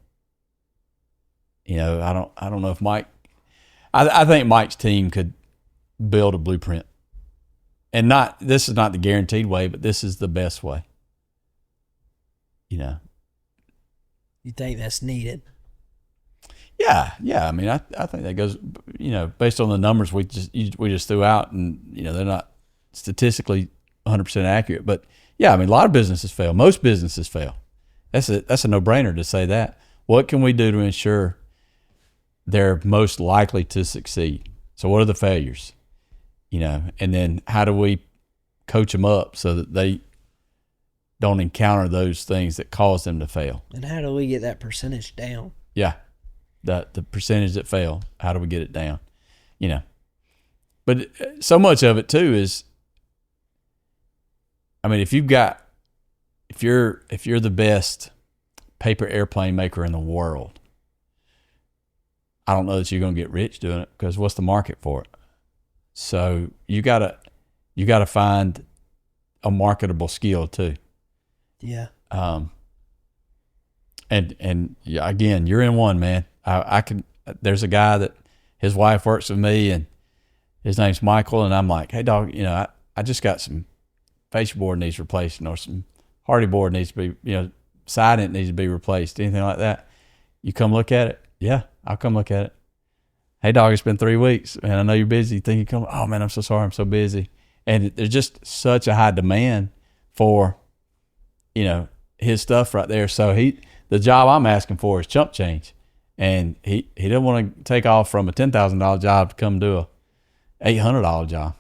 B: I don't know if Mike. I think Mike's team could build a blueprint and this is not the guaranteed way, but this is the best way. You
A: think that's needed?
B: Yeah. I mean, I think that goes, based on the numbers we just threw out, and they're not statistically 100% accurate, but yeah, I mean, a lot of businesses fail. Most businesses fail. That's a no-brainer to say that. What can we do to ensure they're most likely to succeed? So what are the failures? And then how do we coach them up so that they don't encounter those things that cause them to fail?
A: And how do we get that percentage down?
B: Yeah. The percentage that fail, how do we get it down? But so much of it too is, I mean, if you're the best paper airplane maker in the world, I don't know that you're going to get rich doing it, because what's the market for it? So you gotta find a marketable skill too.
A: Yeah.
B: And yeah, again, you're in one, man. There's a guy that his wife works with me, and his name's Michael, and I'm like, hey dog, I just got some fascia board needs replacing, or some hardy board needs to be, siding needs to be replaced, anything like that. You come look at it? Yeah, I'll come look at it. Hey dog, it's been 3 weeks, man. I know you're busy. You think you come? Oh man, I'm so sorry, I'm so busy. And there's just such a high demand for, his stuff right there. So the job I'm asking for is chump change. And he doesn't want to take off from a $10,000 job to come do a $800 job.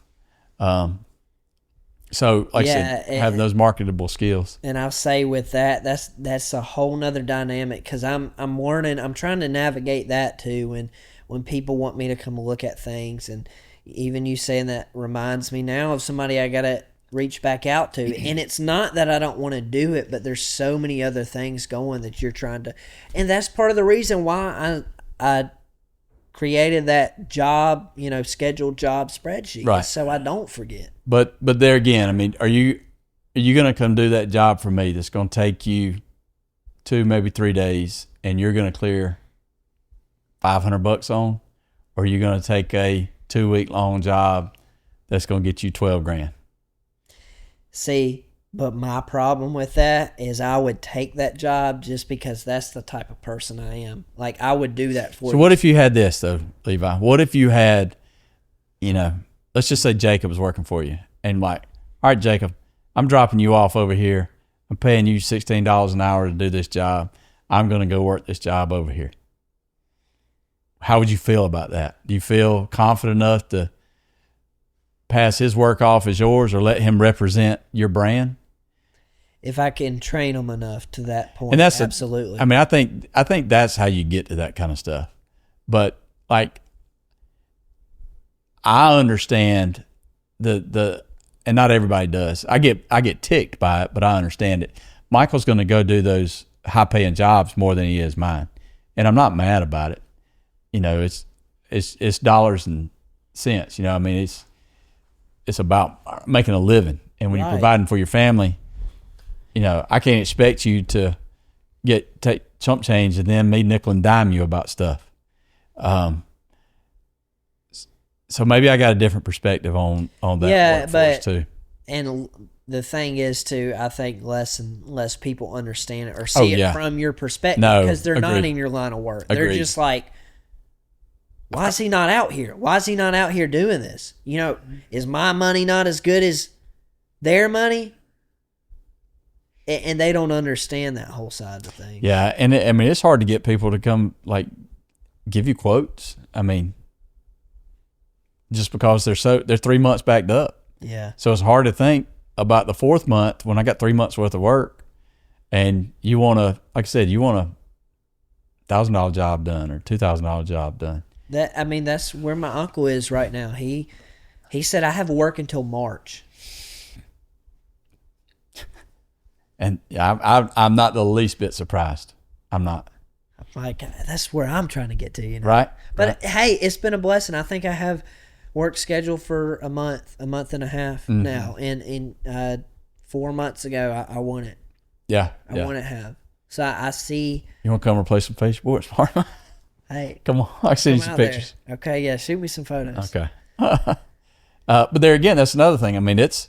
B: So like I said, having those marketable skills.
A: And I'll say with that, that's a whole nother dynamic, because I'm learning, I'm trying to navigate that too. When people want me to come look at things, and even you saying that reminds me now of somebody I got to reach back out to. And it's not that I don't want to do it, but there's so many other things going that you're trying to, and that's part of the reason why I created that job, scheduled job spreadsheet,
B: right,
A: so I don't forget.
B: But there again, I mean, are you going to come do that job for me that's going to take you 2, maybe 3 days, and you're going to clear $500 on, or are you going to take a 2-week long job that's going to get you $12,000?
A: See, but my problem with that is I would take that job just because that's the type of person I am. Like, I would do that for you.
B: So what if you had this though, Levi? What if you had, let's just say Jacob was working for you, and like, all right, Jacob, I'm dropping you off over here. I'm paying you $16 an hour to do this job. I'm going to go work this job over here. How would you feel about that? Do you feel confident enough to pass his work off as yours, or let him represent your brand?
A: If I can train them enough to that point,
B: and that's
A: absolutely.
B: I think that's how you get to that kind of stuff. But like, I understand the and not everybody does. I get ticked by it, but I understand it. Michael's going to go do those high paying jobs more than he is mine, and I'm not mad about it. It's dollars and cents. I mean, it's about making a living, and when you're providing for your family, I can't expect you to take chump change and then me nickel and dime you about stuff. So maybe I got a different perspective on that workforce too.
A: And the thing is too, I think less and less people understand it or see it from your perspective, because they're not in your line of work. Agreed. They're just like, why is he not out here? Why is he not out here doing this? Is my money not as good as their money? And they don't understand that whole side of things.
B: Yeah, and it's hard to get people to come like give you quotes. I mean, just because they're 3 months backed up.
A: Yeah.
B: So it's hard to think about the 4th month when I got 3 months worth of work, and you want to, like I said, you want a $1,000 job done or $2,000 job done.
A: That's where my uncle is right now. He said, I have work until March.
B: And I'm not the least bit surprised. I'm not.
A: Like, that's where I'm trying to get to,
B: Right.
A: But hey, it's been a blessing. I think I have work scheduled for a month and a half now. And in 4 months ago, I won it.
B: Yeah.
A: I want to have. So I see.
B: You want to come replace some face boards, Marma?
A: Hey,
B: come on. I see some pictures.
A: There. Okay, yeah, shoot me some photos.
B: Okay. But there again, that's another thing. I mean, it's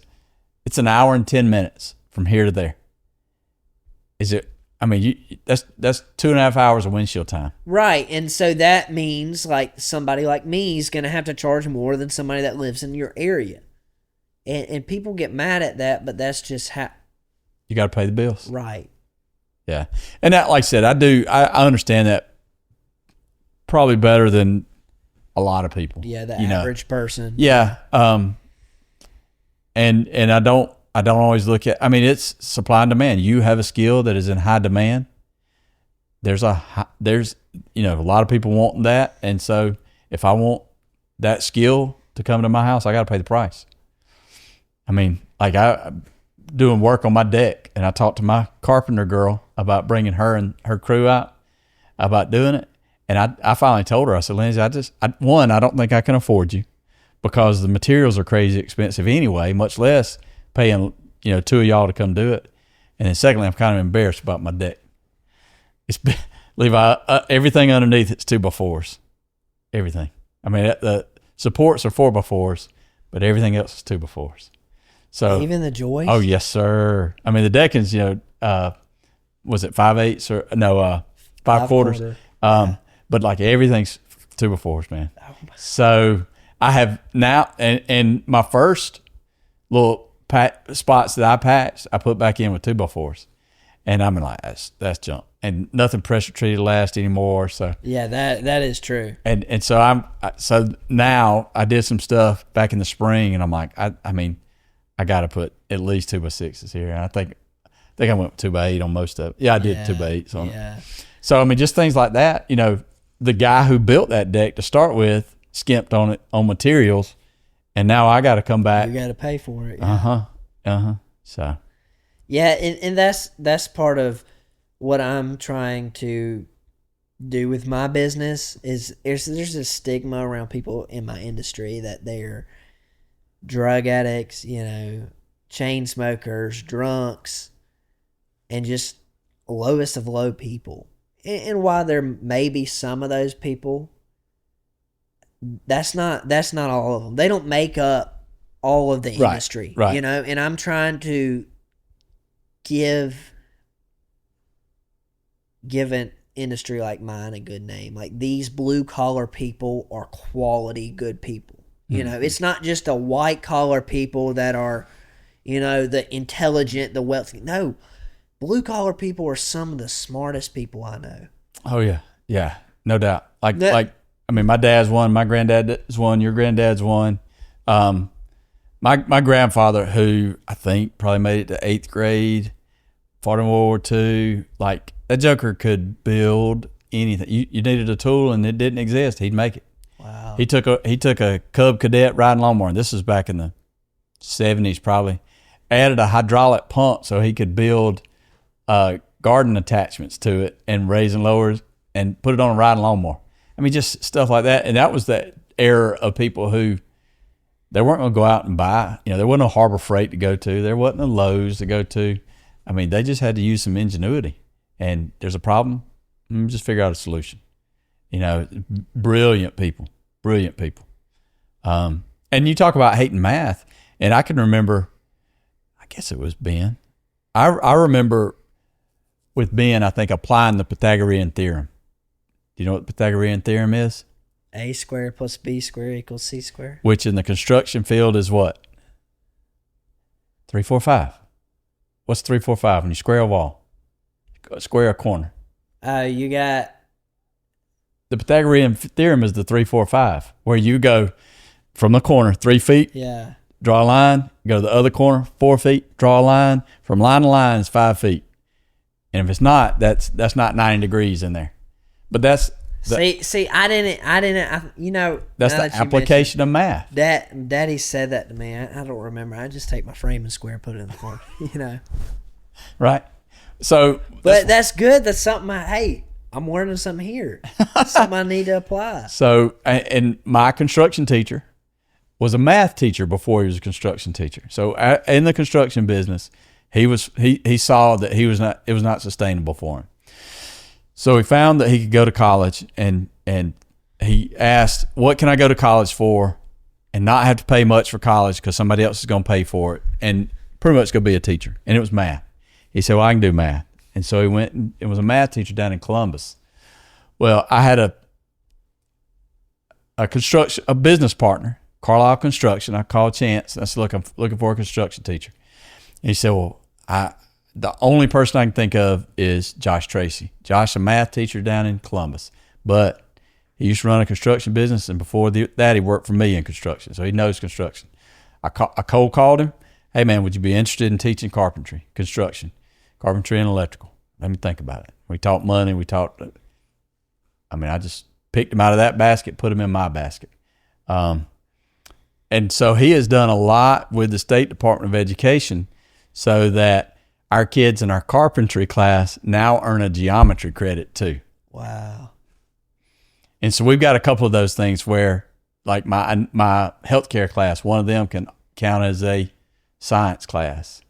B: an hour and 10 minutes from here to there. Is it? I mean, that's 2.5 hours of windshield time.
A: Right. And so that means like somebody like me is going to have to charge more than somebody that lives in your area. And people get mad at that, but that's just how.
B: You got to pay the bills.
A: Right.
B: Yeah. And that, like I said, I understand that probably better than a lot of people.
A: Yeah, the average person.
B: Yeah. And I don't always look at, I mean, it's supply and demand. You have a skill that is in high demand. There's a lot of people wanting that. And so if I want that skill to come to my house, I got to pay the price. I mean, like I'm doing work on my deck, and I talked to my carpenter girl about bringing her and her crew out about doing it. And I finally told her, I said, Lindsay, I don't think I can afford you because the materials are crazy expensive anyway, much less paying, two of y'all to come do it. And then secondly, I'm kind of embarrassed about my deck. It's Levi, everything underneath it's 2x4s. Everything. I mean, the supports are 4x4s, but everything else is 2x4s. So
A: even the joists?
B: Oh, yes, sir. I mean, the decking's, was it 5/8 or no, 5/4? But like everything's 2x4s, man. Oh, so I have now, and my first little spots that I patched, I put back in with 2x4s, and I'm like, that's junk, and nothing pressure treated last anymore. So
A: yeah, that is true.
B: And so so now I did some stuff back in the spring, and I'm like, I mean, I got to put at least 2x6s here, and I think I went with 2x8 on most of it. Yeah, I did 2x8s on it. So I mean, just things like that. The guy who built that deck to start with skimped on it on materials, and now I got to come back.
A: You got to pay for it.
B: Yeah. So
A: yeah, and that's part of what I'm trying to do with my business is there's a stigma around people in my industry that they're drug addicts, chain smokers, drunks, and just lowest of low people. And while there may be some of those people, that's not all of them. They don't make up all of the industry,
B: right.
A: And I'm trying to give an industry like mine a good name. Like these blue collar people are quality good people. It's not just a white collar people that are, the intelligent, the wealthy. No, blue collar people are some of the smartest people I know.
B: Oh yeah, yeah, no doubt. I mean, my dad's one, my granddad's one, your granddad's one. My grandfather, who I think probably made it to 8th grade, fought in World War II. Like that joker could build anything. You needed a tool and it didn't exist, he'd make it.
A: Wow.
B: He took a Cub Cadet riding lawnmower, and this was back in the 70s probably. Added a hydraulic pump so he could build garden attachments to it and raise and lowers and put it on a riding lawnmower. I mean, just stuff like that. And that was that era of people who they weren't going to go out and buy. There wasn't a Harbor Freight to go to. There wasn't a Lowe's to go to. I mean, they just had to use some ingenuity. And there's a problem, just figure out a solution. Brilliant people. And you talk about hating math, and I can remember, I guess it was Ben. I remember with Ben, I think, applying the Pythagorean theorem. Do you know what the Pythagorean theorem is?
A: A squared plus B squared equals C squared.
B: Which in the construction field is what? 3, 4, 5. What's 3, 4, 5 when you square a wall? Square a corner.
A: You got...
B: The Pythagorean theorem is the 3, 4, 5, where you go from the corner 3 feet, draw a line, go to the other corner 4 feet, draw a line. From line to line is 5 feet. And if it's not, that's not 90 degrees in there. But that's
A: I didn't.
B: That's the application of math.
A: Daddy said that to me. I don't remember. I just take my frame and square, put it in the corner.
B: Right. So,
A: but that's good. That's something. I'm learning something here. Something I need to apply.
B: So, and my construction teacher was a math teacher before he was a construction teacher. So, in the construction business, he saw that it was not sustainable for him. So he found that he could go to college, and he asked, "What can I go to college for?" and not have to pay much for college because somebody else is going to pay for it, and pretty much go be a teacher. And it was math. He said, well, I can do math. And so he went and was a math teacher down in Columbus. Well, I had a business partner, Carlisle Construction. I called Chance and I said, look, I'm looking for a construction teacher. And he said, well, the only person I can think of is Josh Tracy. Josh, a math teacher down in Columbus, but he used to run a construction business, and before that, he worked for me in construction, so he knows construction. I cold called him. Hey, man, would you be interested in teaching carpentry, construction, carpentry and electrical? Let me think about it. We talked money. I just picked him out of that basket, put him in my basket. And so he has done a lot with the State Department of Education so that our kids in our carpentry class now earn a geometry credit too.
A: Wow.
B: And so we've got a couple of those things where, like my healthcare class, one of them can count as a science class.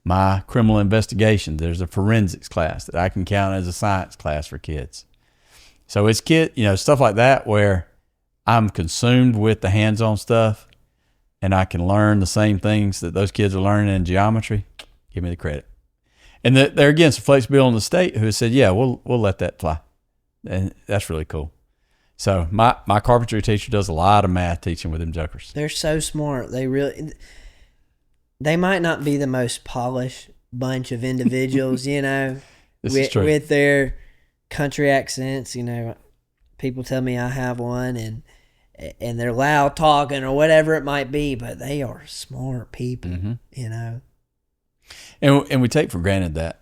B: My criminal investigation, there's a forensics class that I can count as a science class for kids. So it's stuff like that where I'm consumed with the hands-on stuff and I can learn the same things that those kids are learning in geometry. Give me the credit. And there again, some flexibility on the state who has said, yeah, we'll let that fly. And that's really cool. So my carpentry teacher does a lot of math teaching with them jokers.
A: They're so smart. They might not be the most polished bunch of individuals, with their country accents. People tell me I have one, and they're loud talking or whatever it might be, but they are smart people,
B: And we take for granted that,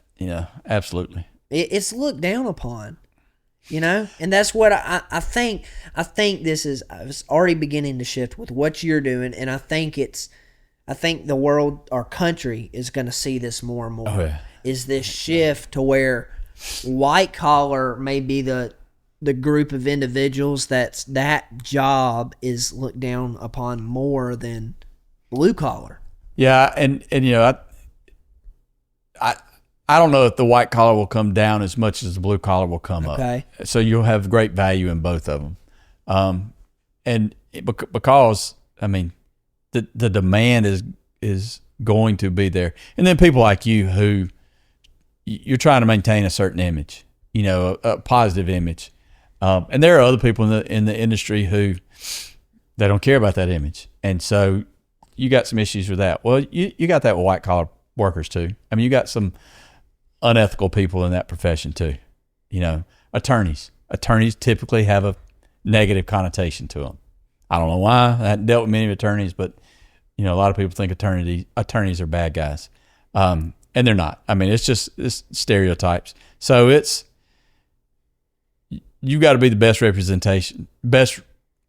B: absolutely.
A: It's looked down upon. And that's what I think. I think it's already beginning to shift with what you're doing, and I think the world, our country, is going to see this more and more.
B: Oh, yeah.
A: Is this shift to where white collar may be the group of individuals that job is looked down upon more than blue collar.
B: Yeah, and I don't know if the white collar will come down as much as the blue collar will come up. So you'll have great value in both of them. Because the demand is going to be there. And then people like you who you're trying to maintain a certain image, a positive image. And there are other people in the industry who they don't care about that image. And so you got some issues with that. Well, you got that with white collar workers too. You got some unethical people in that profession too. Attorneys typically have a negative connotation to them. I don't know why. I hadn't dealt with many attorneys, but a lot of people think attorneys are bad guys. And they're not. It's stereotypes. So you've got to be the best representation.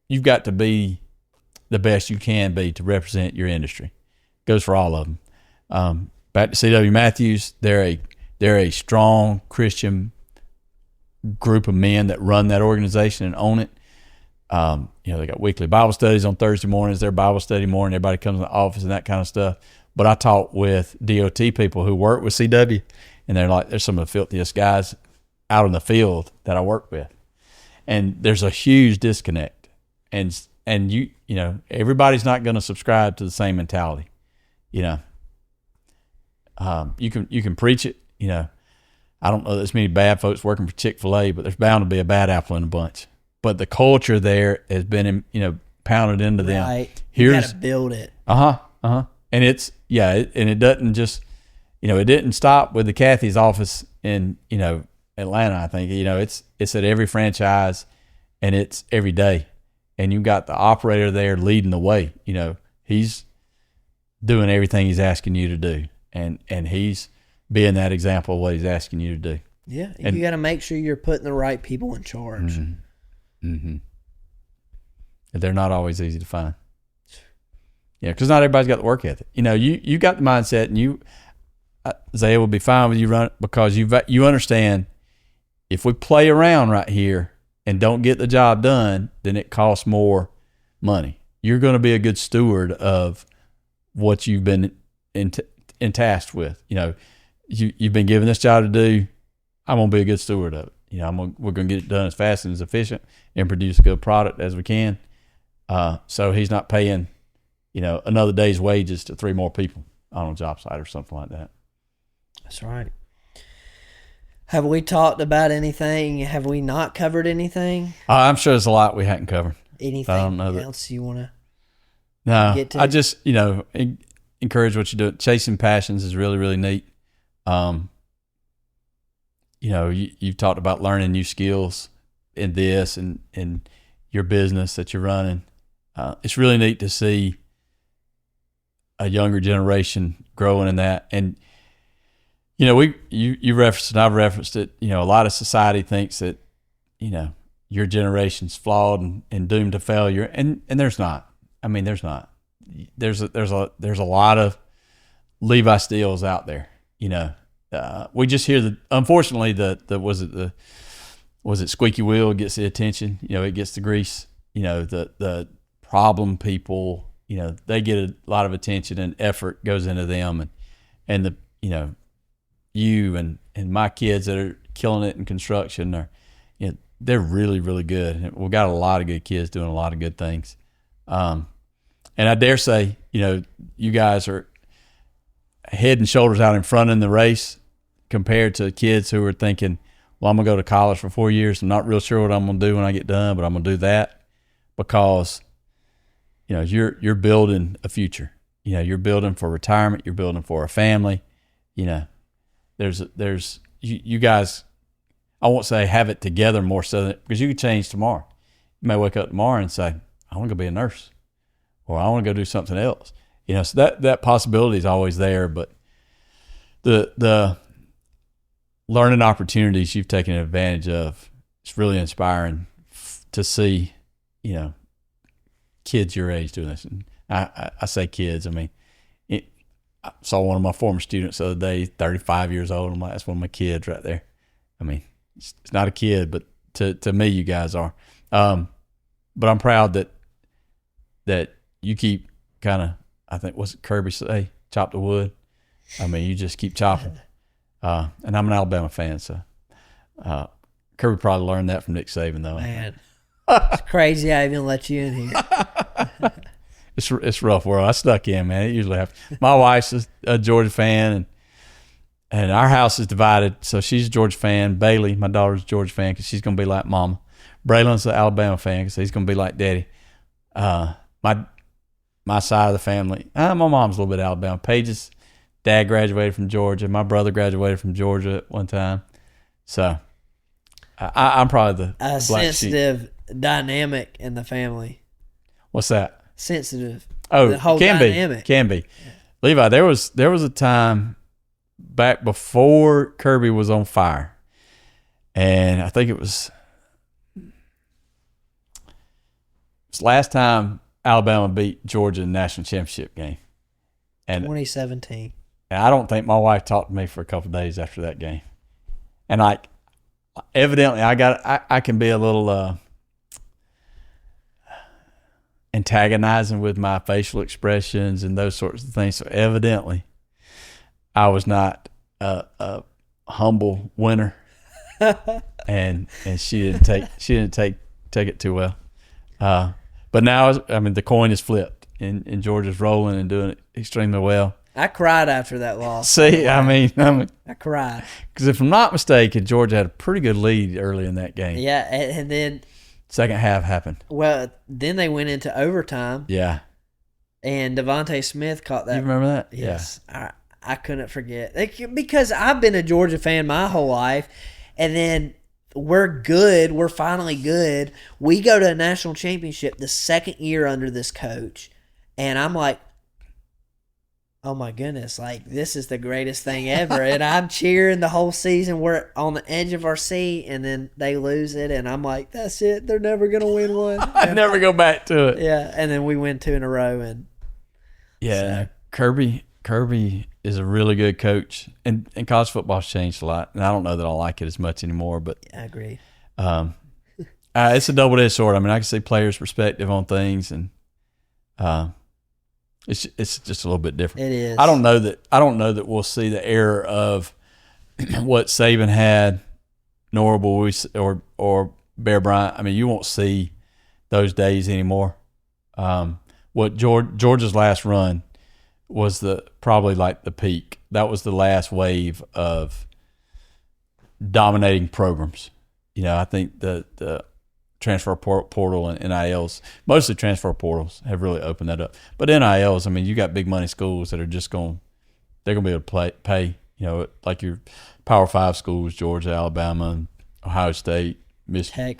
B: You've got to be the best you can be to represent your industry. Goes for all of them. Back to C.W. Matthews, they're a strong Christian group of men that run that organization and own it. They got weekly Bible studies on Thursday mornings. Their Bible study morning, everybody comes in the office and that kind of stuff. But I talk with DOT people who work with CW, and they're some of the filthiest guys out in the field that I work with. And there's a huge disconnect. And everybody's not going to subscribe to the same mentality. You can preach it. I don't know there's many bad folks working for Chick-fil-A, but there's bound to be a bad apple in a bunch. But the culture there has been, pounded into them.
A: Right. You got to build it.
B: And and it doesn't just, it didn't stop with the Kathy's office in, Atlanta. I think, it's at every franchise and it's every day. And you've got the operator there leading the way. He's doing everything he's asking you to do. And he's being that example of what he's asking you to do.
A: Yeah. You got to make sure you're putting the right people in charge.
B: They're not always easy to find. Yeah, because not everybody's got the work ethic. You got the mindset, and Isaiah will be fine with you run because you understand if we play around right here and don't get the job done, then it costs more money. You're going to be a good steward of what you've been tasked with. You've been given this job to do. I'm going to be a good steward of it. We're going to get it done as fast and as efficient and produce a good product as we can. So he's not paying another day's wages to 3 more people on a job site or something like that.
A: That's right. Have we talked about anything? Have we not covered anything?
B: I'm sure there's a lot we hadn't covered.
A: Anything
B: I don't know
A: else you want to
B: No,
A: get to?
B: I just, encourage what you do. Chasing passions is really, really neat. You've talked about learning new skills in this and in your business that you're running. It's really neat to see a younger generation growing in that. And, you referenced and I've referenced it, a lot of society thinks that, your generation's flawed and doomed to failure. And there's not. I mean, there's not. There's a lot of Levi Steels out there, we just hear unfortunately was it squeaky wheel gets the attention, it gets the grease, the problem people, they get a lot of attention and effort goes into them and the, you and my kids that are killing it in construction are, they're really, really good. We've got a lot of good kids doing a lot of good things. And I dare say, you guys are head and shoulders out in front in the race compared to kids who are thinking, well, I'm going to go to college for 4 years. I'm not real sure what I'm going to do when I get done, but I'm going to do that because, you're building a future. You're building for retirement. You're building for a family. There's you guys, I won't say have it together more so because you could change tomorrow. You may wake up tomorrow and say, I want to go be a nurse or I want to go do something else. So that possibility is always there, but the learning opportunities you've taken advantage of, it's really inspiring to see, kids your age doing this. And I say kids, I mean, I saw one of my former students the other day, 35 years old. I'm like, that's one of my kids right there. I mean, it's not a kid, but to me, you guys are. But I'm proud that you keep kind of, I think, what's Kirby say? Chop the wood. I mean, you just keep chopping. And I'm an Alabama fan, so Kirby probably learned that from Nick Saban, though.
A: Man, it's crazy I even let you in here.
B: It's rough world. I stuck in, man. It usually happens. My wife's a Georgia fan, and our house is divided. So she's a Georgia fan. Bailey, my daughter's a Georgia fan because she's going to be like Mama. Braylon's an Alabama fan because he's going to be like Daddy. My side of the family, my mom's a little bit Alabama. Paige's dad graduated from Georgia. My brother graduated from Georgia at one time. So I'm probably the black
A: sensitive
B: sheep.
A: Dynamic in the family.
B: What's that?
A: Sensitive.
B: Oh,
A: the whole
B: can
A: dynamic.
B: Be. Yeah. Levi, there was a time back before Kirby was on fire, and I think it was last time Alabama beat Georgia in the national championship game. And
A: 2017.
B: And I don't think my wife talked to me for a couple of days after that game. And evidently I can be a little antagonizing with my facial expressions and those sorts of things. So evidently I was not a humble winner. and she didn't take it too well. But now, the coin is flipped, and Georgia's rolling and doing it extremely well.
A: I cried after that loss.
B: See, I
A: cried.
B: Because if I'm not mistaken, Georgia had a pretty good lead early in that game.
A: Yeah, and then
B: second half happened.
A: Well, then they went into overtime.
B: Yeah.
A: And Devontae Smith caught that.
B: You remember that?
A: Yes. Yeah. I couldn't forget. Because I've been a Georgia fan my whole life, and then we're good. We're finally good. We go to a national championship the second year under this coach, and I'm like, oh my goodness, this is the greatest thing ever. And I'm cheering the whole season. We're on the edge of our seat, and then they lose it, and I'm like, that's it. They're never going to win one.
B: I never go back to it.
A: Yeah, and then we win 2 in a row. And
B: yeah, so. Kirby is a really good coach, and college football's changed a lot. And I don't know that I like it as much anymore, but
A: yeah, I agree.
B: It's a double-edged sword. I can see players' perspective on things, and it's just a little bit different.
A: It is.
B: I don't know that we'll see the era of what Saban had, nor will we, or Bear Bryant. You won't see those days anymore. what Georgia's last run was probably like the peak. That was the last wave of dominating programs. I think the transfer portal and NILs, mostly transfer portals, have really opened that up. But NILs, I mean, you got big money schools that are just they're going to be able to pay, like your Power 5 schools, Georgia, Alabama, Ohio State, Michigan.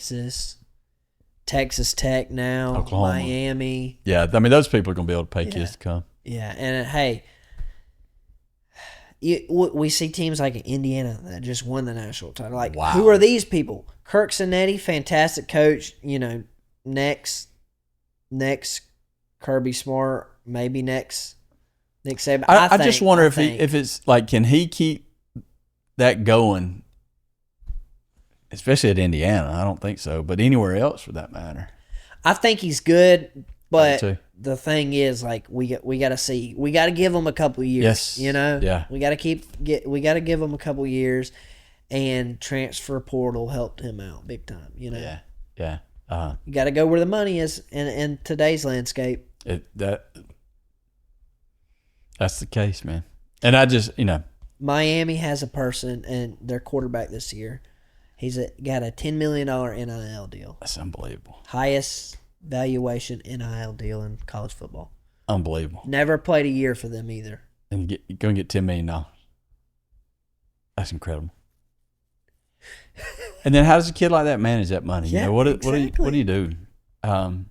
A: Texas Tech now,
B: Oklahoma.
A: Miami.
B: Yeah, I mean, those people are going to be able to pay kids to come.
A: Yeah, and hey, we see teams like Indiana that just won the national title. Like,
B: wow.
A: Who are these people? Kirk Cinetti, fantastic coach. Next Kirby Smart, maybe next Nick Saban.
B: I just wonder if it's like, can he keep that going? Especially at Indiana, I don't think so, but anywhere else for that matter.
A: I think he's good, but the thing is, like, we got to see, we got to give him a couple of years.
B: Yes. Yeah.
A: We got to give him a couple of years, and transfer portal helped him out big time.
B: Yeah. You
A: got to go where the money is in today's landscape.
B: That's the case, man. And I just,
A: Miami has a person, and their quarterback this year. He's got a $10 million NIL deal.
B: That's unbelievable.
A: Highest valuation NIL deal in college football.
B: Unbelievable.
A: Never played a year for them either.
B: And you're going to get $10 million. That's incredible. And then how does a kid like that manage that money?
A: Yeah,
B: exactly. What do you do? And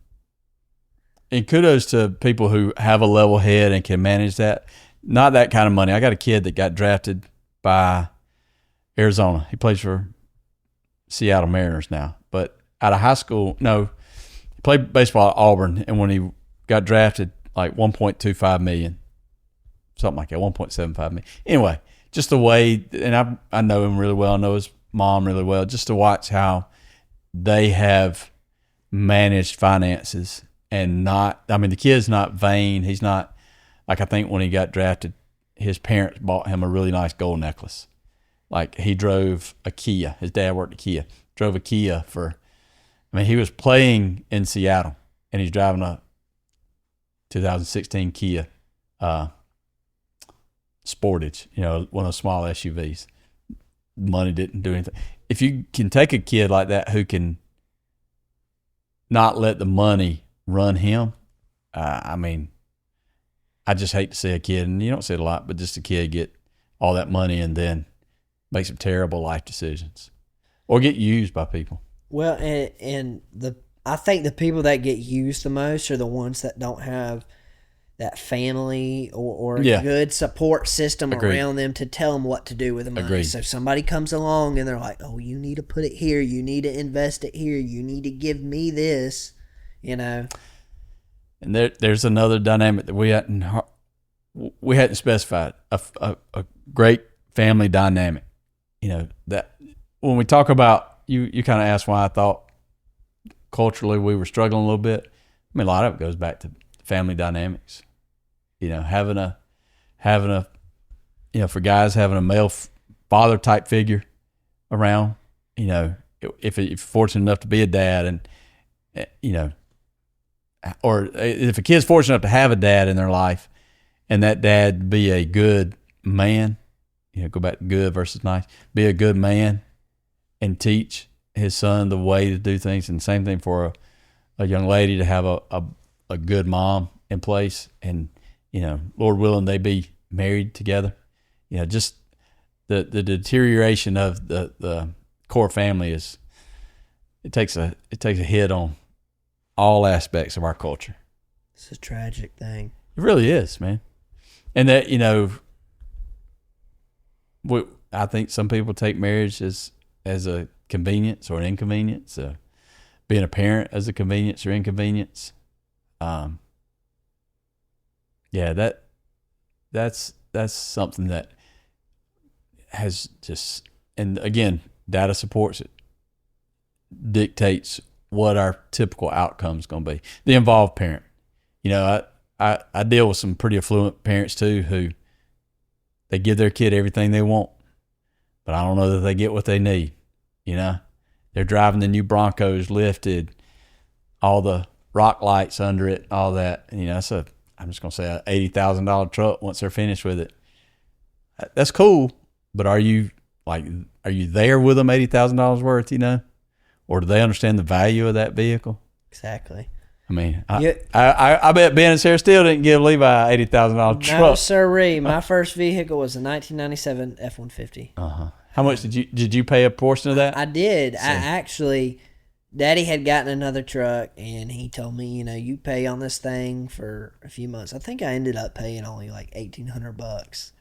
B: kudos to people who have a level head and can manage that. Not that kind of money. I got a kid that got drafted by Arizona. He plays for Seattle Mariners now. But out of high school, he played baseball at Auburn, and when he got drafted, like $1.25 million, something like that, $1.75 million. Anyway, just the way, and I know him really well. I know his mom really well. Just to watch how they have managed finances and the kid's not vain. He's not, like, I think when he got drafted, his parents bought him a really nice gold necklace. Like, he drove a Kia. His dad worked at Kia. Drove a Kia he was playing in Seattle, and he's driving a 2016 Kia Sportage, one of those small SUVs. Money didn't do anything. If you can take a kid like that who can not let the money run him, I just hate to see a kid, and you don't see it a lot, but just a kid get all that money and then make some terrible life decisions or get used by people.
A: Well, I think the people that get used the most are the ones that don't have that family or a good support system around them to tell them what to do with the money.
B: Agreed.
A: So somebody comes along and they're like, oh, you need to put it here. You need to invest it here. You need to give me this, And
B: there's another dynamic that we hadn't specified, a great family dynamic. That when we talk about, you kind of asked why I thought culturally we were struggling a little bit. A lot of it goes back to family dynamics. Having a for guys, having a male father type figure around. If you're fortunate enough to be a dad, and or if a kid's fortunate enough to have a dad in their life, and that dad be a good man. Go back to good versus nice. Be a good man and teach his son the way to do things. And same thing for a young lady to have a good mom in place. And, Lord willing, they be married together. Just the deterioration of the core family it takes a hit on all aspects of our culture.
A: It's a tragic thing.
B: It really is, man. And that, I think some people take marriage as a convenience or an inconvenience. Being a parent as a convenience or inconvenience. That's something that has just, and again, data supports it, dictates what our typical outcome is going to be. The involved parent. I deal with some pretty affluent parents too who they give their kid everything they want, but I don't know that they get what they need. They're driving the new Broncos lifted, all the rock lights under it, all that. And, I'm just going to say a $80,000 truck once they're finished with it. That's cool, but are you there with them $80,000 worth, or do they understand the value of that vehicle?
A: Exactly.
B: I mean, I bet Ben and Sarah still didn't give Levi $80,000 truck.
A: No, sirree. My first vehicle was a 1997 F-150.
B: How much did you pay a portion of that?
A: I did. I actually, Daddy had gotten another truck, and he told me, you pay on this thing for a few months. I think I ended up paying only like $1,800,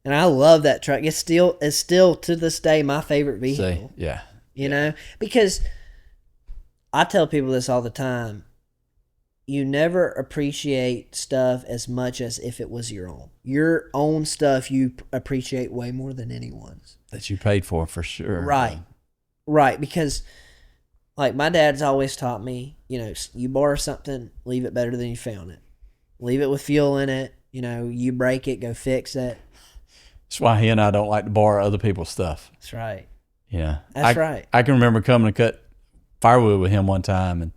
A: and I love that truck. It's still to this day my favorite vehicle.
B: Yeah.
A: Because I tell people this all the time. You never appreciate stuff as much as if it was your own. Your own stuff you appreciate way more than anyone's.
B: That you paid for sure.
A: Right. Because, like, my dad's always taught me, you borrow something, leave it better than you found it. Leave it with fuel in it. You break it, go fix it.
B: That's why he and I don't like to borrow other people's stuff.
A: That's right.
B: Yeah.
A: That's right.
B: I can remember coming to cut firewood with him one time, and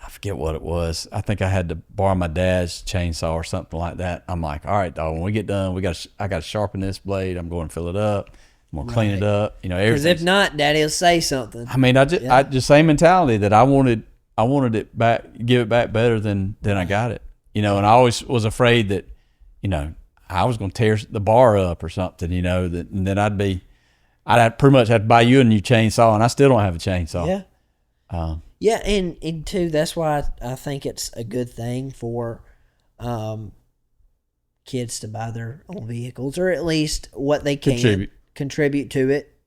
B: I forget what it was. I think I had to borrow my dad's chainsaw or something like that. I'm like, all right, dog, when we get done, I got to sharpen this blade. I'm going to fill it up. I'm going to clean it up.
A: Because if not, Daddy will say something.
B: I mean, I just same mentality that I wanted it back, give it back better than I got it. And I always was afraid that, I was going to tear the bar up or something, and then I'd pretty much have to buy you a new chainsaw, and I still don't have a chainsaw.
A: Yeah. And too, that's why I think it's a good thing for kids to buy their own vehicles, or at least what they can contribute to it,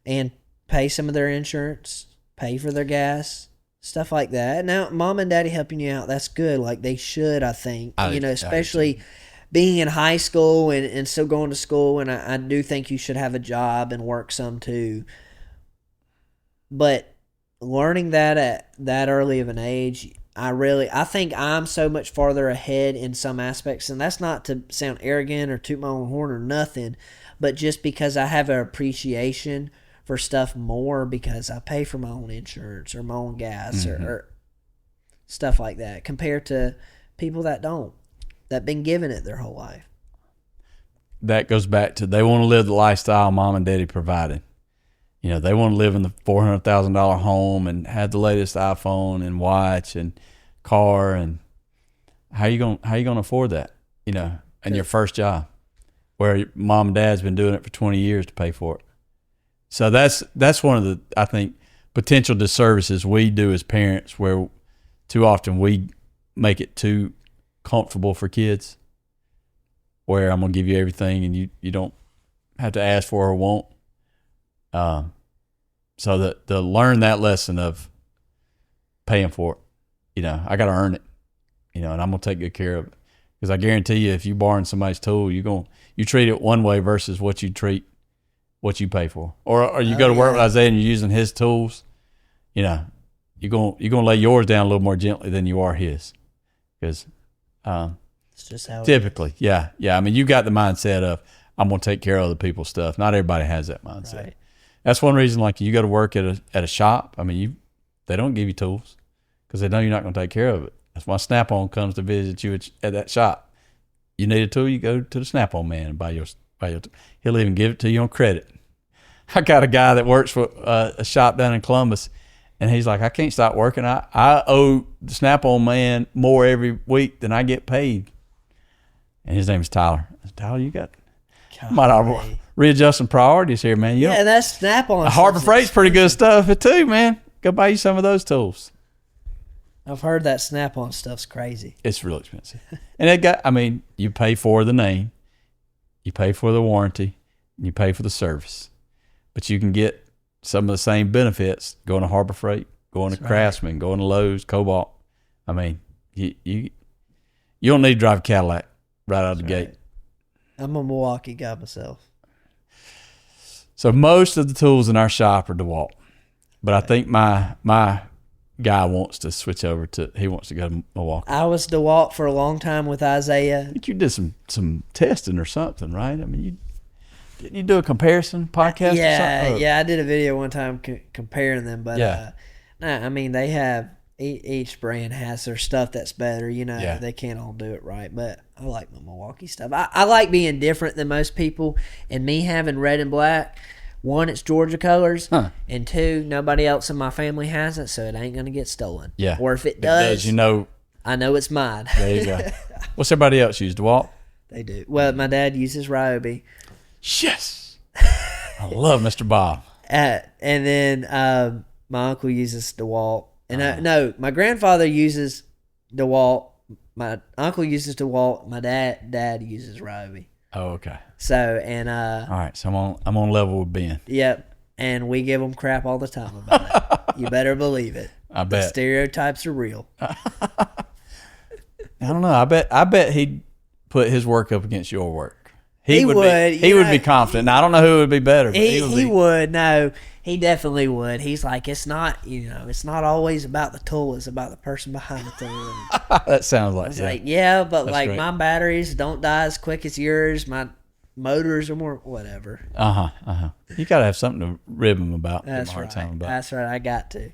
A: and pay some of their insurance, pay for their gas, stuff like that. Now, Mom and Daddy helping you out, that's good. Like they should, I think. Especially being in high school and still going to school, and I do think you should have a job and work some too. But learning that at that early of an age, I think I'm so much farther ahead in some aspects, and that's not to sound arrogant or toot my own horn or nothing, but just because I have an appreciation for stuff more because I pay for my own insurance or my own gas or stuff like that, compared to people that don't, that been given it their whole life.
B: That goes back to they want to live the lifestyle Mom and Daddy provided. They want to live in the $400,000 home and have the latest iPhone and watch and car, and how you going to afford that? And your first job, where Mom and Dad's been doing it for 20 years to pay for it. So that's one of the, I think, potential disservices we do as parents, where too often we make it too comfortable for kids, where I'm gonna give you everything and you don't have to ask for or want. So that to learn that lesson of paying for it, I got to earn it, and I'm gonna take good care of it, because I guarantee you, if you borrowing somebody's tool, you treat it one way versus what you pay for, or you go to work with Isaiah and you're using his tools, you're gonna lay yours down a little more gently than you are his, because
A: it's just how
B: typically, yeah. I mean, you got the mindset of I'm gonna take care of other people's stuff. Not everybody has that mindset.
A: Right.
B: That's one reason, like, you go to work at a shop. I mean, they don't give you tools because they know you're not going to take care of it. That's why Snap-on comes to visit you at that shop. You need a tool, you go to the Snap-on man and buy your tool. He'll even give it to you on credit. I got a guy that works for a shop down in Columbus, and he's like, I can't stop working. I owe the Snap-on man more every week than I get paid. And his name is Tyler. I said, Tyler, you got might readjust some priorities here, man.
A: That's Snap-on.
B: Harbor Freight's pretty good stuff too, man. Go buy you some of those tools.
A: I've heard that Snap-on stuff's crazy.
B: It's real expensive. And you pay for the name, you pay for the warranty, and you pay for the service. But you can get some of the same benefits going to Harbor Freight, going to Craftsman, going to Lowe's, Cobalt. I mean, you don't need to drive a Cadillac right out of the gate.
A: I'm a Milwaukee guy myself.
B: So most of the tools in our shop are DeWalt, but I think my guy wants to switch over he wants to go to Milwaukee.
A: I was DeWalt for a long time with Isaiah.
B: I think you did some testing or something, right? I mean, didn't you do a comparison podcast or something?
A: Yeah, I did a video one time comparing them, but I mean, they have each brand has their stuff that's better.
B: Yeah.
A: They can't all do it right. But I like my Milwaukee stuff. I like being different than most people, and me having red and black. One, it's Georgia colors, and two, nobody else in my family has it, so it ain't gonna get stolen.
B: Yeah.
A: Or if it does, I know it's mine.
B: There you go. What's everybody else use? DeWalt?
A: They do. Well, my dad uses Ryobi.
B: Yes. I love Mr. Bob.
A: And then my uncle uses DeWalt. And no, my grandfather uses DeWalt. My uncle uses DeWalt. My dad uses Ryobi.
B: Oh, okay.
A: So, and
B: all right, so I'm on level with Ben.
A: Yep, and we give him crap all the time about it. You better believe it.
B: I bet
A: the stereotypes are real.
B: I don't know. I bet he'd put his work up against your work. He would be confident. Now, I don't know who would be better. But
A: he would. No, he definitely would. He's like, it's not always about the tool. It's about the person behind the tool.
B: That sounds like.
A: I was like, yeah, but
B: that's
A: like
B: great.
A: My batteries don't die as quick as yours. My motors are more whatever.
B: You gotta have something to rib him about.
A: That's right. That's right. I got to.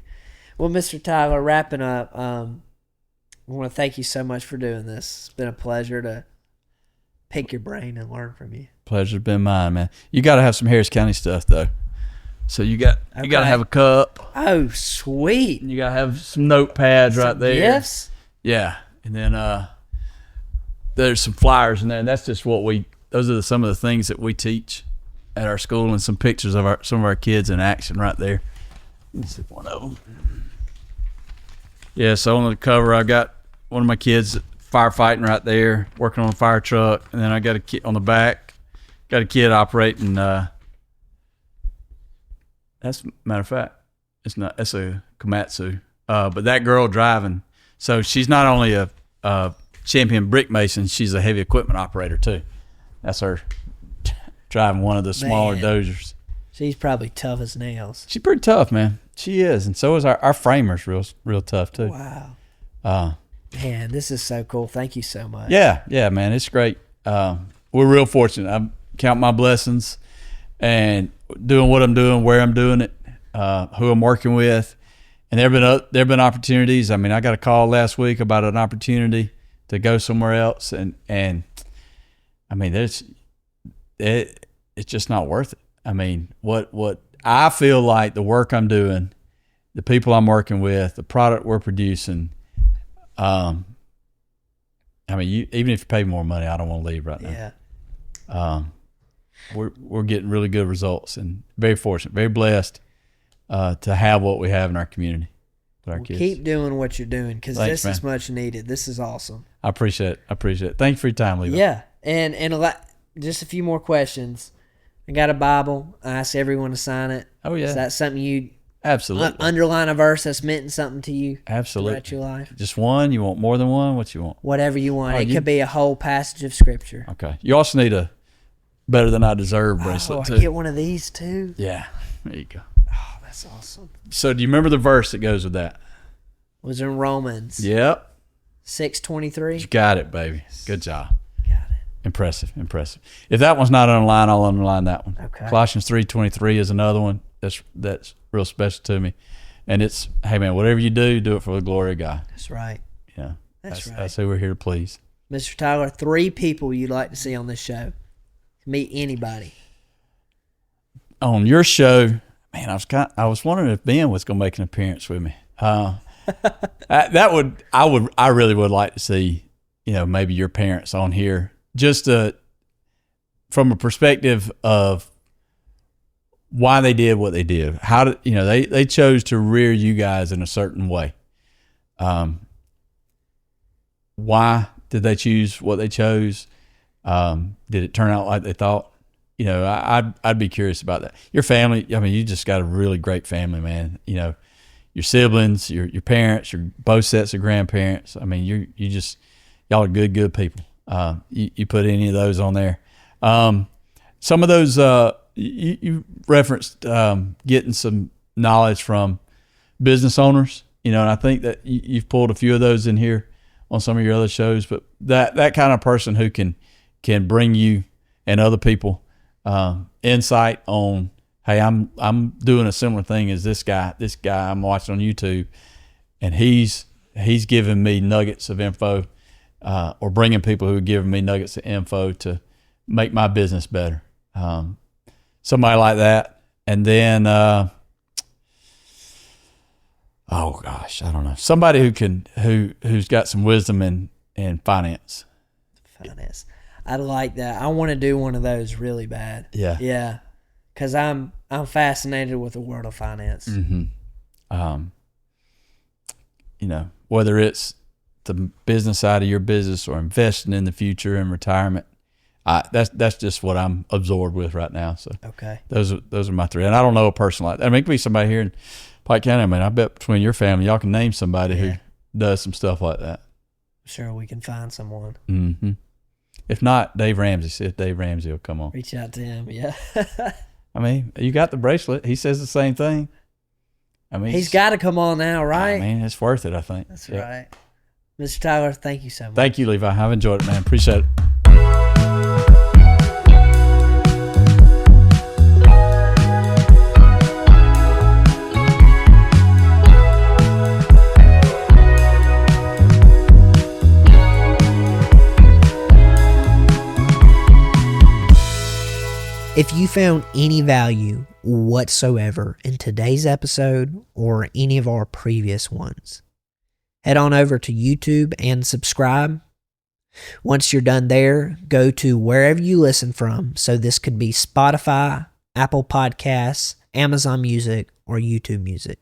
A: Well, Mr. Tyler, wrapping up. I want to thank you so much for doing this. It's been a pleasure to pick your brain and learn from you.
B: Pleasure's been mine, man. You got to have some Harris County stuff though. So you got to have a cup.
A: Oh, sweet.
B: And you got to have some notepads right there.
A: Yes.
B: Yeah, and then there's some flyers in there, and that's just those are some of the things that we teach at our school, and some pictures of some of our kids in action right there. Let me see one of them. Yeah, so on the cover I got one of my kids firefighting right there, working on a fire truck, and then I got a kid on the back, got a kid operating. That's matter of fact, that's a Komatsu, but that girl driving. So she's not only a champion brick mason, she's a heavy equipment operator too. That's her driving one of the smaller dozers.
A: She's probably tough as nails.
B: She's pretty tough, man. She is, and so is our framer's real tough too.
A: Wow. Man, this is so cool. Thank you so much.
B: Yeah, man, it's great. We're real fortunate. I count my blessings and doing what I'm doing, where I'm doing it, who I'm working with, and there've been opportunities. I mean, I got a call last week about an opportunity to go somewhere else, and I mean, it's just not worth it. I mean, what I feel like the work I'm doing, the people I'm working with, the product we're producing. I mean, even if you pay more money, I don't want to leave right now.
A: Yeah.
B: We're getting really good results, and very fortunate, very blessed to have what we have in our community with our kids.
A: Keep doing what you're doing, because this
B: man.
A: is much needed. This is awesome.
B: I appreciate it. Thank you for your time, Levi.
A: Yeah, and just a few more questions. I got a Bible. I ask everyone to sign it.
B: Oh yeah.
A: Is that something you
B: absolutely
A: underline a verse that's meant something to you?
B: Absolutely.
A: Throughout your life.
B: Just one? You want more than one? What you want?
A: Whatever you want. It could be a whole passage of scripture.
B: Okay. You also need a Better Than I Deserve bracelet too.
A: I get one of these too.
B: Yeah. There you go.
A: Oh, that's awesome.
B: So do you remember the verse that goes with that?
A: Was in Romans.
B: Yep.
A: 6:23.
B: You got it, baby. Good job.
A: Got it.
B: Impressive. If that one's not underlined, I'll underline that one.
A: Okay.
B: Colossians 3:23 is another one that's real special to me. And it's, hey man, whatever you do, do it for the glory of God.
A: That's right.
B: Yeah.
A: That's right.
B: That's who we're here to please.
A: Mr. Tyler, 3 people you'd like to see on this show. Meet anybody.
B: On your show, man, I was wondering if Ben was going to make an appearance with me. I really would like to see, maybe your parents on here, just from a perspective of why they did what they did. How did they chose to rear you guys in a certain way? Why did they choose what they chose? Did it turn out like they thought? I'd be curious about that. Your family, I mean, you just got a really great family, man. Your siblings, your parents, your both sets of grandparents. I mean, y'all are good people. You put any of those on there. Some of those, you referenced getting some knowledge from business owners, and I think that you've pulled a few of those in here on some of your other shows. But that kind of person who can bring you and other people insight on, hey, I'm doing a similar thing as this guy I'm watching on YouTube, and he's giving me nuggets of info, or bringing people who are giving me nuggets of info to make my business better. Somebody like that. And then, oh gosh, I don't know. Somebody who's got some wisdom in finance.
A: Finance. I like that. I want to do one of those really bad.
B: Yeah.
A: Yeah. Because I'm fascinated with the world of finance.
B: Mm-hmm. Whether it's the business side of your business or investing in the future and retirement, that's just what I'm absorbed with right now. So
A: okay,
B: those are my three. And I don't know a person like that. I mean, it could be somebody here in Pike County. I mean, I bet between your family, y'all can name somebody who does some stuff like that.
A: Sure, we can find someone.
B: Mm-hmm. If not, Dave Ramsey. See if Dave Ramsey will come on.
A: Reach out to him. Yeah.
B: I mean, you got the bracelet. He says the same thing. I mean,
A: he's got to come on now, right?
B: I mean, it's worth it, I think.
A: That's right. Mr. Tyler, thank you so much.
B: Thank you, Levi. I've enjoyed it, man. Appreciate it.
A: If you found any value whatsoever in today's episode or any of our previous ones, head on over to YouTube and subscribe. Once you're done there, go to wherever you listen from. So this could be Spotify, Apple Podcasts, Amazon Music, or YouTube Music.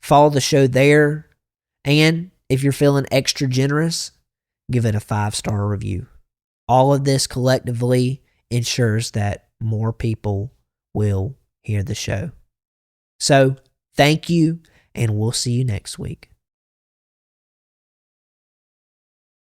A: Follow the show there. And if you're feeling extra generous, give it a 5-star review. All of this collectively ensures that more people will hear the show. So, thank you, and we'll see you next week.